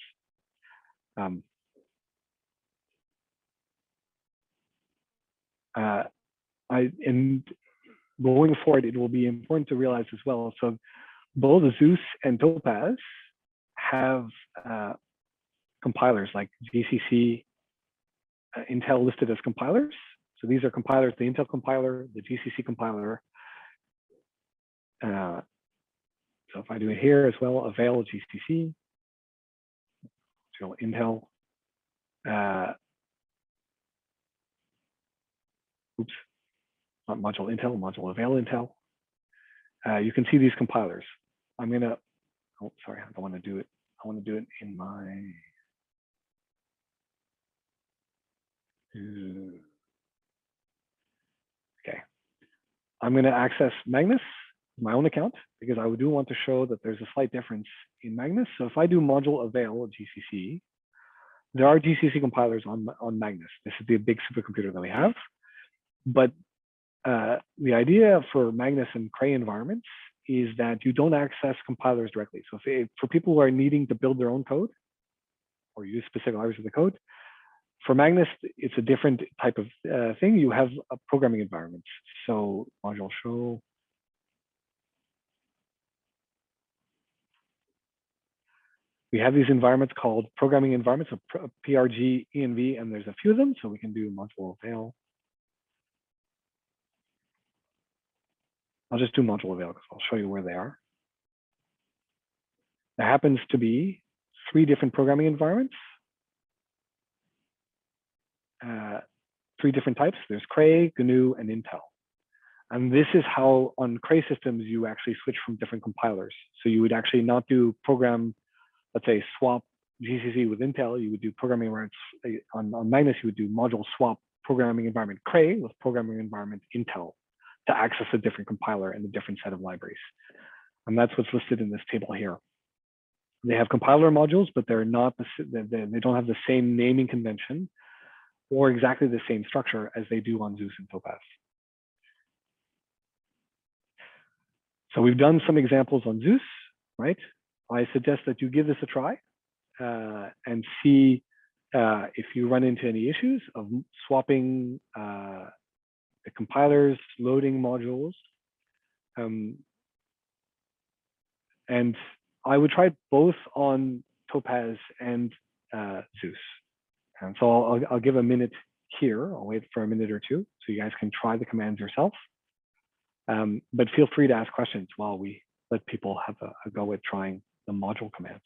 And going forward, it will be important to realize as well. So both Zeus and Topaz have compilers like GCC, Intel listed as compilers. So these are compilers, the Intel compiler, the GCC compiler. So if I do it here as well, avail GCC, so Intel, oops, not module Intel, module avail Intel. You can see these compilers. I'm gonna, oh, sorry, I don't want to do it. I want to do it in my, I'm going to access Magnus, my own account, because I do want to show that there's a slight difference in Magnus. So if I do module avail GCC, there are GCC compilers on Magnus. This is the big supercomputer that we have. But the idea for Magnus and Cray environments is that you don't access compilers directly. So for people who are needing to build their own code or use specific libraries of the code, for Magnus, it's a different type of thing. You have a programming environment. So module show. We have these environments called programming environments, so PRG, ENV, and there's a few of them. So we can do module avail. I'll just do module avail because I'll show you where they are. There happens to be 3 different programming environments, 3 different types. There's Cray, GNU, and Intel. And this is how on Cray systems, you actually switch from different compilers. So you would actually not do program, let's say swap GCC with Intel, you would do programming environments on Magnus, you would do module swap programming environment Cray with programming environment Intel to access a different compiler and a different set of libraries. And that's what's listed in this table here. They have compiler modules, but they're not, they don't have the same naming convention or exactly the same structure as they do on Zeus and Topaz. So we've done some examples on Zeus, right? I suggest that you give this a try and see if you run into any issues of swapping the compilers, loading modules. And I would try both on Topaz and Zeus. And so I'll give a minute here. I'll wait for a minute or two so you guys can try the commands yourself. But feel free to ask questions while we let people have a go at trying the module commands.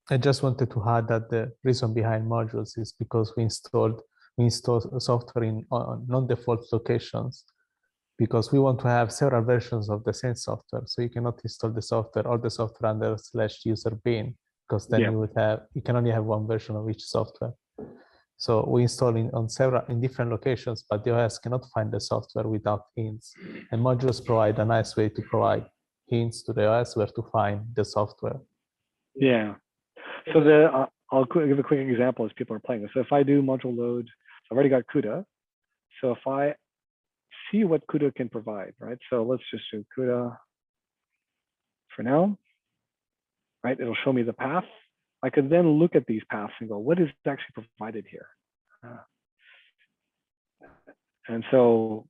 I just wanted to add that the reason behind modules is because we install software in non-default locations because we want to have several versions of the same software. So you cannot install the software or the software under /user bin because then you can only have one version of each software. So we install in different locations, but the OS cannot find the software without hints. And modules provide a nice way to provide hints to the OS where to find the software.
Yeah. So I'll give a quick example as people are playing this. So if I do module load, I've already got Cuda. So if I see what Cuda can provide, right? So let's just do Cuda for now, right? It'll show me the path. I could then look at these paths and go, what is actually provided here? And so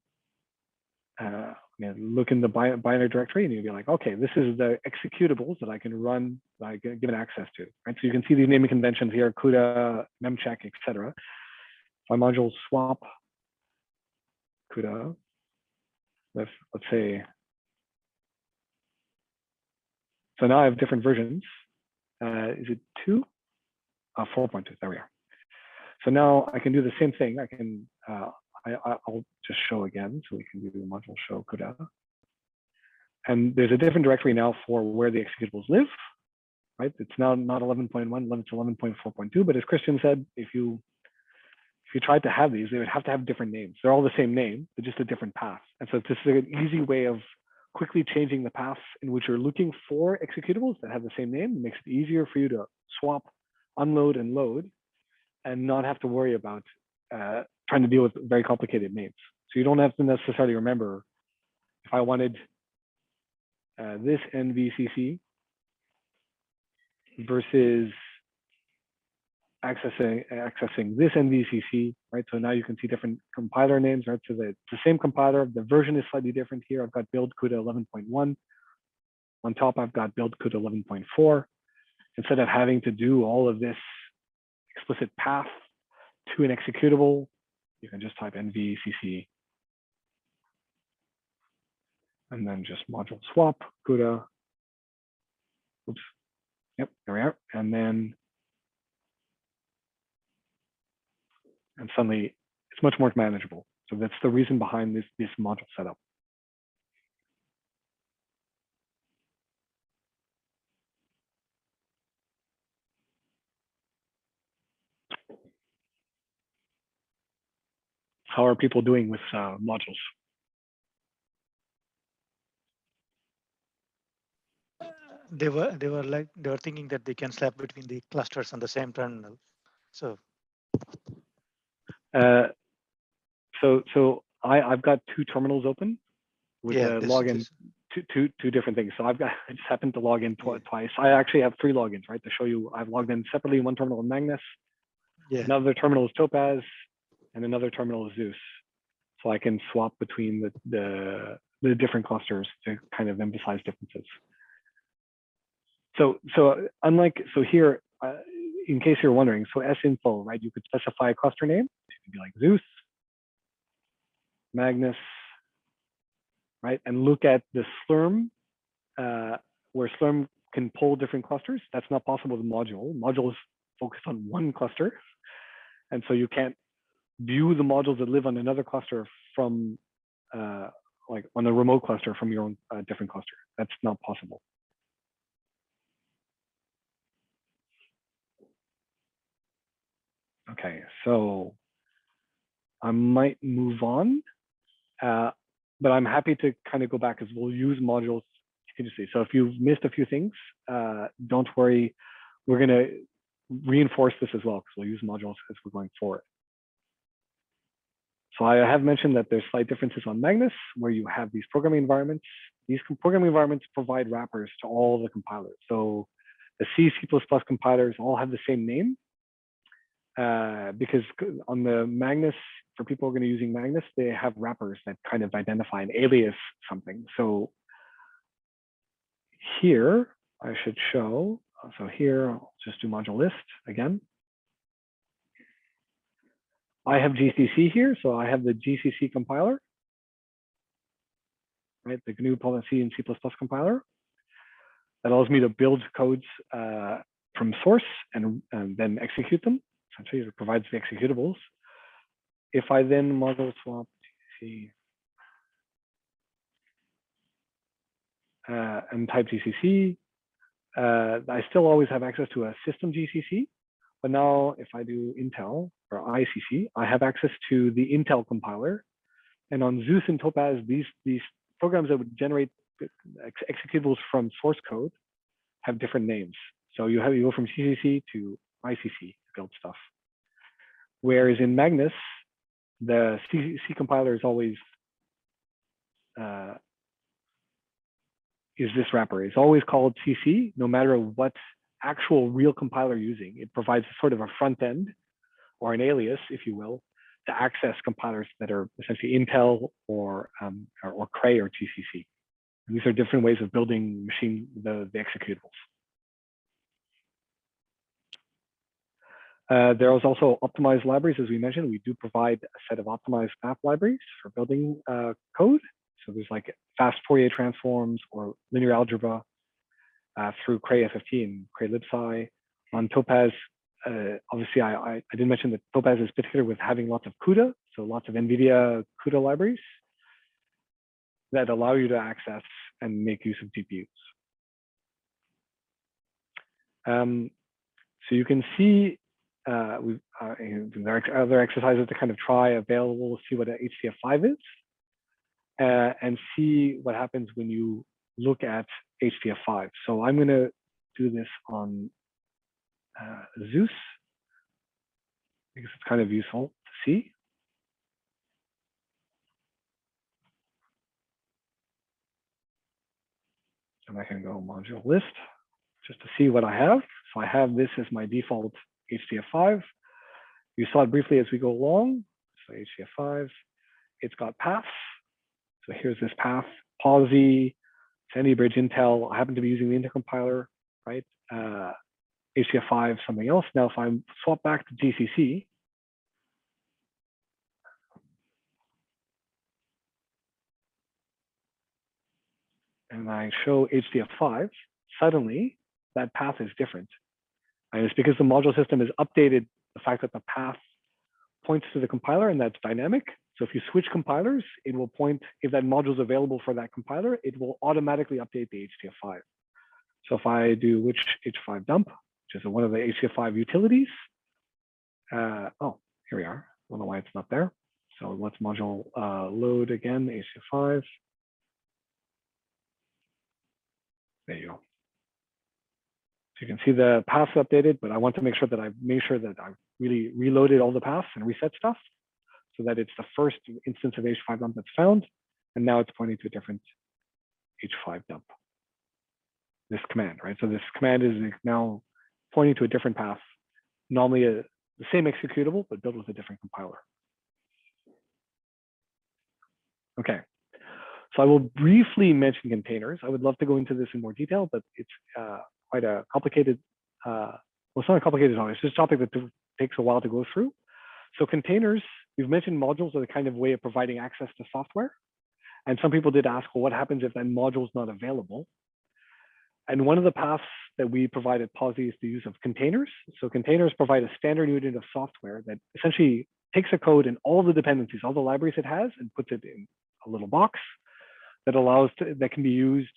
look in the binary directory and you'll be like, okay, this is the executables that I can run, that I get given access to, right? So you can see these naming conventions here, Cuda, memcheck, etc. If I module swap Cuda with, let's say, so now I have different versions. Is it 2? 4.2, there we are. So now I can do the same thing. I can, I'll just show again. So we can do module show Cuda. And there's a different directory now for where the executables live, right? It's now not 11.1, it's 11.4.2. But as Christian said, if you tried to have these, they would have to have different names. They're all the same name, but just a different path. And so this is an easy way of quickly changing the paths in which you're looking for executables that have the same name. It makes it easier for you to swap, unload, and load, and not have to worry about trying to deal with very complicated names. So you don't have to necessarily remember if I wanted this NVCC versus accessing this NVCC, right? So now you can see different compiler names, right? So it's the same compiler, the version is slightly different here. I've got build Cuda 11.1. On top, I've got build Cuda 11.4. Instead of having to do all of this explicit path to an executable, you can just type NVCC and then just module swap Cuda. Oops. Yep, there we are. And suddenly it's much more manageable. So that's the reason behind this module setup. How are people doing with modules?
They were thinking that they can slap between the clusters on the same terminal. So
I've got two terminals open with
yeah,
a login, two different things. So I just happened to log in twice. I actually have 3 logins, right? To show you, I've logged in separately. One terminal is Magnus, another terminal is Topaz, and another terminal is Zeus. So I can swap between the different clusters to kind of emphasize differences. So here, in case you're wondering, so sinfo, right? You could specify a cluster name. It could be like Zeus, Magnus, right? And look at the Slurm, where Slurm can pull different clusters. That's not possible with module. Module is focused on one cluster. And so you can't view the modules that live on another cluster from, like on a remote cluster from your own different cluster. That's not possible. Okay, so I might move on, but I'm happy to kind of go back because we'll use modules continuously. So if you've missed a few things, don't worry. We're going to reinforce this as well because we'll use modules as we're going forward. So I have mentioned that there's slight differences on Magnus, where you have these programming environments. These programming environments provide wrappers to all the compilers. So the C++ compilers all have the same name. Because on the Magnus, for people who are going to be using Magnus, they have wrappers that kind of identify an alias something. So here I should show, so here I'll just do module list again. I have GCC here, so I have the GCC compiler, right? The GNU policy and C++ compiler that allows me to build codes from source and then execute them. Essentially, it provides the executables. If I then module swap GCC and type GCC, I still always have access to a system GCC. But now if I do Intel or ICC, I have access to the Intel compiler. And on Zeus and Topaz, these programs that would generate executables from source code have different names. So you go from GCC to ICC to build stuff. Whereas in Magnus, the C compiler is always is this wrapper. It's always called CC, no matter what actual real compiler using. It provides sort of a front end or an alias, if you will, to access compilers that are essentially Intel or Cray or GCC. And these are different ways of building the executables. There is also optimized libraries, as we mentioned. We do provide a set of optimized math libraries for building code. So there's like fast Fourier transforms or linear algebra through Cray FFT and Cray libsci. On Topaz, obviously, I did mention that Topaz is particular with having lots of Cuda, so lots of NVIDIA Cuda libraries that allow you to access and make use of GPUs. So you can see there are other exercises to kind of try available, see what HDF5 is, and see what happens when you look at HDF5. So I'm going to do this on Zeus because it's kind of useful to see. And I can go module list just to see what I have. So I have this as my default HDF5. You saw it briefly as we go along. So HDF5, it's got paths. So here's this path, Pawsey, Sandy Bridge, Intel. I happen to be using the intercompiler, right? HDF5, something else. Now, if I swap back to GCC, and I show HDF5, suddenly that path is different. And it's because the module system has updated the fact that the path points to the compiler and that's dynamic. So if you switch compilers, it will point, if that module is available for that compiler, it will automatically update the HDF5. So if I do which H5 dump, which is one of the HDF5 utilities. Oh, here we are. I don't know why it's not there. So let's module load again, HC5. There you go. So you can see the paths updated, but I want to make sure that I really reloaded all the paths and reset stuff so that it's the first instance of H5 dump that's found. And now it's pointing to a different H5 dump. This command, right? So this command is now pointing to a different path, normally the same executable, but built with a different compiler. Okay, so I will briefly mention containers. I would love to go into this in more detail, but it's quite a complicated, well, it's not a complicated topic. It's just a topic that takes a while to go through. So containers, we've mentioned modules are the kind of way of providing access to software. And some people did ask, well, what happens if that module is not available? And one of the paths that we provide at Pawsey is the use of containers. So containers provide a standard unit of software that essentially takes a code and all the dependencies, all the libraries it has, and puts it in a little box that that can be used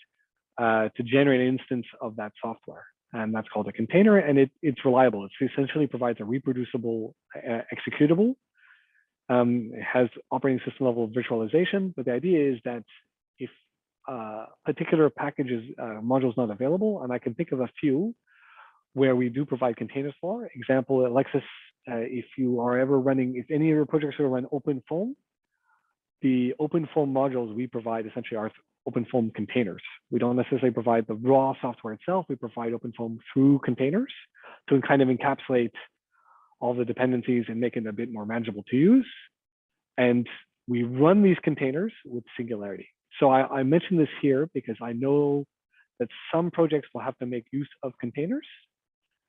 to generate an instance of that software. And that's called a container, and it's reliable. It essentially provides a reproducible executable. It has operating system level virtualization, but the idea is that if particular packages module is not available, and I can think of a few where we do provide containers for. Example, at Lexis, if you are ever running, if any of your projects are run OpenFOAM, the OpenFOAM modules we provide essentially are OpenFOAM containers. We don't necessarily provide the raw software itself. We provide OpenFOAM through containers to kind of encapsulate all the dependencies and make it a bit more manageable to use. And we run these containers with Singularity. So I mention this here because I know that some projects will have to make use of containers.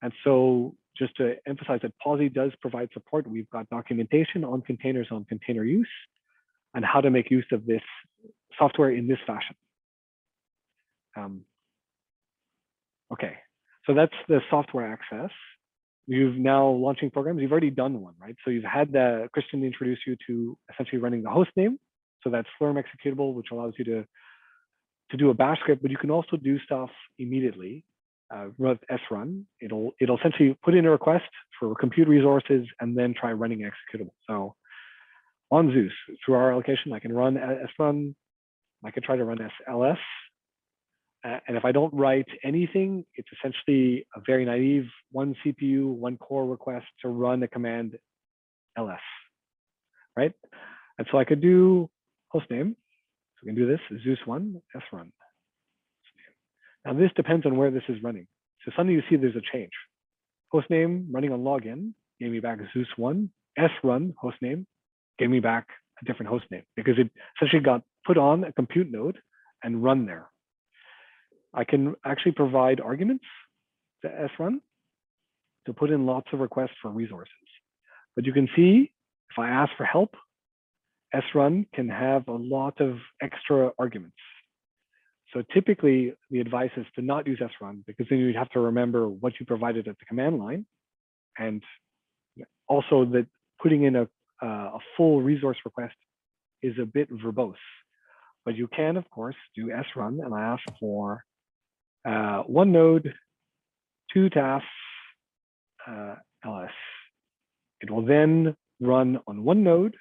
And so just to emphasize that Pawsey does provide support. We've got documentation on containers, on container use, and how to make use of this software in this fashion. Okay, so that's the software access. You've now launching programs. You've already done one, right? So you've had Christian introduce you to essentially running the host name. So that's Slurm executable, which allows you to do a bash script, but you can also do stuff immediately with srun. It'll essentially put in a request for compute resources and then try running executable. So on Zeus, through our allocation, I can run srun. I could try to run ls. And if I don't write anything, it's essentially a very naive one CPU, one core request to run the command ls, right? And so I could do hostname. So we can do this, Zeus1, srun. Now this depends on where this is running. So suddenly you see there's a change. Hostname running on login gave me back Zeus1, srun hostname gave me back a different hostname because it essentially got put on a compute node and run there. I can actually provide arguments to srun to put in lots of requests for resources. But you can see if I ask for help, srun can have a lot of extra arguments. So typically the advice is to not use srun because then you'd have to remember what you provided at the command line. And also that putting in a full resource request is a bit verbose. But you can, of course, do srun, and I ask for one node, 2 tasks, ls. It will then run on one node,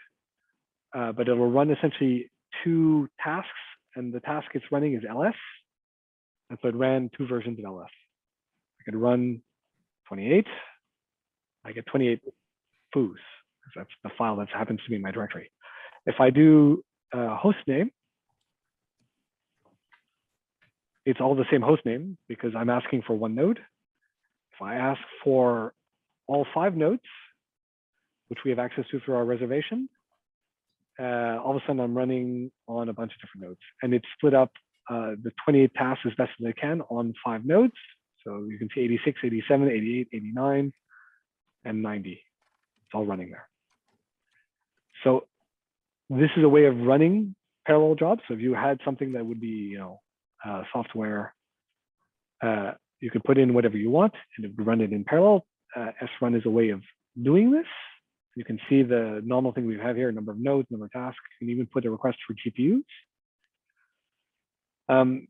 but it will run essentially 2 tasks, and the task it's running is ls. And so it ran 2 versions of ls. I could run 28. I get 28 foos, because that's the file that happens to be in my directory. If I do host name, it's all the same host name because I'm asking for one node. If I ask for all 5 nodes, which we have access to through our reservation, all of a sudden I'm running on a bunch of different nodes. And it's split up the 28 tasks as best as I can on 5 nodes. So you can see 86, 87, 88, 89, and 90. It's all running there. So this is a way of running parallel jobs. So if you had something that would be, software, you could put in whatever you want and it would run it in parallel. srun is a way of doing this. You can see the normal thing we have here, number of nodes, number of tasks. You can even put a request for GPUs.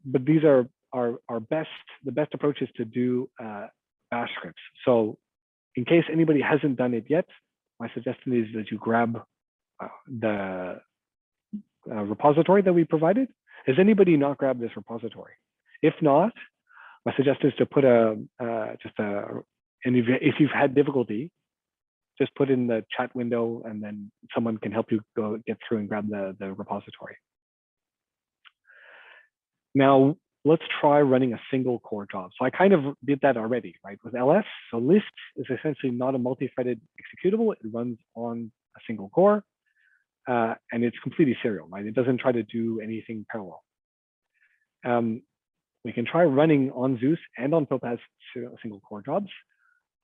But these are the best approach is to do bash scripts. So in case anybody hasn't done it yet, my suggestion is that you grab repository that we provided. Has anybody not grabbed this repository? If not, my suggestion is to put and if you've had difficulty, just put in the chat window and then someone can help you go get through and grab the repository. Now, let's try running a single core job. So I kind of did that already, right, with ls. So list is essentially not a multi-threaded executable. It runs on a single core, and it's completely serial, right? It doesn't try to do anything parallel. We can try running on Zeus and on Topaz single core jobs.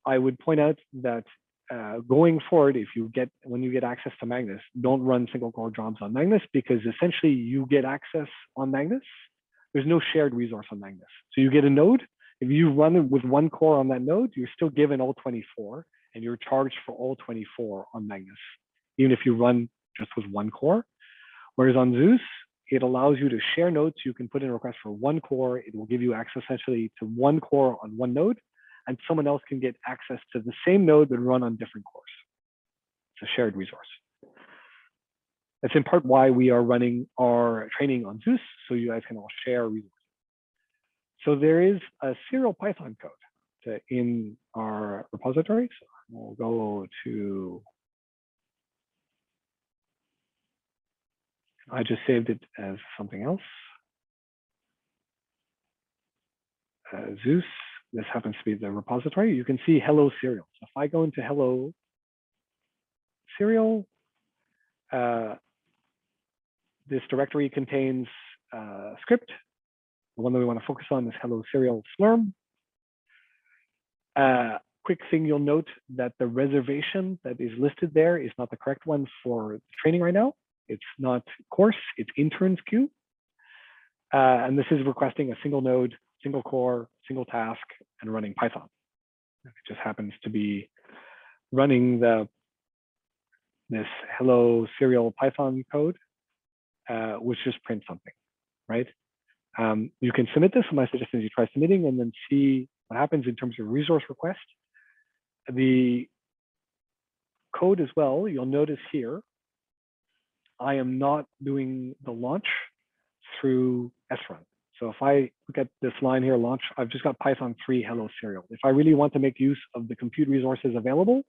I would point out that going forward, when you get access to Magnus, don't run single core jobs on Magnus, because essentially you get access on Magnus. There's no shared resource on Magnus. So you get a node. If you run it with one core on that node, you're still given all 24, and you're charged for all 24 on Magnus, even if you run just with one core. Whereas on Zeus, it allows you to share nodes. You can put in a request for one core. It will give you access essentially to one core on one node, and someone else can get access to the same node but run on different cores. It's a shared resource. That's in part why we are running our training on Zeus, so you guys can all share resources. So there is a serial Python code in our repository. So we'll go to, I just saved it as something else. Zeus, this happens to be the repository. You can see hello serial. So if I go into hello serial, this directory contains a script. The one that we want to focus on is hello serial slurm. Quick thing you'll note that the reservation that is listed there is not the correct one for training right now. It's not course, it's interns queue. And this is requesting a single node, single core, single task, and running Python. It just happens to be running this hello serial Python code, which just prints something, right? You can submit this. My suggestion is you try submitting and then see what happens in terms of resource request. The code as well, you'll notice here, I am not doing the launch through srun. So if I look at this line here, launch, I've just got Python 3 hello serial. If I really want to make use of the compute resources available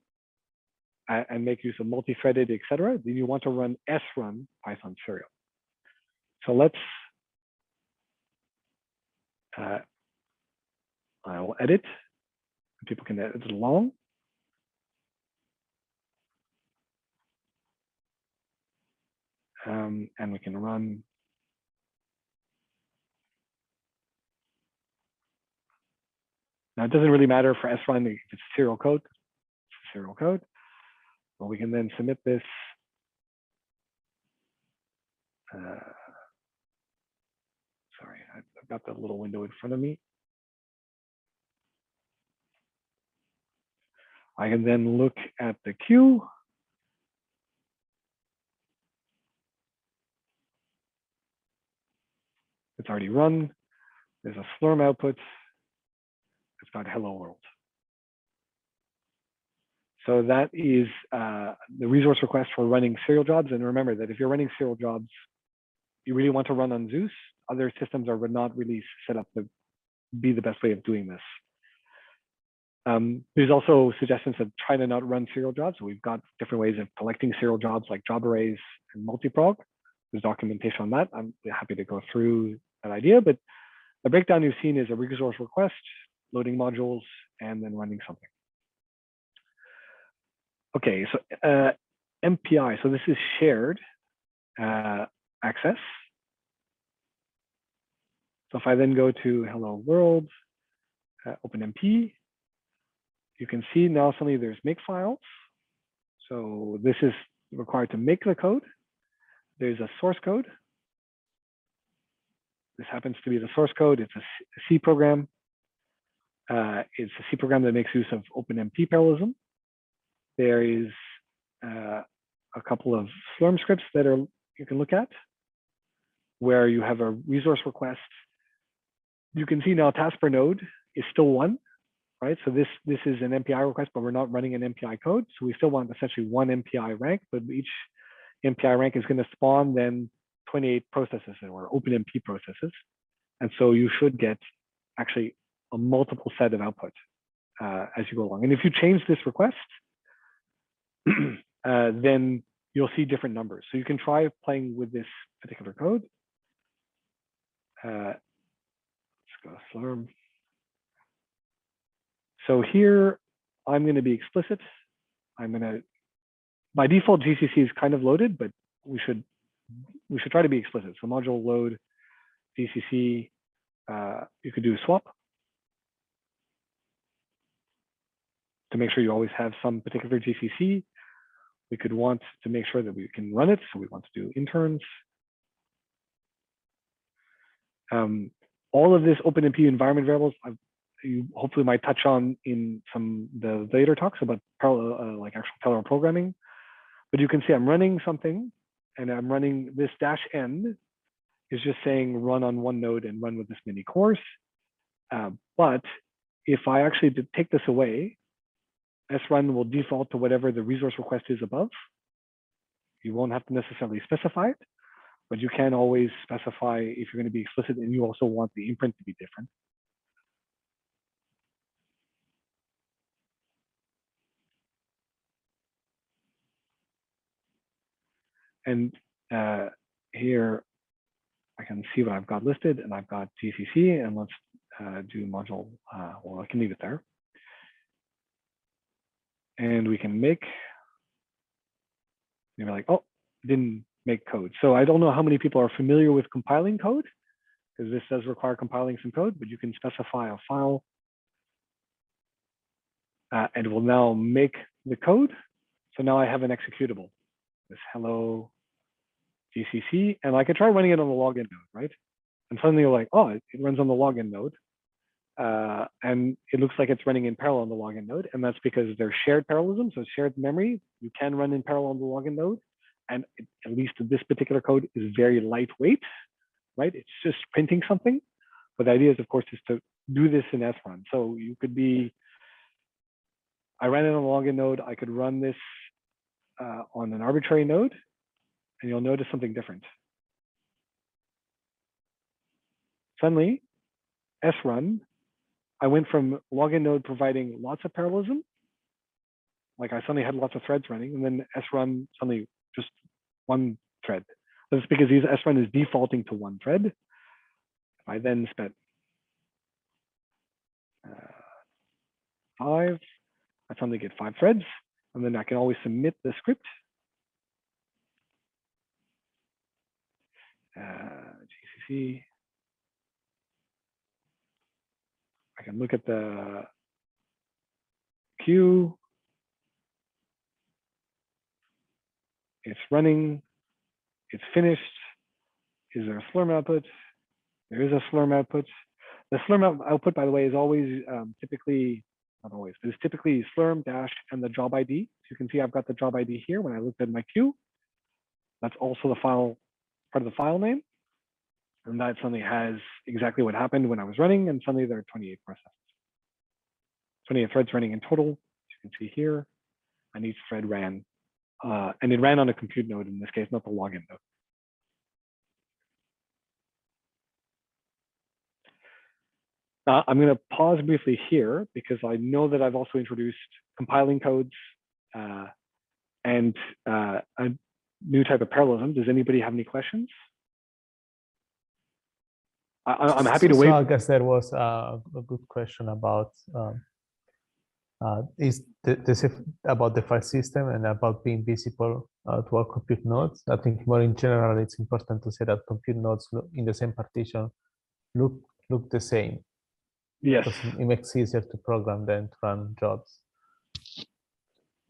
and make use of multi-threaded, et cetera, then you want to run srun Python serial. So let's, I will edit. People can edit it along. And we can run. Now it doesn't really matter for srun if it's serial code. It's serial code. But we can then submit this. Sorry, I've got that little window in front of me. I can then look at the queue. It's already run. There's a slurm output. It's got hello world. So that is the resource request for running serial jobs. And remember that if you're running serial jobs, you really want to run on Zeus. Other systems are not really set up to be the best way of doing this. There's also suggestions of trying to not run serial jobs. So we've got different ways of collecting serial jobs like job arrays and multiprog. There's documentation on that. I'm happy to go through that idea, but the breakdown you've seen is a resource request, loading modules, and then running something. Okay, so MPI, so this is shared access. So if I then go to hello world, OpenMP, you can see now suddenly there's makefiles. So this is required to make the code. There's a source code. This happens to be the source code. It's a C program. It's a C program that makes use of OpenMP parallelism. There is a couple of Slurm scripts that you can look at, where you have a resource request. You can see now task per node is still 1, right? So this is an MPI request, but we're not running an MPI code. So we still want essentially 1 MPI rank, but each MPI rank is going to spawn then 28 processes or OpenMP processes. And so you should get actually a multiple set of output as you go along. And if you change this request, then you'll see different numbers. So you can try playing with this particular code. Let's go Slurm. So here, I'm going to be explicit. I'm going to, by default, GCC is kind of loaded, but we should try to be explicit. So module load GCC, you could do a swap to make sure you always have some particular GCC. We could want to make sure that we can run it. So we want to do interns. All of this OpenMP environment variables, you hopefully might touch on in some the later talks about parallel, like actual parallel programming. But you can see I'm running something, and I'm running this -n is just saying run on one node and run with this many cores. But if I actually did take this away, srun will default to whatever the resource request is above. You won't have to necessarily specify it, but you can always specify if you're going to be explicit and you also want the imprint to be different. And here I can see what I've got listed, and I've got GCC, and let's do module, well, I can leave it there. And we can make, maybe like, oh, didn't make code. So I don't know how many people are familiar with compiling code, because this does require compiling some code, but you can specify a file and it will now make the code. So now I have an executable, this hello GCC, and I could try running it on the login node, right? And suddenly you're like, oh, it runs on the login node. And it looks like it's running in parallel on the login node. And that's because they're shared parallelism. So shared memory, you can run in parallel on the login node. And at least this particular code is very lightweight, right? It's just printing something. But the idea is, of course, is to do this in srun. So you could be, I ran it on the login node. I could run this on an arbitrary node, and you'll notice something different. Suddenly, srun, I went from login node providing lots of parallelism, like I suddenly had lots of threads running, and then srun suddenly just one thread. That's because srun is defaulting to one thread. If I then spent 5, I suddenly get 5 threads, and then I can always submit the script. GCC. I can look at the queue. It's running. It's finished. Is there a Slurm output? There is a Slurm output. The Slurm output, by the way, is always typically, not always, but it's typically Slurm dash and the job ID. So you can see I've got the job ID here when I looked at my queue. That's also the file, part of the file name. And that suddenly has exactly what happened when I was running, and suddenly there are 28 processes. 28 threads running in total, as you can see here, and each thread ran, and it ran on a compute node in this case, not the login node. I'm going to pause briefly here because I know that I've also introduced compiling codes and a new type of parallelism. Does anybody have any questions? I'm happy to wait.
So I guess there was a good question about about the file system and about being visible to all compute nodes. I think more in general, it's important to say that compute nodes in the same partition look the same.
Yes.
Because it makes it easier to program than to run jobs.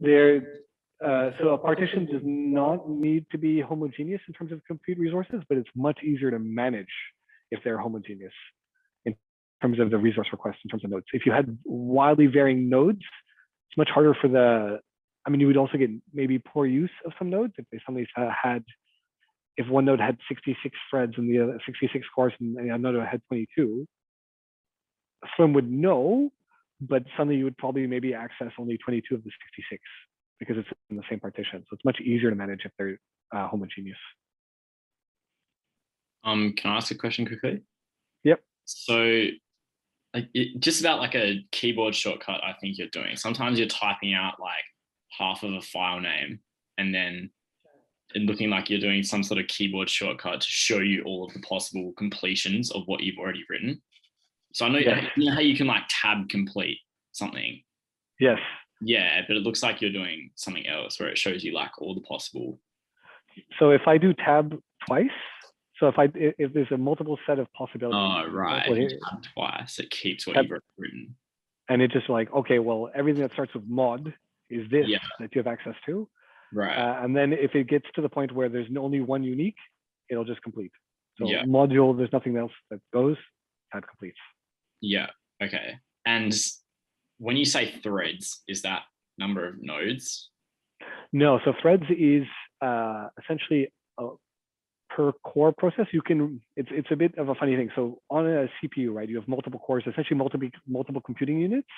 So a partition does not need to be homogeneous in terms of compute resources, but it's much easier to manage if they're homogeneous in terms of the resource request, in terms of nodes. If you had wildly varying nodes, it's much harder for the, I mean, you would also get maybe poor use of some nodes if they suddenly had, if one node had 66 threads and the other 66 cores and another had 22, Slurm would know, but suddenly you would probably maybe access only 22 of the 66 because it's in the same partition. So it's much easier to manage if they're homogeneous.
Can I ask a question quickly?
Yep.
So like just about like a keyboard shortcut, I think you're doing. Sometimes you're typing out like half of a file name and then looking like you're doing some sort of keyboard shortcut to show you all of the possible completions of what you've already written. So I know,
Yes.
you know how you can like tab complete something?
Yes.
Yeah, but it looks like you're doing something else where it shows you like all the possible.
So if I do tab twice, so if there's a multiple set of possibilities.
Oh, right. If you tab twice, it keeps what you've written.
And it's just like, okay, well, everything that starts with mod is this that you have access to.
Right.
And then if it gets to the point where there's only one unique, it'll just complete. So
Yeah.
module, there's nothing else that goes, that completes.
Yeah. Okay. And when you say threads, is that number of nodes?
No, so threads is essentially a per core process. You can, it's a bit of a funny thing. So on a CPU, right, you have multiple cores, essentially multiple computing units.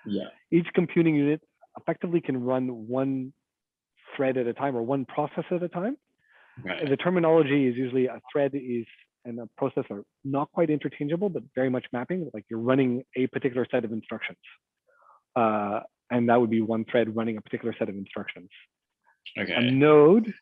Yeah.
Each computing unit effectively can run one thread at a time or one process at a time.
Right.
The terminology is usually a thread is and a process are not quite interchangeable, but very much mapping, like you're running a particular set of instructions. And that would be one thread running a particular set of instructions.
Okay.
A node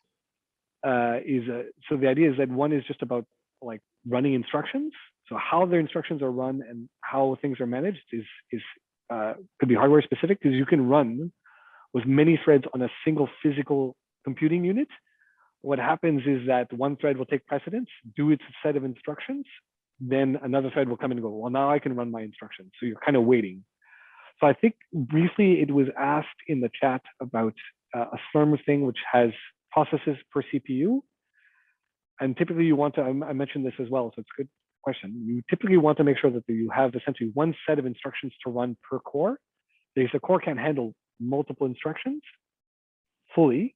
so the idea is that one is just about like running instructions. So how their instructions are run and how things are managed could be hardware specific, because you can run with many threads on a single physical computing unit. What happens is that one thread will take precedence, do its set of instructions, then another thread will come in and go, well, now I can run my instructions. So you're kind of waiting. So I think briefly it was asked in the chat about a Slurm thing, which has processes per CPU. And typically you want to, I mentioned this as well, so it's a good question. You typically want to make sure that you have essentially one set of instructions to run per core, because the core can't handle multiple instructions fully.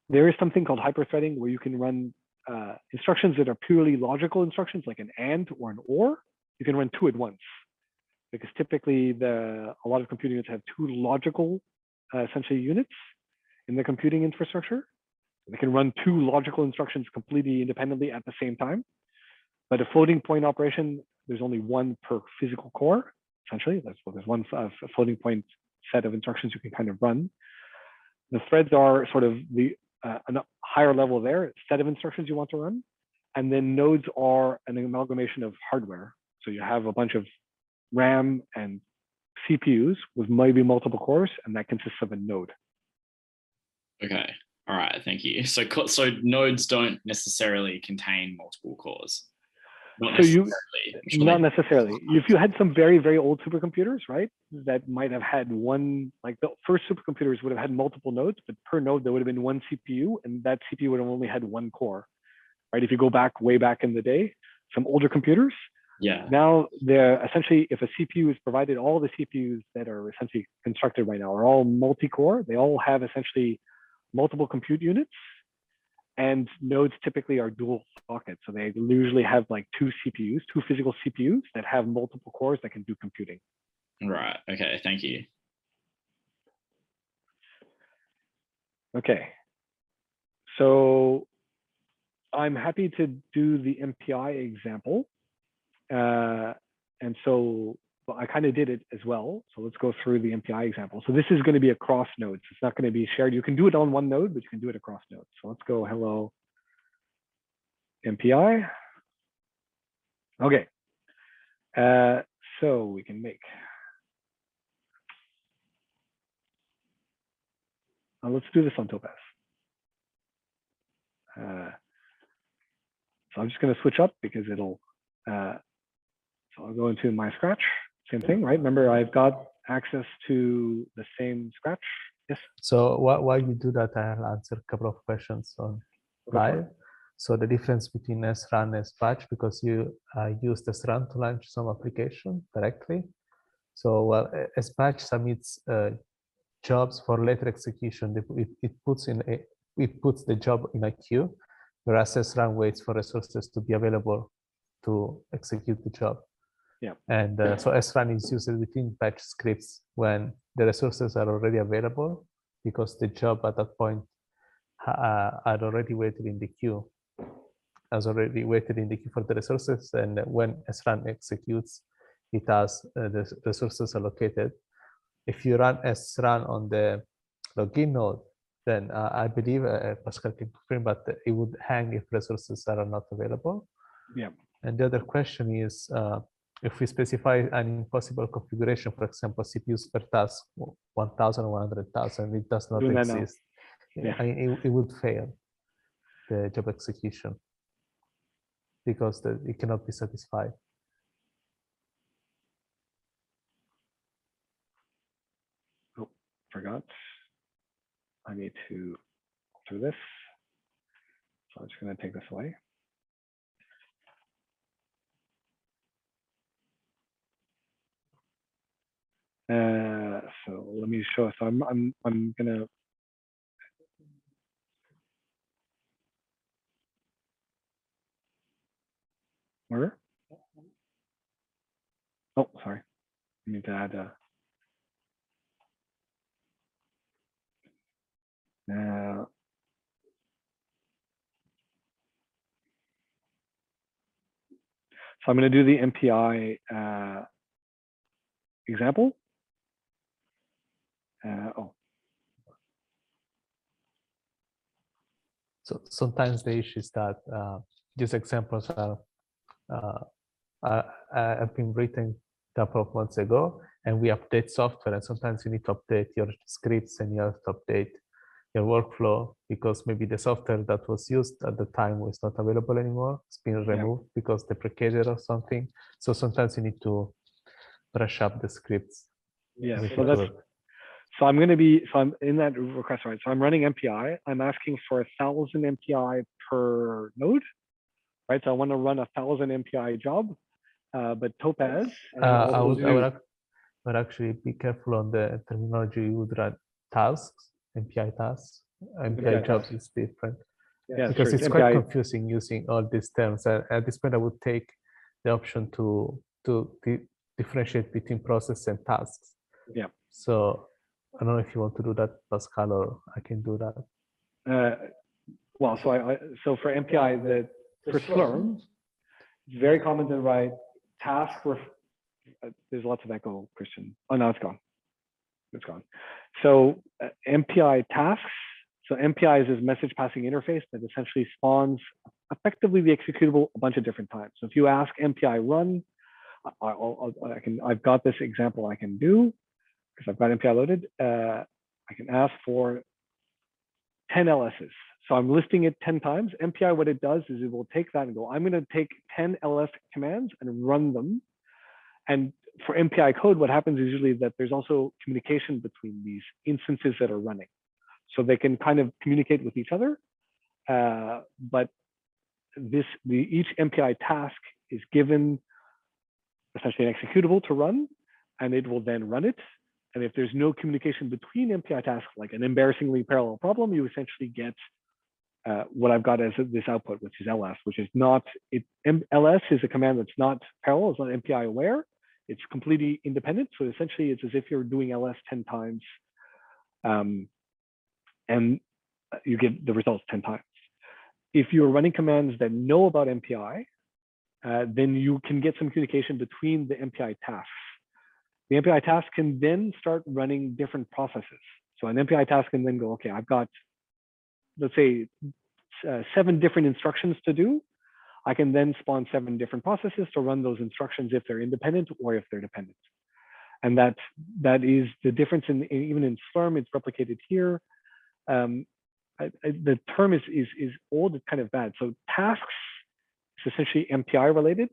There is something called hyperthreading where you can run instructions that are purely logical instructions, like an AND or an OR. You can run two at once, because typically a lot of computing units have two logical essentially units in the computing infrastructure. They can run two logical instructions completely independently at the same time. But a floating point operation, there's only one per physical core, essentially. There's one floating point set of instructions you can kind of run. The threads are sort of a higher level there, set of instructions you want to run. And then nodes are an amalgamation of hardware. So you have a bunch of RAM and CPUs with maybe multiple cores, and that consists of a node.
Okay. All right. Thank you. So nodes don't necessarily contain multiple cores. Not
necessarily. If you had some very, very old supercomputers, right, that might have had one, like the first supercomputers would have had multiple nodes, but per node there would have been one CPU, and that CPU would have only had one core, right? If you go back way back in the day, some older computers.
Yeah.
Now they're essentially, if a CPU is provided, all the CPUs that are essentially constructed right now are all multi-core. They all have essentially multiple compute units, and nodes typically are dual sockets. So they usually have like two physical CPUs that have multiple cores that can do computing.
Right. Okay. Thank you.
Okay. So I'm happy to do the MPI example. And so I kind of did it as well. So let's go through the MPI example. So this is going to be across nodes. It's not going to be shared. You can do it on one node, but you can do it across nodes. So let's go hello MPI. Okay. So we can make. Let's do this on Topaz. So I'm just going to switch up because it'll. So I'll go into my Scratch. Same thing, right? Remember, I've got access to the same Scratch. Yes.
So while you do that, I'll answer a couple of questions on live. So the difference between srun and spatch, because you use the srun to launch some application directly. So spatch submits jobs for later execution. It puts the job in a queue, whereas srun waits for resources to be available to execute the job.
Yeah.
And so srun is used within batch scripts when the resources are already available, because the job at that point had already waited in the queue, has already waited in the queue for the resources, and when srun executes, it has the resources allocated. If you run srun on the login node, then I believe Pascal can confirm, but it would hang if resources are not available.
Yeah.
And the other question is, if we specify an impossible configuration, for example, CPUs per task, 1,000 or 100,000, it does not exist.
Yeah.
It would fail the job execution because it cannot be satisfied.
Oh, forgot. I need to do this. So I'm just going to take this away. So let me show. So I'm gonna. Where? Oh, sorry. I need to add a. So I'm going to do the MPI example. Oh.
So sometimes the issue is that these examples have been written a couple of months ago, and we update software, and sometimes you need to update your scripts and you have to update your workflow because maybe the software that was used at the time was not available anymore. It's been removed because deprecated or something. So sometimes you need to brush up the scripts.
Yeah. So I'm going to be, so I'm in that request, right? So I'm running MPI. I'm asking for 1,000 MPI per node, right? So I want to run 1,000 MPI job, but Topaz.
I would actually be careful on the terminology. You would run tasks, MPI tasks. MPI jobs is different.
Yeah,
because
sure.
it's quite confusing using all these terms. At this point, I would take the option to differentiate between process and tasks.
Yeah.
So I don't know if you want to do that, Pascal, or I can do that.
Well, so for MPI, for Slurm, it's very common to write task. There's lots of echo, Christian. Oh, no, it's gone. It's gone. So MPI tasks. So MPI is this message passing interface that essentially spawns effectively the executable a bunch of different times. So if you ask MPI run, I've got this example I can do because I've got MPI loaded. I can ask for 10 LSs. So I'm listing it 10 times. MPI, what it does is it will take that and go, I'm going to take 10 LS commands and run them. And for MPI code, what happens is usually that there's also communication between these instances that are running. So they can kind of communicate with each other. But each MPI task is given essentially an executable to run, and it will then run it. And if there's no communication between MPI tasks, like an embarrassingly parallel problem, you essentially get what I've got as this output, which is ls, which is not, ls is a command that's not parallel, it's not MPI aware, it's completely independent. So essentially it's as if you're doing ls 10 times and you get the results 10 times. If you're running commands that know about MPI, then you can get some communication between the MPI tasks. The MPI task can then start running different processes. So an MPI task can then go, okay, I've got, let's say, 7 different instructions to do. I can then spawn 7 different processes to run those instructions if they're independent or if they're dependent. And that is the difference in even in Slurm, it's replicated here. The term is old, it's kind of bad. So tasks is essentially MPI related.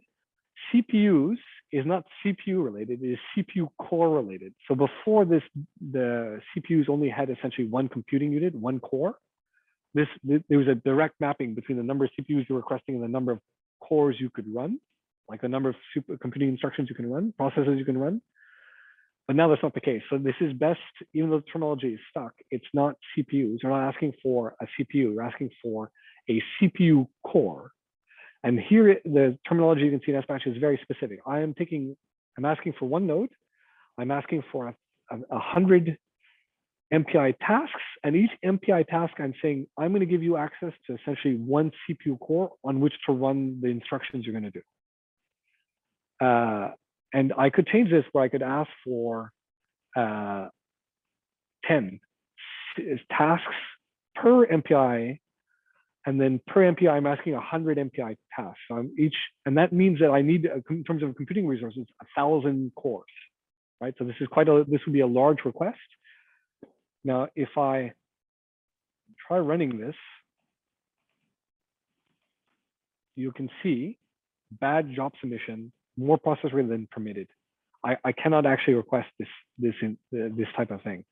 CPUs is not CPU related, it is CPU core related. So before this, the CPUs only had essentially one computing unit, one core. There was a direct mapping between the number of CPUs you're requesting and the number of cores you could run, like the number of supercomputing instructions you can run, processes you can run. But now that's not the case. So this is best, even though the terminology is stuck, it's not CPUs. You're not asking for a CPU, you're asking for a CPU core. And here, the terminology you can see in SBatch is very specific. I'm asking for one node. I'm asking for 100 MPI tasks, and each MPI task I'm saying, I'm going to give you access to essentially one CPU core on which to run the instructions you're going to do. And I could change this where I could ask for 10 tasks per MPI, and then per MPI, I'm asking 100 MPI tasks on each, and that means that I need, in terms of computing resources, 1,000 cores, right? So this is this would be a large request. Now, if I try running this, you can see bad job submission, more processor than permitted. I cannot actually request this type of thing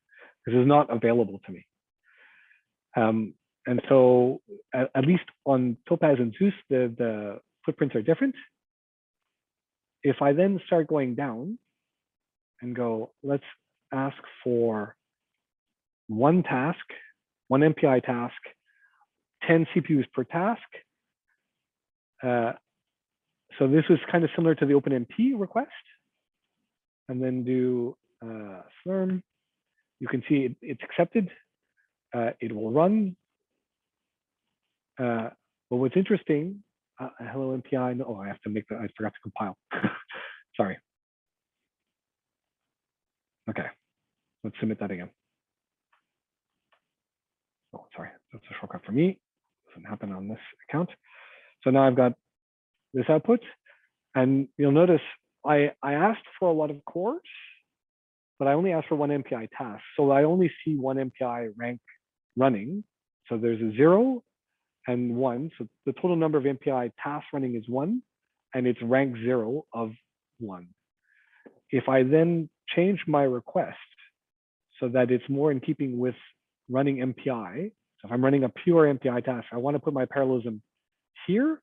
because it's not available to me. And so at least on Topaz and Zeus, the footprints are different. If I then start going down and go, let's ask for one task, one MPI task, 10 CPUs per task. So this was kind of similar to the OpenMP request. And then do Slurm. You can see it's accepted. It will run. But what's interesting, hello MPI, no, I have to make I forgot to compile. Sorry. Okay, let's submit that again. Oh, sorry, that's a shortcut for me. Doesn't happen on this account. So now I've got this output, and you'll notice I asked for a lot of cores, but I only asked for one MPI task. So I only see one MPI rank running. So there's a 0 and 1. So the total number of MPI tasks running is 1, and it's rank 0 of 1. If I then change my request so that it's more in keeping with running MPI, so if I'm running a pure MPI task, I want to put my parallelism here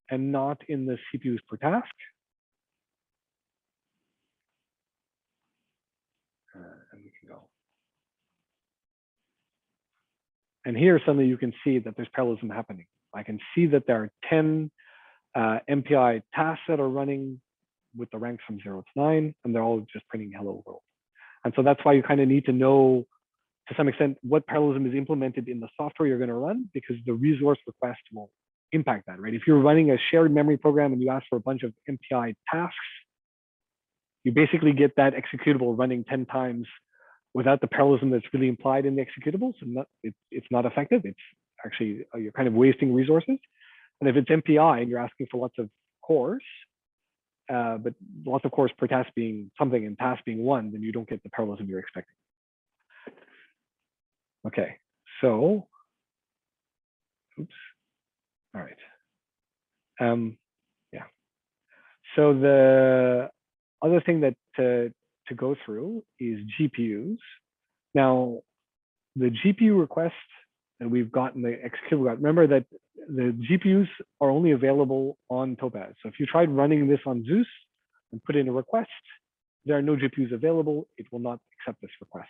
and not in the CPUs per task. And we can go. And here suddenly you can see that there's parallelism happening. I can see that there are 10 MPI tasks that are running with the ranks from 0 to 9, and they're all just printing hello world. And so that's why you kind of need to know to some extent what parallelism is implemented in the software you're going to run, because the resource request will impact that, right? If you're running a shared memory program and you ask for a bunch of MPI tasks, you basically get that executable running 10 times without the parallelism that's really implied in the executables, and it's not effective. It's actually, you're kind of wasting resources. And if it's MPI and you're asking for lots of cores, but lots of cores per task being something and task being 1, then you don't get the parallelism you're expecting. Okay, so, oops, all right. Yeah, so the other thing that to go through is GPUs. Now, the GPU request that we've gotten, the executable got, remember that the GPUs are only available on Topaz. So if you tried running this on Zeus and put in a request, there are no GPUs available. It will not accept this request.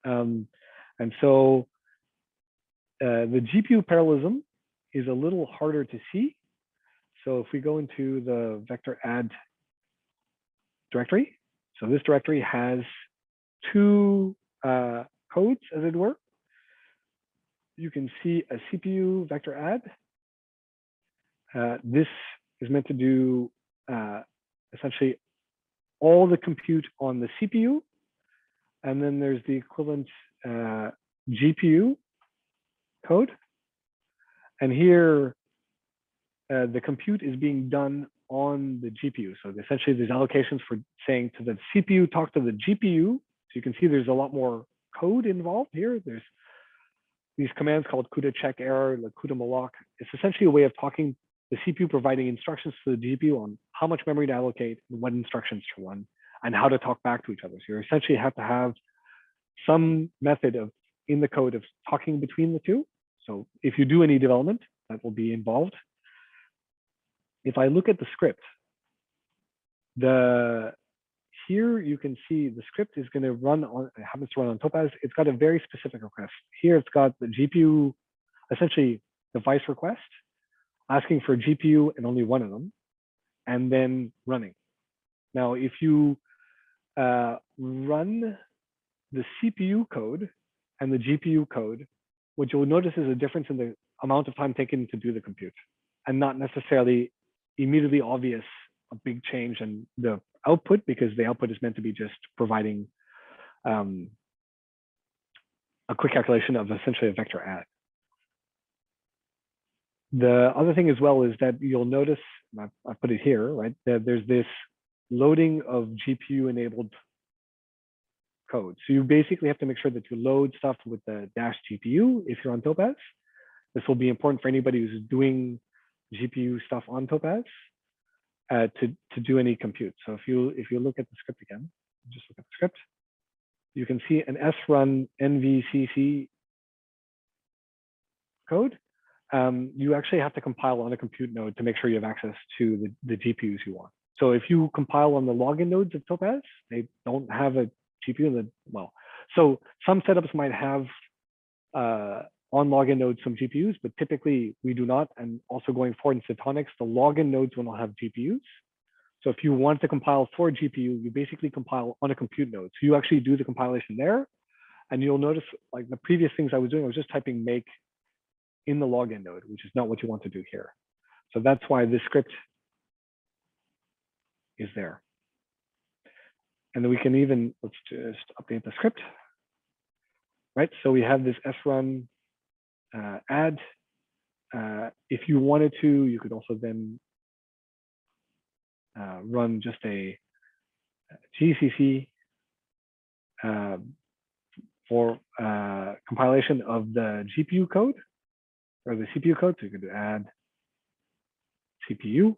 And so the GPU parallelism is a little harder to see. So if we go into the vector add directory, so this directory has 2 codes, as it were. You can see a CPU vector add. This is meant to do essentially all the compute on the CPU. And then there's the equivalent GPU code. And here, the compute is being done on the GPU. So essentially, there's allocations for saying to the CPU, talk to the GPU. So you can see there's a lot more code involved here. There's these commands called Cuda check error, like Cuda malloc. It's essentially a way of talking, the CPU providing instructions to the GPU on how much memory to allocate, and what instructions to run, and how to talk back to each other. So you essentially have to have some method of in the code of talking between the two. So if you do any development, that will be involved. If I look at the script, here you can see the script is going to run on, it happens to run on Topaz. It's got a very specific request. Here it's got the GPU, essentially device request, asking for GPU and only one of them, and then running. Now, if you run the CPU code and the GPU code, what you'll notice is a difference in the amount of time taken to do the compute, and not necessarily immediately obvious a big change in the output, because the output is meant to be just providing a quick calculation of essentially a vector add. The other thing as well is that you'll notice, I put it here, right, that there's this loading of GPU enabled code. So you basically have to make sure that you load stuff with the -GPU if you're on Topaz. This will be important for anybody who's doing GPU stuff on Topaz to do any compute. So if you look at the script again, just look at the script, you can see an srun nvcc code. You actually have to compile on a compute node to make sure you have access to the GPUs you want. So if you compile on the login nodes of Topaz, they don't have a GPU in the, well, so some setups might have on login nodes some GPUs, but typically we do not. And also going forward in Cytonics, the login nodes will not have GPUs. So if you want to compile for GPU, you basically compile on a compute node. So you actually do the compilation there. And you'll notice, like the previous things I was doing, I was just typing make in the login node, which is not what you want to do here. So that's why this script is there. And then we can even, let's just update the script, right? So we have this srun add. If you wanted to, you could also then run just a GCC for compilation of the GPU code or the CPU code. So you could add CPU.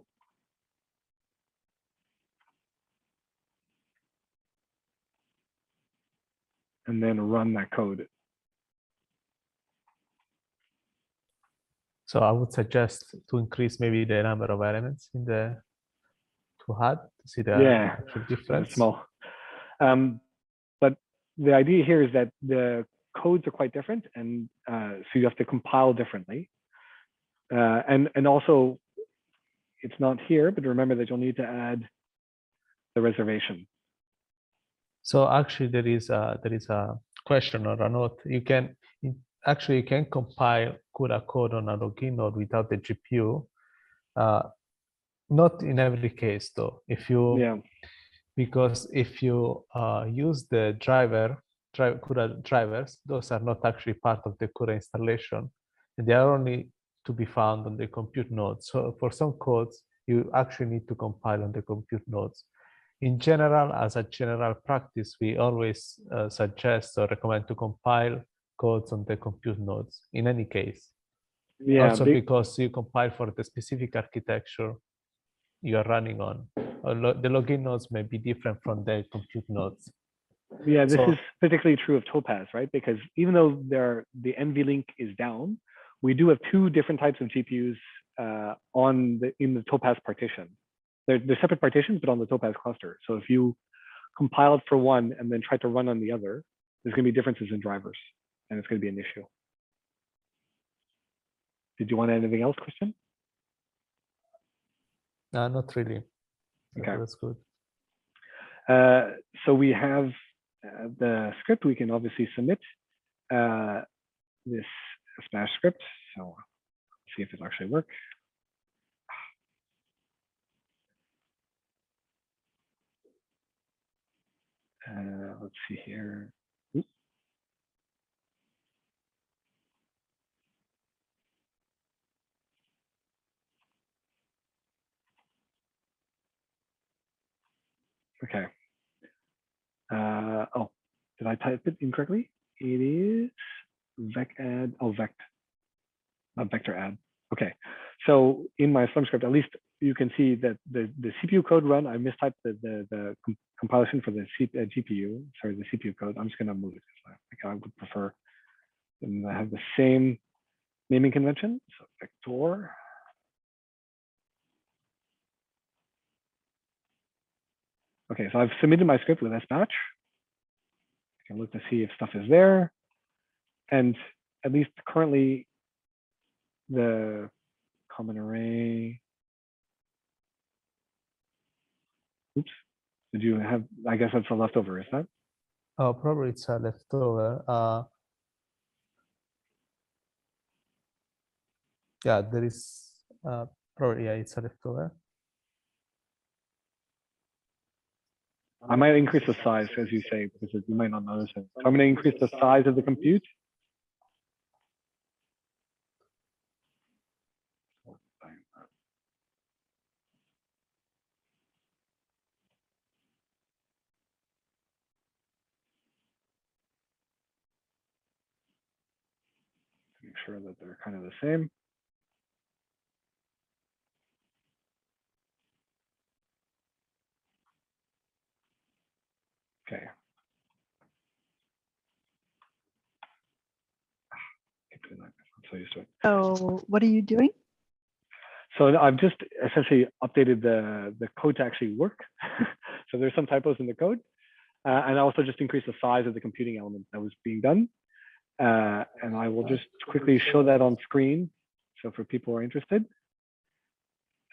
And then run that code.
So I would suggest to increase maybe the number of elements in the to add to see the actual difference.
Small. But the idea here is that the codes are quite different, and so you have to compile differently. And also, it's not here, but remember that you'll need to add the reservation.
So actually, there is a question or a note. You can compile CUDA code on a login node without the GPU. Not in every case, though. Because if you use the CUDA drivers, those are not actually part of the CUDA installation, and they are only to be found on the compute nodes. So for some codes, you actually need to compile on the compute nodes. In general, as a general practice, we always suggest or recommend to compile codes on the compute nodes in any case. Also because you compile for the specific architecture you are running on. The login nodes may be different from the compute nodes.
Yeah, this is particularly true of Topaz, right? Because even though the NVLink is down, we do have two different types of GPUs in the Topaz partition. They're separate partitions, but on the Topaz cluster. So if you compile it for one and then try to run on the other, there's going to be differences in drivers, and it's going to be an issue. Did you want anything else, Christian?
Not really.
Okay,
that's good.
So we have the script. We can obviously submit this Smash script. So let's see if it actually works. Let's see here. Oops. Okay. Oh, did I type it incorrectly? It is vec-add. Oh, vector add. Okay. So in my Slum script, at least you can see that the CPU code run, I mistyped the compilation for the GPU, sorry, the CPU code. I'm just going to move it. I would prefer them to have the same naming convention. So vector. Okay, so I've submitted my script with sbatch. I can look to see if stuff is there. And at least currently, the common array. Oops. Did you have, I guess that's a leftover, is that?
Oh, probably it's a leftover. Yeah, there is probably, yeah, it's a leftover.
I might increase the size, as you say, because you might not notice it. So I'm going to increase the size of the compute. Make sure that they're kind of the same. Okay. Keep doing that. I'm so used to it.
So what are you doing?
So I've just essentially updated the code to actually work. So there's some typos in the code. And I also just increased the size of the computing element that was being done. And I will just quickly show that on screen. So for people who are interested,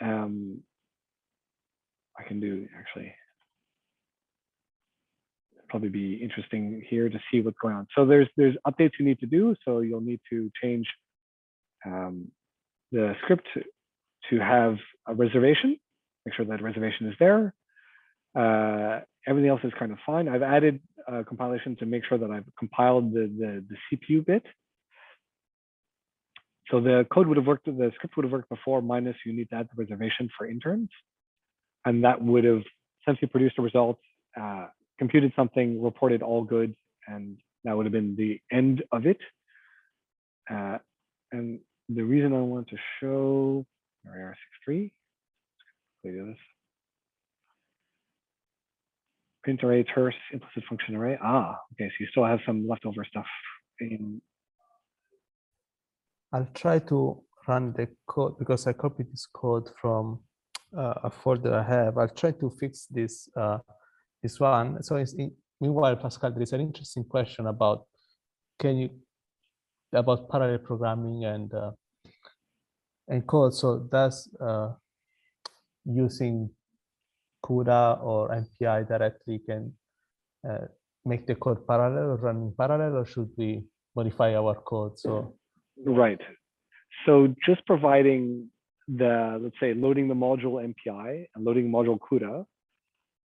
I can do actually, probably be interesting here to see what's going on. So there's updates you need to do. So you'll need to change the script to have a reservation, make sure that reservation is there. Everything else is kind of fine. I've added compilation to make sure that I've compiled the CPU bit. So the code would have worked, the script would have worked before, minus you need to add the reservation for interns. And that would have essentially produced a result, computed something, reported all good, and that would have been the end of it. And the reason I want to show AR63, do this. Print array, terse, implicit function array. Ah, okay, so you still have some leftover stuff in.
I'll try to run the code because I copied this code from a folder I have. I'll try to fix this this one. So meanwhile, Pascal, there is an interesting question about about parallel programming and code. So does using Cuda or MPI directly can make the code parallel or run in parallel, or should we modify our code? So
right. So just providing the, let's say, loading the module MPI and loading module Cuda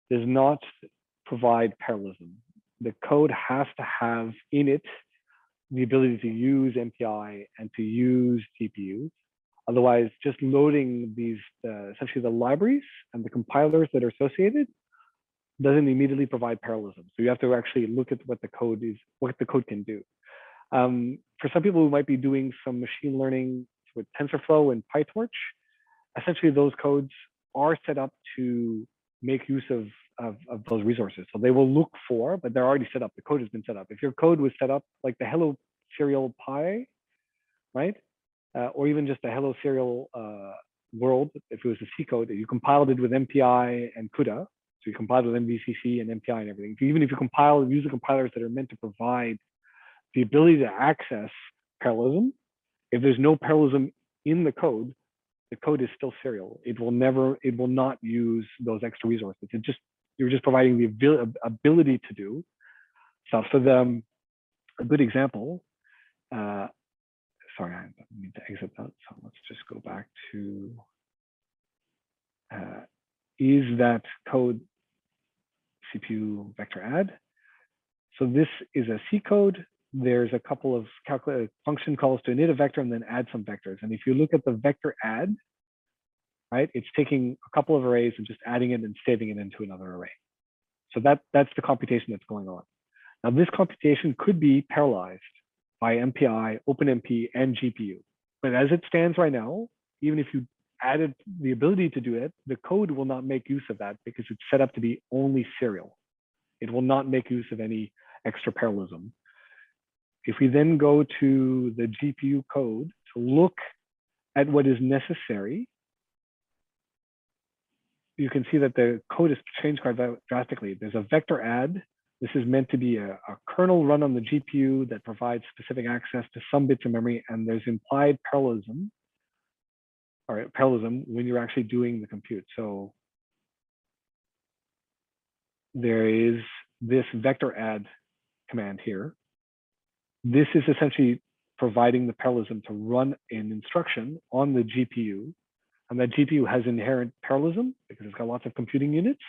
does not provide parallelism. The code has to have in it the ability to use MPI and to use GPUs. Otherwise, just loading these, essentially the libraries and the compilers that are associated doesn't immediately provide parallelism. So you have to actually look at what the code is, what the code can do. For some people who might be doing some machine learning with TensorFlow and PyTorch, essentially those codes are set up to make use of those resources. So they will look for, but they're already set up. The code has been set up. If your code was set up like the Hello Serial Pi, right? Or even just a Hello Serial world, if it was a C code, you compiled it with MPI and Cuda. So you compiled with MVCC and MPI and everything. Even if you compile, use the compilers that are meant to provide the ability to access parallelism, if there's no parallelism in the code is still serial. It will not use those extra resources. You're just providing the ability to do stuff. So a good example, sorry, I need to exit that. So let's just go back to, is that code CPU vector add. So this is a C code. There's a couple of function calls to init a vector and then add some vectors. And if you look at the vector add, right, it's taking a couple of arrays and just adding it and saving it into another array. So that's the computation that's going on. Now this computation could be parallelized by MPI, OpenMP, and GPU. But as it stands right now, even if you added the ability to do it, the code will not make use of that because it's set up to be only serial. It will not make use of any extra parallelism. If we then go to the GPU code to look at what is necessary, you can see that the code has changed quite drastically. There's a vector add. This is meant to be a kernel run on the GPU that provides specific access to some bits of memory, and there's implied parallelism, or parallelism when you're actually doing the compute. So there is this vector add command here, this is essentially providing the parallelism to run an instruction on the GPU. And that GPU has inherent parallelism because it's got lots of computing units.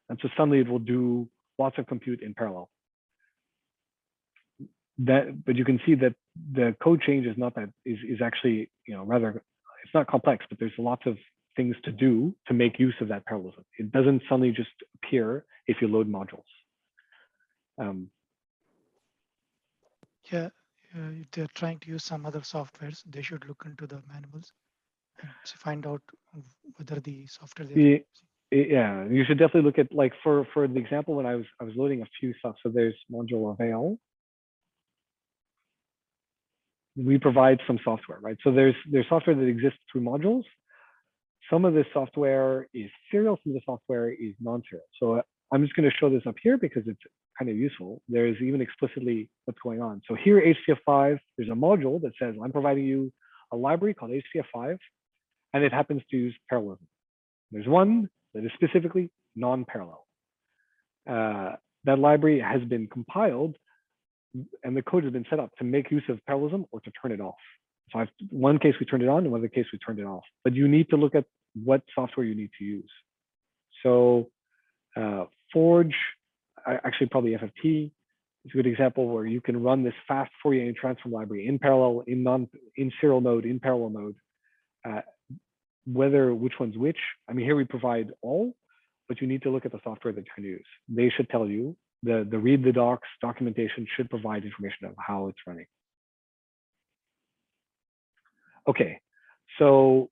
And so suddenly it will do lots of compute in parallel. But you can see that the code change is not that is actually, rather, it's not complex, but there's lots of things to do to make use of that parallelism. It doesn't suddenly just appear if you load modules.
If they're trying to use some other softwares, they should look into the manuals and find out whether the software they're
yeah, you should definitely look at, like, for the example when I was loading a few stuff. So there's module avail. We provide some software, right? So there's software that exists through modules. Some of this software is serial, some of the software is non-serial. So I'm just going to show this up here because it's kind of useful. There's even explicitly what's going on. So here, HCF5, there's a module that says, I'm providing you a library called HCF5, and it happens to use parallelism. There's one that is specifically non-parallel. That library has been compiled, and the code has been set up to make use of parallelism or to turn it off. So one case we turned it on, and one other case we turned it off. But you need to look at what software you need to use. So Forge, actually probably FFT, is a good example where you can run this fast Fourier transform library in parallel, in serial mode, in parallel mode. Which one's which. I mean, here we provide all, but you need to look at the software that you can use. They should tell you. The read the docs documentation should provide information of how it's running. Okay, so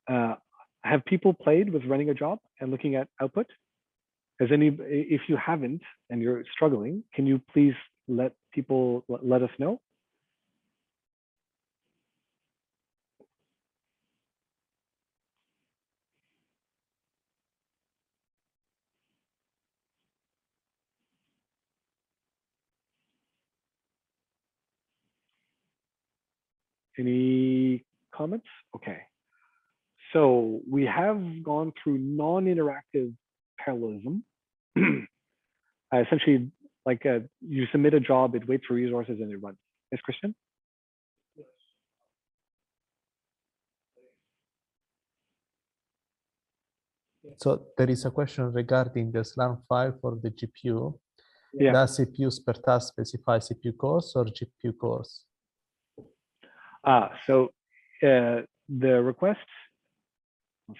have people played with running a job and looking at output? If you haven't and you're struggling, can you please let us know? Any comments? Okay. So we have gone through non-interactive parallelism. Essentially, like you submit a job, it waits for resources, and it runs. Yes, Christian?
So there is a question regarding the SLAM file for the GPU.
Yeah.
Does CPUs per task specify CPU cores or GPU cores?
So the request,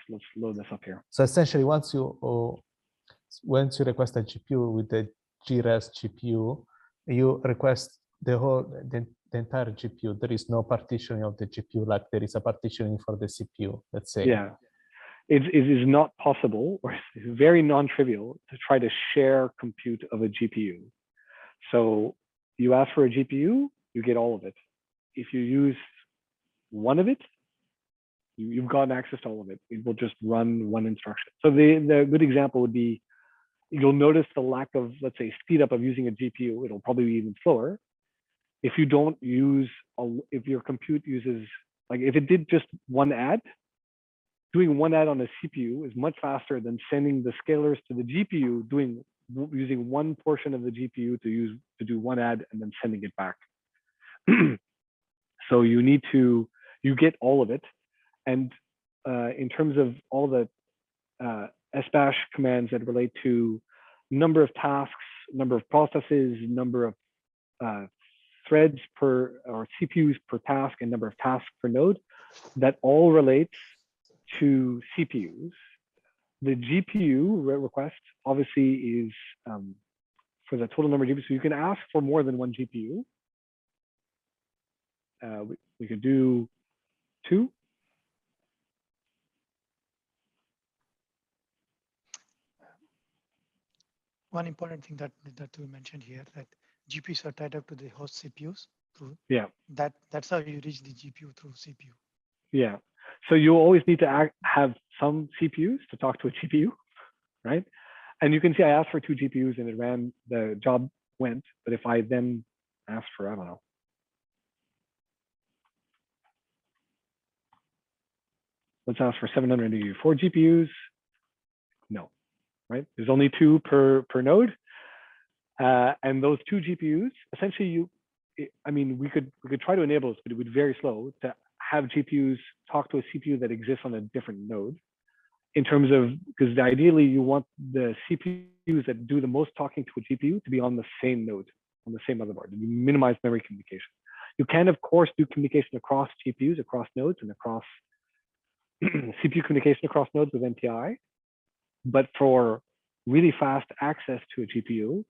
let's load this up here.
So essentially, once you request a GPU with the GRES GPU, you request the entire GPU. There is no partitioning of the GPU like there is a partitioning for the CPU, let's say.
Yeah, it is not possible, or it's very non-trivial to try to share compute of a GPU. So you ask for a GPU, you get all of it. If you use one of it, you've gotten access to all of it. It will just run one instruction. So the good example would be, you'll notice the lack of, let's say, speed up of using a GPU. It'll probably be even slower. If you don't use, if your compute uses, like if it did just one add, doing one add on a CPU is much faster than sending the scalars to the GPU, using one portion of the GPU to do one add and then sending it back. So you get all of it. And in terms of all the SBash commands that relate to number of tasks, number of processes, number of threads or CPUs per task, and number of tasks per node, that all relates to CPUs. The GPU request obviously is for the total number of GPUs. So you can ask for more than one GPU. We could do 2.
One important thing that we mentioned here, that GPUs are tied up to the host CPUs. That's how you reach the GPU through CPU.
Yeah. So you always need to have some CPUs to talk to a GPU, right? And you can see I asked for 2 GPUs and it ran, the job went. But if I then asked for, I don't know, let's ask for 784 GPUs. No, right? There's only 2 per node. And those two GPUs, essentially, I mean, we could try to enable this, but it would be very slow to have GPUs talk to a CPU that exists on a different node. In terms of, because ideally you want the CPUs that do the most talking to a GPU to be on the same node, on the same motherboard. You minimize memory communication. You can, of course, do communication across GPUs, across nodes, and across CPU communication across nodes with MPI. But for really fast access to a GPU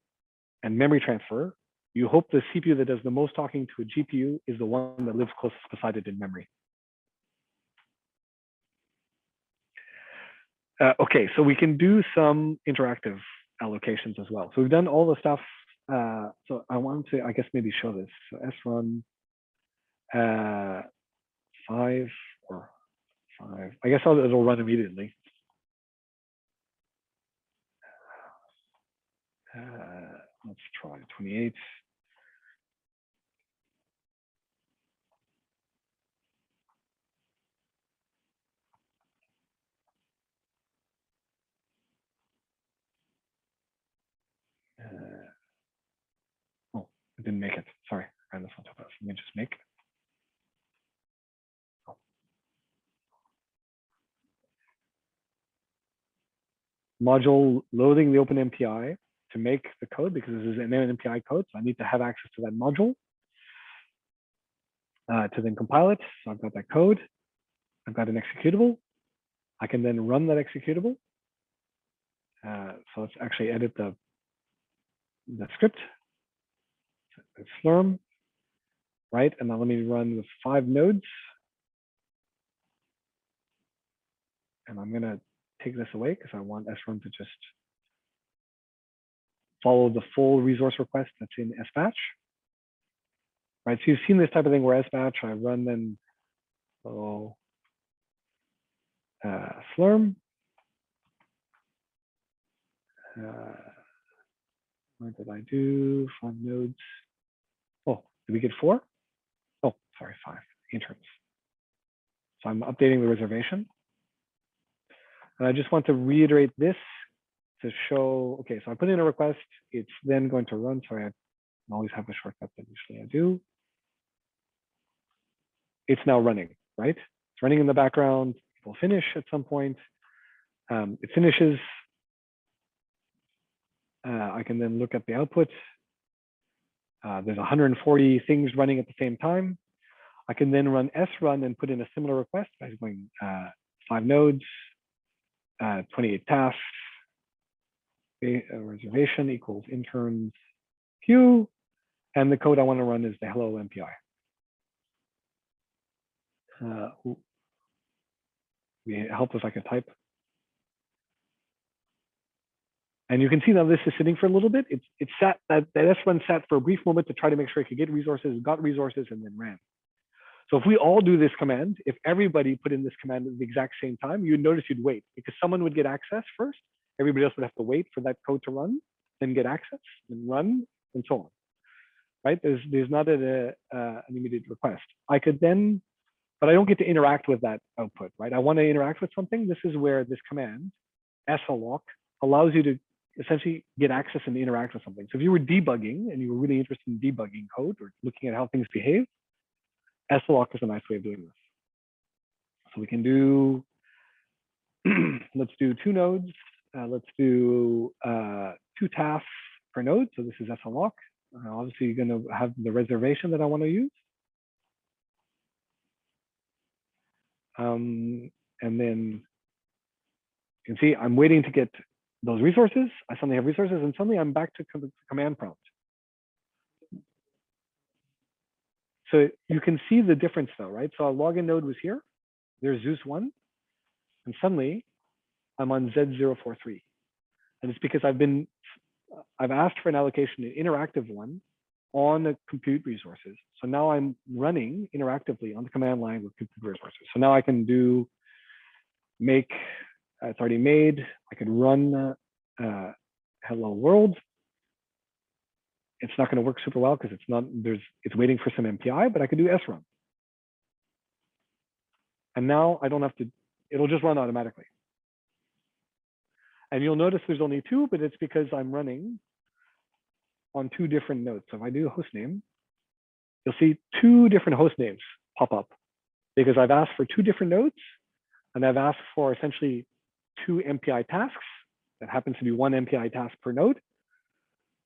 and memory transfer, you hope the CPU that does the most talking to a GPU is the one that lives closest beside it in memory. Okay, so we can do some interactive allocations as well. So we've done all the stuff. So I want to, I guess, maybe show this. So srun 5 or 5. I guess it'll run immediately. Let's try 28. Oh, I didn't make it. Sorry, I ran this on Topaz. Let me just make. Oh. Module loading the OpenMPI to make the code, because this is an MPI code, so I need to have access to that module to then compile it. So I've got that code. I've got an executable. I can then run that executable. So let's actually edit the script. It's Slurm, right? And now let me run with 5 nodes. And I'm going to take this away because I want srun to just follow the full resource request that's in sbatch. Right, so you've seen this type of thing where sbatch, I run then Slurm. What did I do? 5 nodes. Oh, did we get 4? Oh, sorry, 5 interns. So I'm updating the reservation. And I just want to reiterate this to show, okay, so I put in a request. It's then going to run. Sorry, I always have a shortcut that usually I do. It's now running, right? It's running in the background. It will finish at some point. It finishes. I can then look at the output. There's 140 things running at the same time. I can then run srun and put in a similar request by going 5 nodes, 28 tasks, reservation equals interns queue, and the code I want to run is the hello MPI. Help if I could type. And you can see now this is sitting for a little bit. It sat, that srun sat for a brief moment to try to make sure it could get resources, got resources, and then ran. So if we all do this command, if everybody put in this command at the exact same time, you'd notice you'd wait because someone would get access first. Everybody else would have to wait for that code to run, then get access, then run, and so on. Right? There's not an immediate request. I could then, but I don't get to interact with that output, right? I want to interact with something. This is where this command, salloc, allows you to essentially get access and interact with something. So if you were debugging and you were really interested in debugging code or looking at how things behave, salloc is a nice way of doing this. So we can do, let's do 2 nodes. Let's do 2 tasks per node. So this is salloc. Obviously, you're going to have the reservation that I want to use. And then you can see I'm waiting to get those resources. I suddenly have resources, and suddenly I'm back to the command prompt. So you can see the difference though, right? So our login node was here. There's Zeus1. And suddenly I'm on Z043. And it's because I've asked for an allocation, an interactive one on the compute resources. So now I'm running interactively on the command line with compute resources. So now I can do make, it's already made. I could run hello world. It's not going to work super well because it's waiting for some MPI, but I could do srun. And now I don't have to, it'll just run automatically. And you'll notice there's only 2, but it's because I'm running on 2 different nodes. So if I do host name, you'll see 2 different host names pop up because I've asked for 2 different nodes and I've asked for essentially 2 MPI tasks. That happens to be 1 MPI task per node.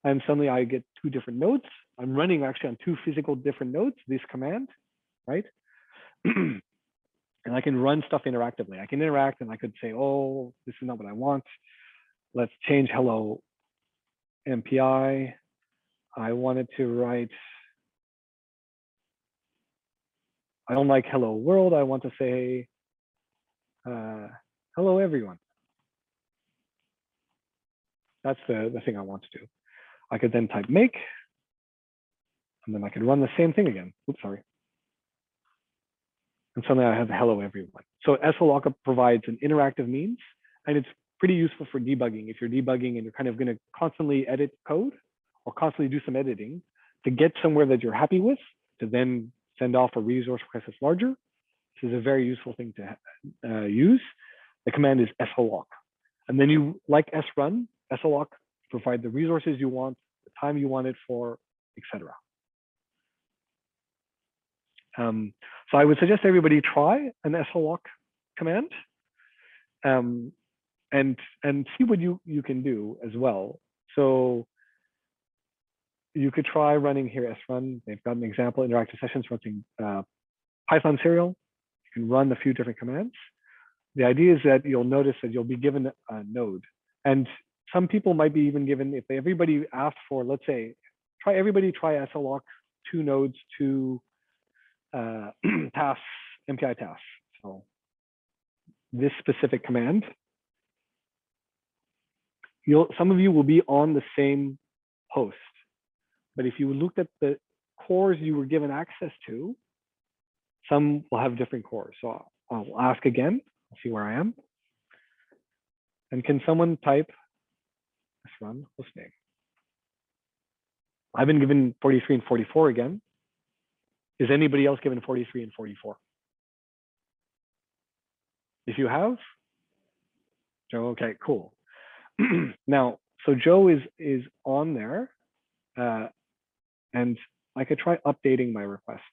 And suddenly I get 2 different nodes. I'm running actually on 2 physical different nodes, this command, right? And I can run stuff interactively. I can interact and I could say, oh, this is not what I want. Let's change hello MPI. I wanted to write, I don't like hello world. I want to say, hello everyone. That's the thing I want to do. I could then type make, and then I could run the same thing again. Oops, sorry. And suddenly I have hello everyone. So slockup provides an interactive means, and it's pretty useful for debugging. If you're debugging and you're kind of going to constantly edit code or constantly do some editing to get somewhere that you're happy with, to then send off a resource request that's larger, this is a very useful thing to use. The command is slock. And then you, like srun, slock, provide the resources you want, the time you want it for, etc. So I would suggest everybody try an slock command and see what you can do as well. So you could try running here srun. They've got an example, interactive sessions running Python serial. You can run a few different commands. The idea is that you'll notice that you'll be given a node. And some people might be even given, if everybody asked for, let's say, everybody try slock 2 nodes, 2 tasks, MPI tasks. So this specific command, some of you will be on the same host. But if you looked at the cores you were given access to, some will have different cores. So I'll ask again, I'll see where I am. And can someone type, let's run host name. I've been given 43 and 44 again. Is anybody else given 43 and 44? If you have, Joe, okay, cool. Now, so Joe is on there, and I could try updating my request.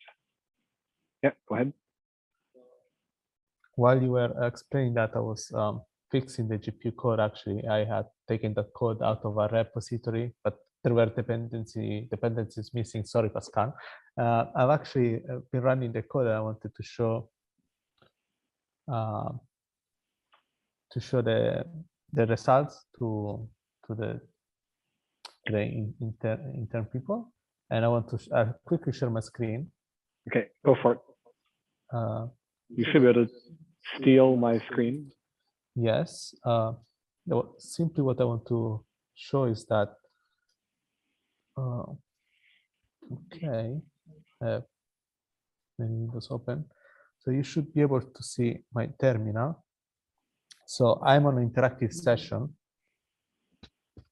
Yeah, go ahead.
While you were explaining that, I was fixing the GPU code. Actually, I had taken that code out of a repository, but there were dependencies missing. Sorry, Pascal. I've actually been running the code. I wanted to show the results to the intern people, and I want to quickly share my screen.
Okay, go for it. You should be able to steal my screen.
Yes. Simply what I want to show is that. Okay. Let Windows open. So you should be able to see my terminal. So I'm on an interactive session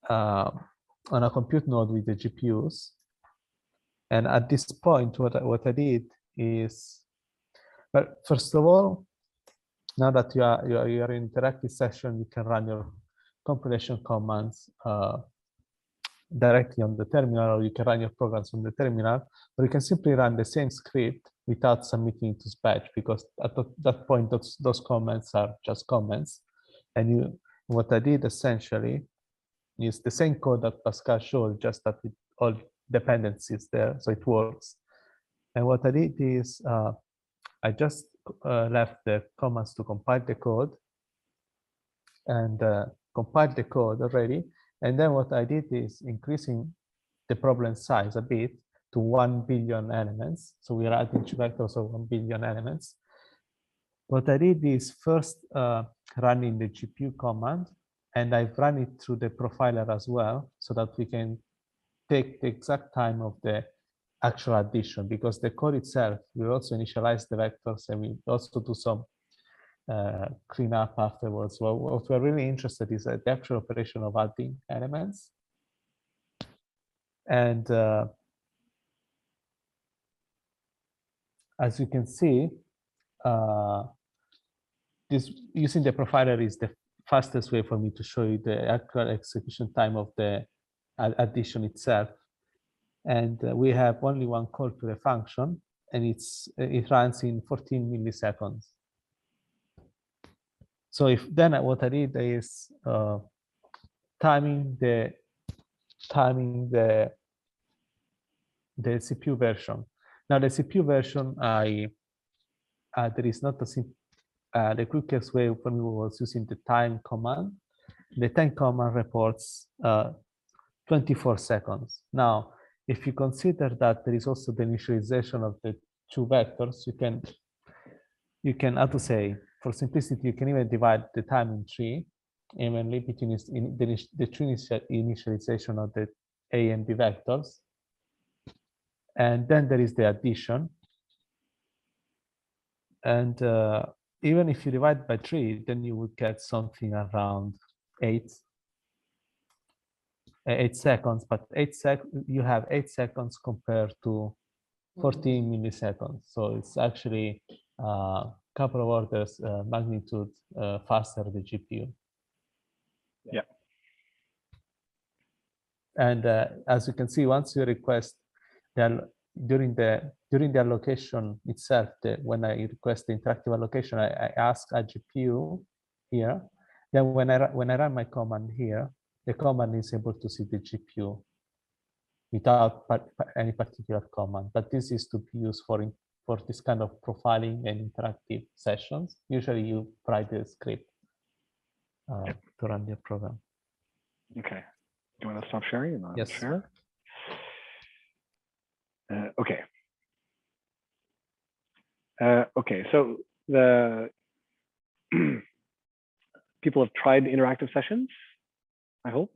on a compute node with the GPUs. And at this point, what I did is, well, first of all, now that you are in interactive session, you can run your compilation commands directly on the terminal, or you can run your programs on the terminal, or you can simply run the same script without submitting it to batch, because at that point, those comments are just comments. And what I did essentially is the same code that Pascal showed, just that with all dependencies there, so it works. And what I did is I just left the commands to compile the code and compiled the code already. And then what I did is increasing the problem size a bit to 1 billion elements. So we are adding 2 vectors of 1 billion elements. What I did is first running the GPU command, and I've run it through the profiler as well, so that we can take the exact time of the actual addition, because the code itself will also initialize the vectors, and we also do some cleanup afterwards. Well, what we're really interested in is the actual operation of adding elements. And as you can see, using the profiler is the fastest way for me to show you the actual execution time of the addition itself. and we have only one call to the function, and it runs in 14 milliseconds. So if then what I did is timing the CPU version. Now the CPU version, there is not a the quickest way for me was using the time command. The time command reports 24 seconds. Now, if you consider that there is also the initialization of the two vectors, you can how to say, for simplicity, you can even divide the time in three, evenly between the two initialization of the A and B vectors. And then there is the addition. And even if you divide by 3, then you would get something around 8 seconds. But you have 8 seconds compared to 14 milliseconds. So it's actually a couple of orders magnitude faster the GPU.
Yeah.
And as you can see, once you request during the allocation itself, when I request the interactive allocation, I ask a GPU here. Then when I run my command here, the command is able to see the GPU without any particular command. But this is to be used for this kind of profiling and interactive sessions. Usually you write the script to run your program.
Okay. Do you want to stop sharing?
Yes.
Share? Okay. Okay, so the people have tried interactive sessions, I hope.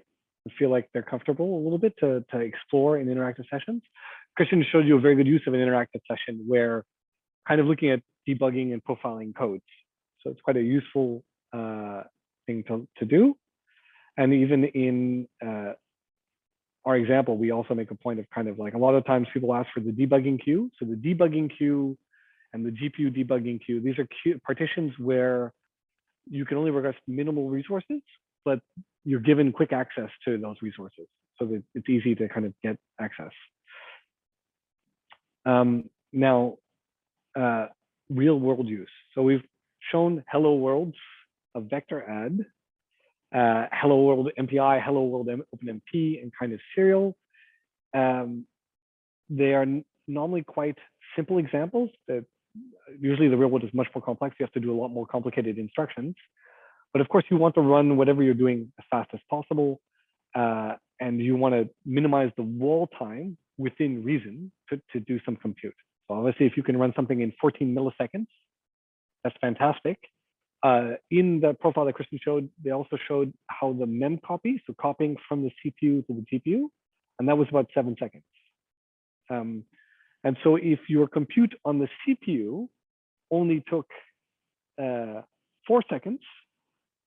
I feel like they're comfortable a little bit to explore in interactive sessions. Christian showed you a very good use of an interactive session where kind of looking at debugging and profiling codes. So it's quite a useful thing to do. And even in our example, we also make a point of kind of like a lot of times people ask for the debugging queue. So the debugging queue and the GPU debugging queue, these are partitions where you can only request minimal resources, but you're given quick access to those resources. So that it's easy to kind of get access. Now, real world use. So we've shown hello worlds of vector add, hello world MPI, hello world OpenMP, and kind of serial. They are normally quite simple examples. That usually the real world is much more complex. You have to do a lot more complicated instructions. But of course, you want to run whatever you're doing as fast as possible. And you want to minimize the wall time within reason to do some compute. So obviously, if you can run something in 14 milliseconds, that's fantastic. In the profile that Kristen showed, they also showed how the mem copy, so copying from the CPU to the GPU, and that was about 7 seconds. And so if your compute on the CPU only took 4 seconds,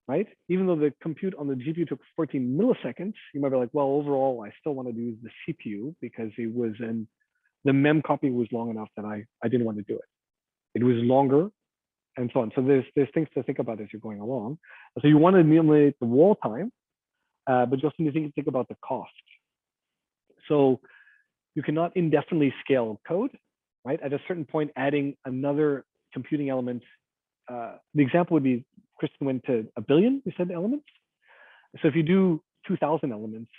right? Even though the compute on the GPU took 14 milliseconds, you might be like, well, overall, I still want to use the CPU because it was the mem copy was long enough that I didn't want to do it. It was longer, and so on. So there's things to think about as you're going along. So you want to eliminate the wall time, but you also need to think about the cost. So you cannot indefinitely scale code, right? At a certain point, adding another computing element. The example would be, Kristen went to 1 billion, we said, elements. So if you do 2,000 elements,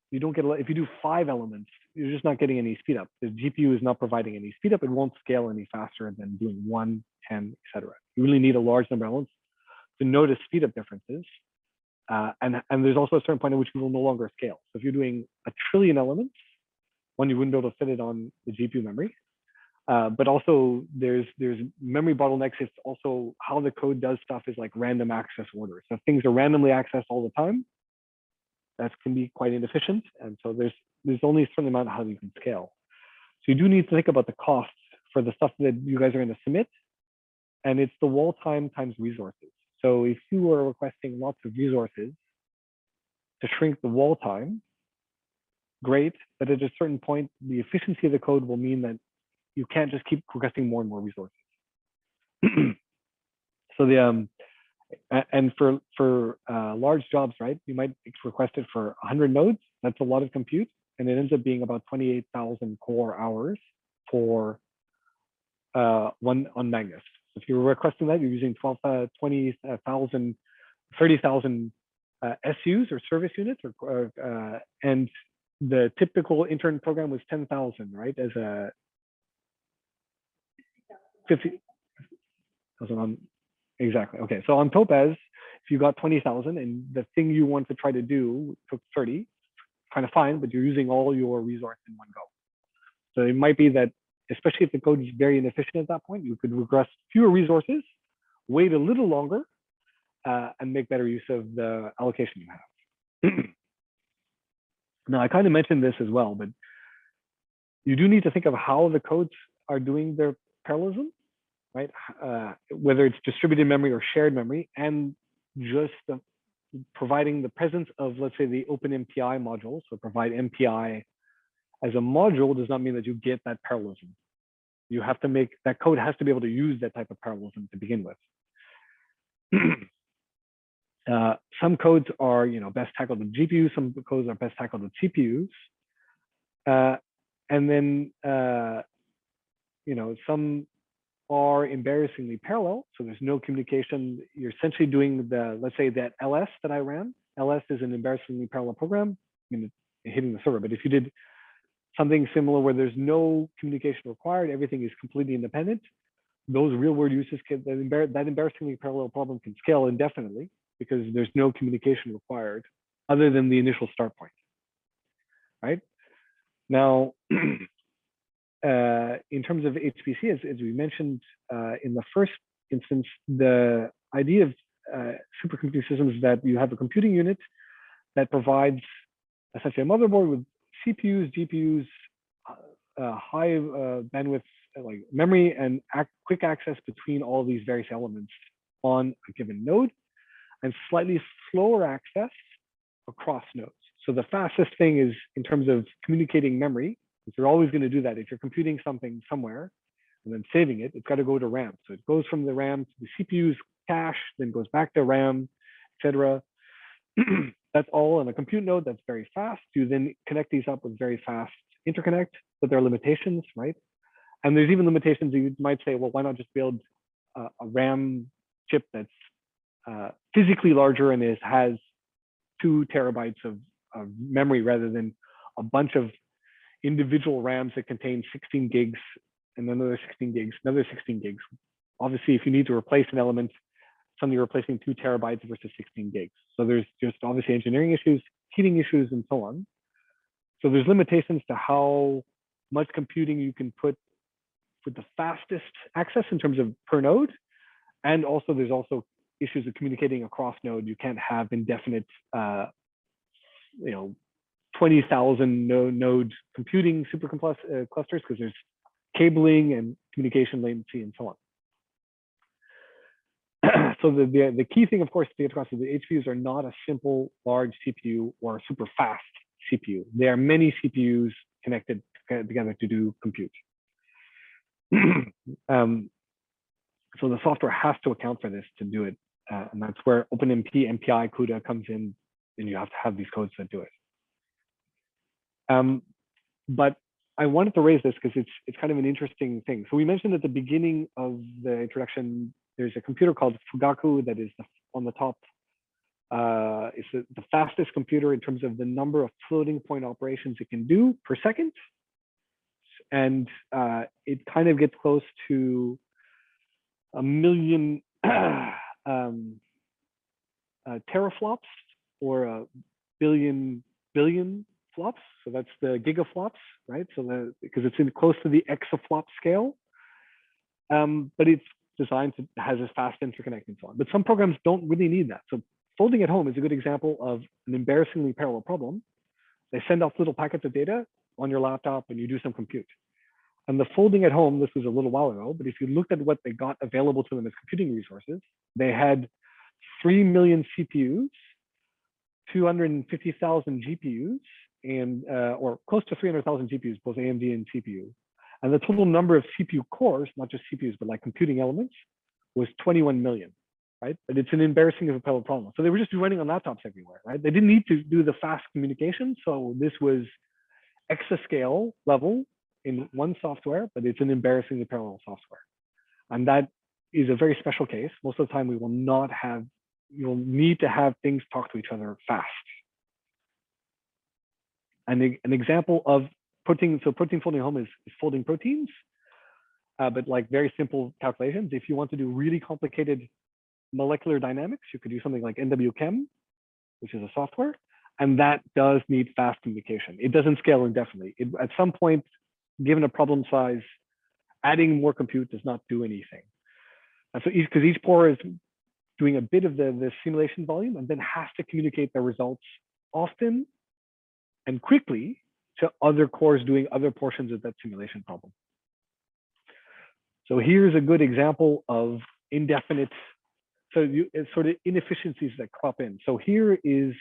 you don't get a lot. If you do 5 elements, you're just not getting any speed up. The GPU is not providing any speed up. It won't scale any faster than doing 1, 10, etc. You really need a large number of elements to notice speed up differences. And there's also a certain point at which you will no longer scale. So if you're doing 1 trillion elements, one, you wouldn't be able to fit it on the GPU memory. But also there's memory bottlenecks. It's also how the code does stuff is like random access order. So if things are randomly accessed all the time, that can be quite inefficient. And so there's only a certain amount of how you can scale. So you do need to think about the costs for the stuff that you guys are going to submit. And it's the wall time times resources. So if you are requesting lots of resources to shrink the wall time, great. But at a certain point, the efficiency of the code will mean that you can't just keep requesting more and more resources. So the and for large jobs, right? You might request it for 100 nodes. That's a lot of compute. and it ends up being about 28,000 core hours for one on Magnus. If you're requesting that, you're using 20,000, 30,000 SUs or service units, and the typical intern program was 10,000, right? As a 50,000 on, exactly. Okay, so on Topaz, if you got 20,000 and the thing you want to try to do took 30, kind of fine, but you're using all your resource in one go. So it might be that, especially if the code is very inefficient at that point, you could regress fewer resources, wait a little longer, and make better use of the allocation you have. Now, I kind of mentioned this as well, but you do need to think of how the codes are doing their parallelism, right? Whether it's distributed memory or shared memory, and just providing the presence of, let's say, the open MPI module. So provide MPI as a module does not mean that you get that parallelism. You have to make, that code has to be able to use that type of parallelism to begin with. Some codes are, best tackled with GPUs. Some codes are best tackled with CPUs. And then, some are embarrassingly parallel. So there's no communication. You're essentially doing let's say that LS that I ran. LS is an embarrassingly parallel program, hitting the server. But if you did something similar where there's no communication required, everything is completely independent, those real world uses that embarrassingly parallel problem can scale indefinitely because there's no communication required other than the initial start point, right? Now, in terms of HPC, as we mentioned in the first instance, the idea of supercomputing systems is that you have a computing unit that provides essentially a motherboard with CPUs, GPUs, high bandwidth like memory, and quick access between all these various elements on a given node, and slightly slower access across nodes. So the fastest thing is in terms of communicating memory, because you're always going to do that. If you're computing something somewhere and then saving it, it's got to go to RAM. So it goes from the RAM to the CPU's cache, then goes back to RAM, etc. That's all on a compute node that's very fast. You then connect these up with very fast interconnect, but there are limitations, right? And there's even limitations. You might say, well, why not just build a RAM chip that's physically larger and has 2 terabytes of memory rather than a bunch of individual RAMs that contain 16 gigs and another 16 gigs, another 16 gigs. Obviously, if you need to replace an element, suddenly you're replacing 2 terabytes versus 16 gigs. So there's just obviously engineering issues, heating issues, and so on. So there's limitations to how much computing you can put with the fastest access in terms of per node. And also there's also issues of communicating across node. You can't have indefinite, 20,000 node computing supercomputer clusters because there's cabling and communication latency and so on. So the key thing, of course, to get across is the HPUs are not a simple large CPU or a super fast CPU. There are many CPUs connected together to do compute. So the software has to account for this to do it. And that's where OpenMP, MPI, Cuda comes in, and you have to have these codes that do it. But I wanted to raise this because it's kind of an interesting thing. So we mentioned at the beginning of the introduction, there's a computer called Fugaku that is on the top. It's the fastest computer in terms of the number of floating point operations it can do per second. And it kind of gets close to 1 million teraflops or a billion flops. So that's the gigaflops, right? So because it's close to the exaflop scale, but it's designed to has a fast interconnect and so on. But some programs don't really need that. So folding at home is a good example of an embarrassingly parallel problem. They send off little packets of data on your laptop and you do some compute. And the folding at home, this was a little while ago, but if you looked at what they got available to them as computing resources, they had 3 million CPUs, 250,000 GPUs, and or close to 300,000 GPUs, both AMD and CPU. And the total number of CPU cores, not just CPUs, but like computing elements, was 21 million, right? But it's an embarrassing parallel problem. So they were just running on laptops everywhere, right? They didn't need to do the fast communication. So this was exascale level in one software, but it's an embarrassingly parallel software. And that is a very special case. Most of the time we will not have, you'll need to have things talk to each other fast. And an example of protein, so protein folding home is folding proteins, but like very simple calculations. If you want to do really complicated molecular dynamics, you could do something like NWChem, which is a software, and that does need fast communication. It doesn't scale indefinitely. At some point, given a problem size, adding more compute does not do anything. And so because each pore is doing a bit of the simulation volume and then has to communicate their results often and quickly to other cores doing other portions of that simulation problem. So here's a good example of indefinite, it's sort of inefficiencies that crop in. So here is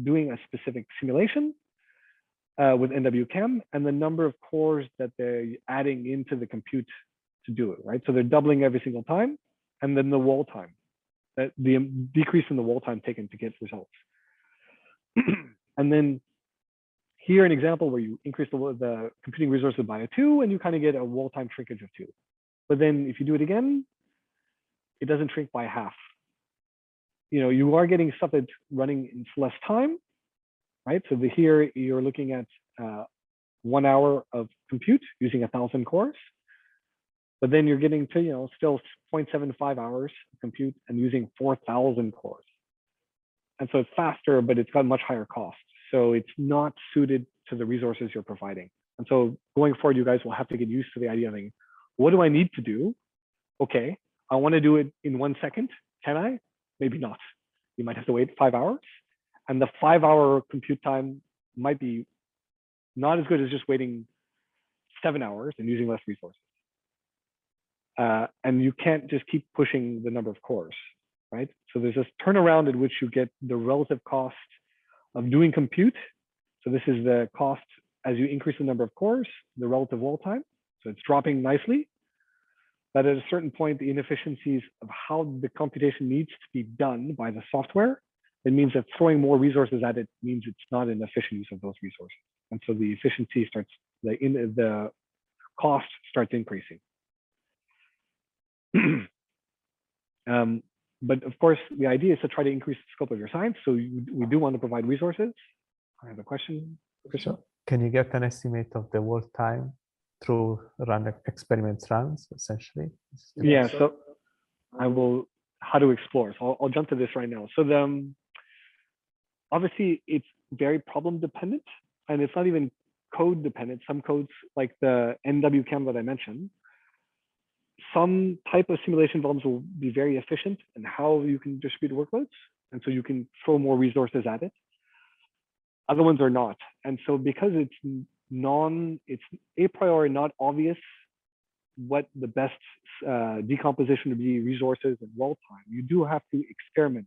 doing a specific simulation with NWChem and the number of cores that they're adding into the compute to do it, right? So they're doubling every single time, and then the wall time, the decrease in the wall time taken to get results. And then here an example where you increase the computing resources by a 2 and you kind of get a wall time shrinkage of 2. But then if you do it again, it doesn't shrink by half. You know, you are getting stuff that's running in less time, right? So here you're looking at 1 hour of compute using 1,000 cores, but then you're getting to, you know, still 0.75 hours of compute and using 4,000 cores. And so it's faster, but it's got much higher cost. So it's not suited to the resources you're providing. And so going forward, you guys will have to get used to the idea of thinking, what do I need to do? Okay, I want to do it in 1 second. Can I? Maybe not. You might have to wait 5 hours. And the 5-hour compute time might be not as good as just waiting 7 hours and using less resources. And you can't just keep pushing the number of cores, right? So there's this turnaround in which you get the relative cost of doing compute. So this is the cost as you increase the number of cores, the relative wall time. So it's dropping nicely. But at a certain point, the inefficiencies of how the computation needs to be done by the software, it means that throwing more resources at it means it's not an efficient use of those resources. And so the efficiency starts, the cost starts increasing. But of course, the idea is to try to increase the scope of your science. So we do want to provide resources. I have a question.
So can you get an estimate of the wall time through run experiments runs, essentially?
Yeah, so I will, how to explore. So I'll jump to this right now. So obviously it's very problem dependent and it's not even code dependent. Some codes like the NWChem that I mentioned, some type of simulation volumes will be very efficient in how you can distribute workloads. And so you can throw more resources at it. Other ones are not. And so because it's a priori not obvious what the best decomposition to be resources and wall time, you do have to experiment.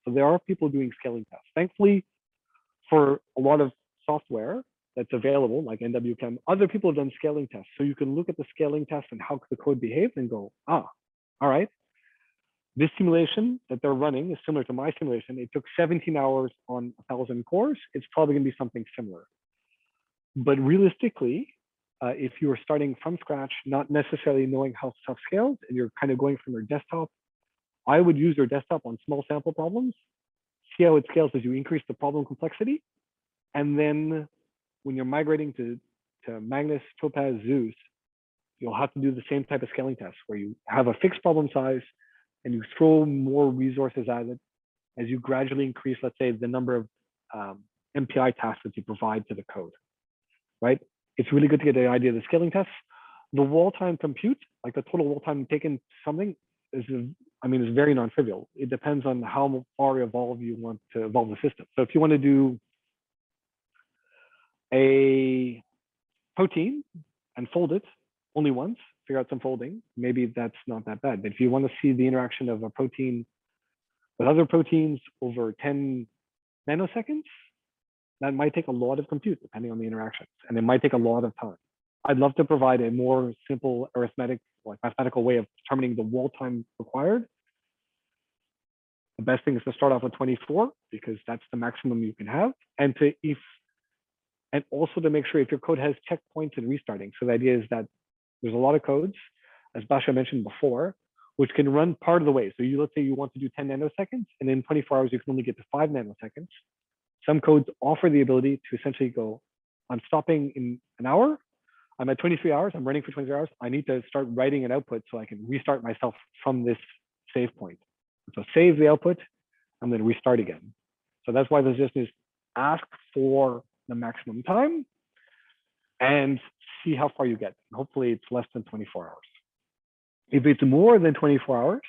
So there are people doing scaling tests. Thankfully, for a lot of software that's available, like NWChem, other people have done scaling tests. So you can look at the scaling test and how the code behaves and go, all right, this simulation that they're running is similar to my simulation. It took 17 hours on 1,000 cores. It's probably gonna be something similar. But realistically, if you are starting from scratch, not necessarily knowing how stuff scales, and you're kind of going from your desktop, I would use your desktop on small sample problems, see how it scales as you increase the problem complexity. And then when you're migrating to Magnus, Topaz, Zeus, you'll have to do the same type of scaling test where you have a fixed problem size and you throw more resources at it as you gradually increase, let's say, the number of MPI tasks that you provide to the code, right? It's really good to get an idea of the scaling tests. The wall time compute, like the total wall time taken to something, is very non-trivial. It depends on how far evolved you want to evolve the system. So if you want to do a protein and fold it only once, figure out some folding, maybe that's not that bad. But if you want to see the interaction of a protein with other proteins over 10 nanoseconds, that might take a lot of compute depending on the interactions, and it might take a lot of time. I'd love to provide a more simple arithmetic, like mathematical way of determining the wall time required. The best thing is to start off with 24 because that's the maximum you can have. And if and also to make sure if your code has checkpoints and restarting. So the idea is that there's a lot of codes, as Basha mentioned before, which can run part of the way. So let's say you want to do 10 nanoseconds, and in 24 hours, you can only get to 5 nanoseconds. Some codes offer the ability to essentially go, I'm stopping in an hour, I'm at 23 hours, I'm running for 23 hours, I need to start writing an output so I can restart myself from this save point. So save the output, and then restart again. So that's why the suggestion is ask for the maximum time and see how far you get. Hopefully it's less than 24 hours. If it's more than 24 hours,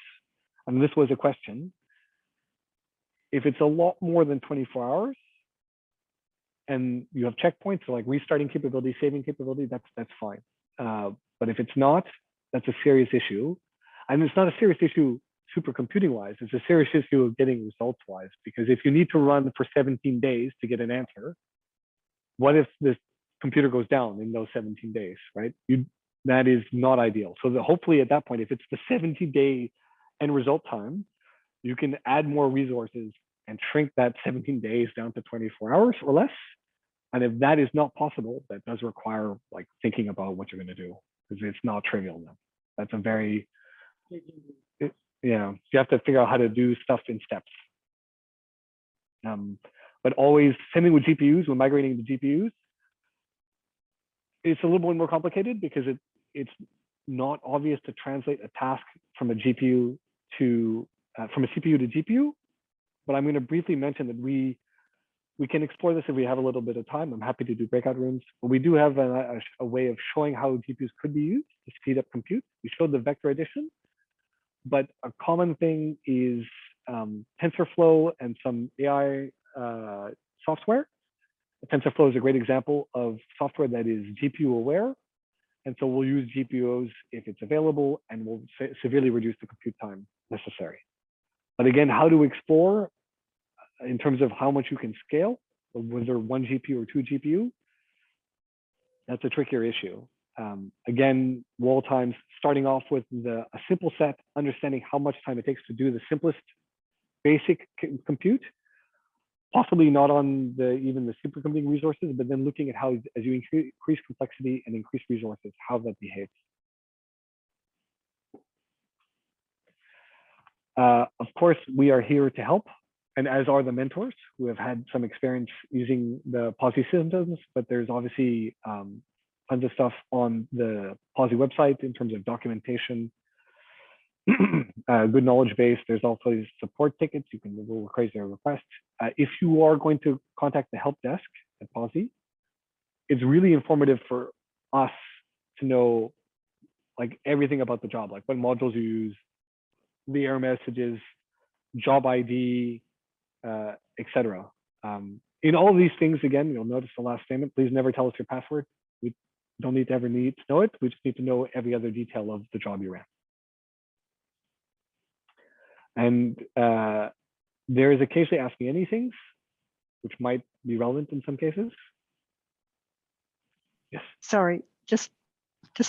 and this was a question, if it's a lot more than 24 hours and you have checkpoints, so like restarting capability, saving capability, that's fine. But if it's not, that's a serious issue. And it's not a serious issue supercomputing wise, it's a serious issue of getting results wise, because if you need to run for 17 days to get an answer, what if this computer goes down in those 17 days, right? That is not ideal. So hopefully at that point, if it's the 70-day end result time, you can add more resources and shrink that 17 days down to 24 hours or less. And if that is not possible, that does require like thinking about what you're going to do, because it's not trivial now. That's a very, you have to figure out how to do stuff in steps. But always, same thing with GPUs, when migrating to GPUs, it's a little bit more complicated because it's not obvious to translate a task from a GPU to from a CPU to GPU. But I'm going to briefly mention that we can explore this if we have a little bit of time. I'm happy to do breakout rooms, but we do have a way of showing how GPUs could be used to speed up compute. We showed the vector addition, but a common thing is TensorFlow and some AI software. TensorFlow is a great example of software that is GPU aware. And so we'll use GPUs if it's available, and we'll severely reduce the compute time necessary. But again, how to explore in terms of how much you can scale, whether 1 GPU or 2 GPU, that's a trickier issue. Again, wall times, starting off with a simple set, understanding how much time it takes to do the simplest basic compute, possibly not on even the supercomputing resources, but then looking at how, as you increase complexity and increase resources, how that behaves. Of course, we are here to help, and as are the mentors who have had some experience using the Pawsey systems, but there's obviously tons of stuff on the Pawsey website in terms of documentation, good knowledge base. There's also support tickets. You can raise a request. If you are going to contact the help desk at Pawsey, it's really informative for us to know like everything about the job, like what modules you use, the error messages, job ID, etc. In all of these things, again, you'll notice the last statement, please never tell us your password. We don't need to know it. We just need to know every other detail of the job you ran. And there is occasionally Ask Me Anythings, which might be relevant in some cases. Yes.
Sorry, just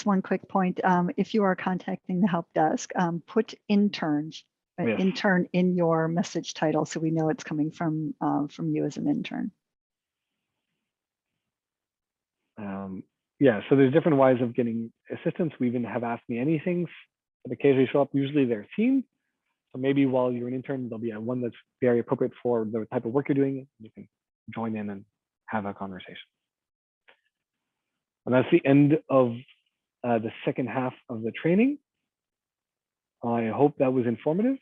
one quick point. If you are contacting the help desk, put interns,
Yes.
intern in your message title, so we know it's coming from you as an intern.
Yeah, so there's different ways of getting assistance. We even have Ask Me Anythings that occasionally show up. Usually they're themed. So maybe while you're an intern, there'll be one that's very appropriate for the type of work you're doing. You can join in and have a conversation. And that's the end of the second half of the training. I hope that was informative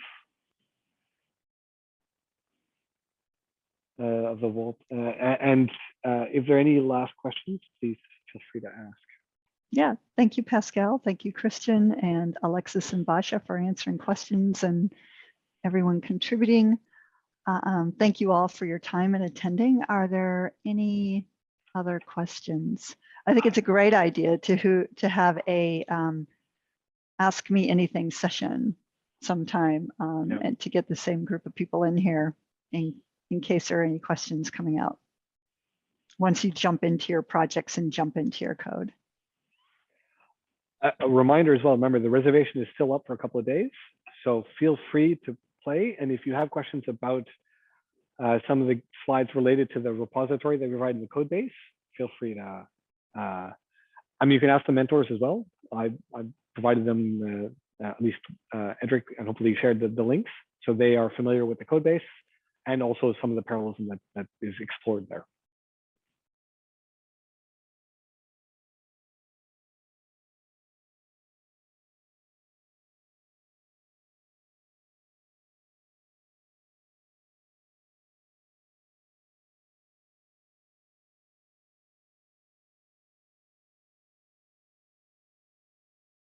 of the vault. And if there are any last questions, please feel free to ask.
Yeah, thank you, Pascal. Thank you, Christian and Alexis and Basha for answering questions and everyone contributing. Thank you all for your time and attending. Are there any other questions? I think it's a great idea to have a Ask Me Anything session sometime and to get the same group of people in here in case there are any questions coming out once you jump into your projects and jump into your code.
A reminder as well, remember the reservation is still up for a couple of days, so feel free to play. And if you have questions about some of the slides related to the repository that we provide in the code base, feel free to. I mean, you can ask the mentors as well. I've provided them at least Edric, and hopefully you shared the links, so they are familiar with the code base and also some of the parallelism that is explored there.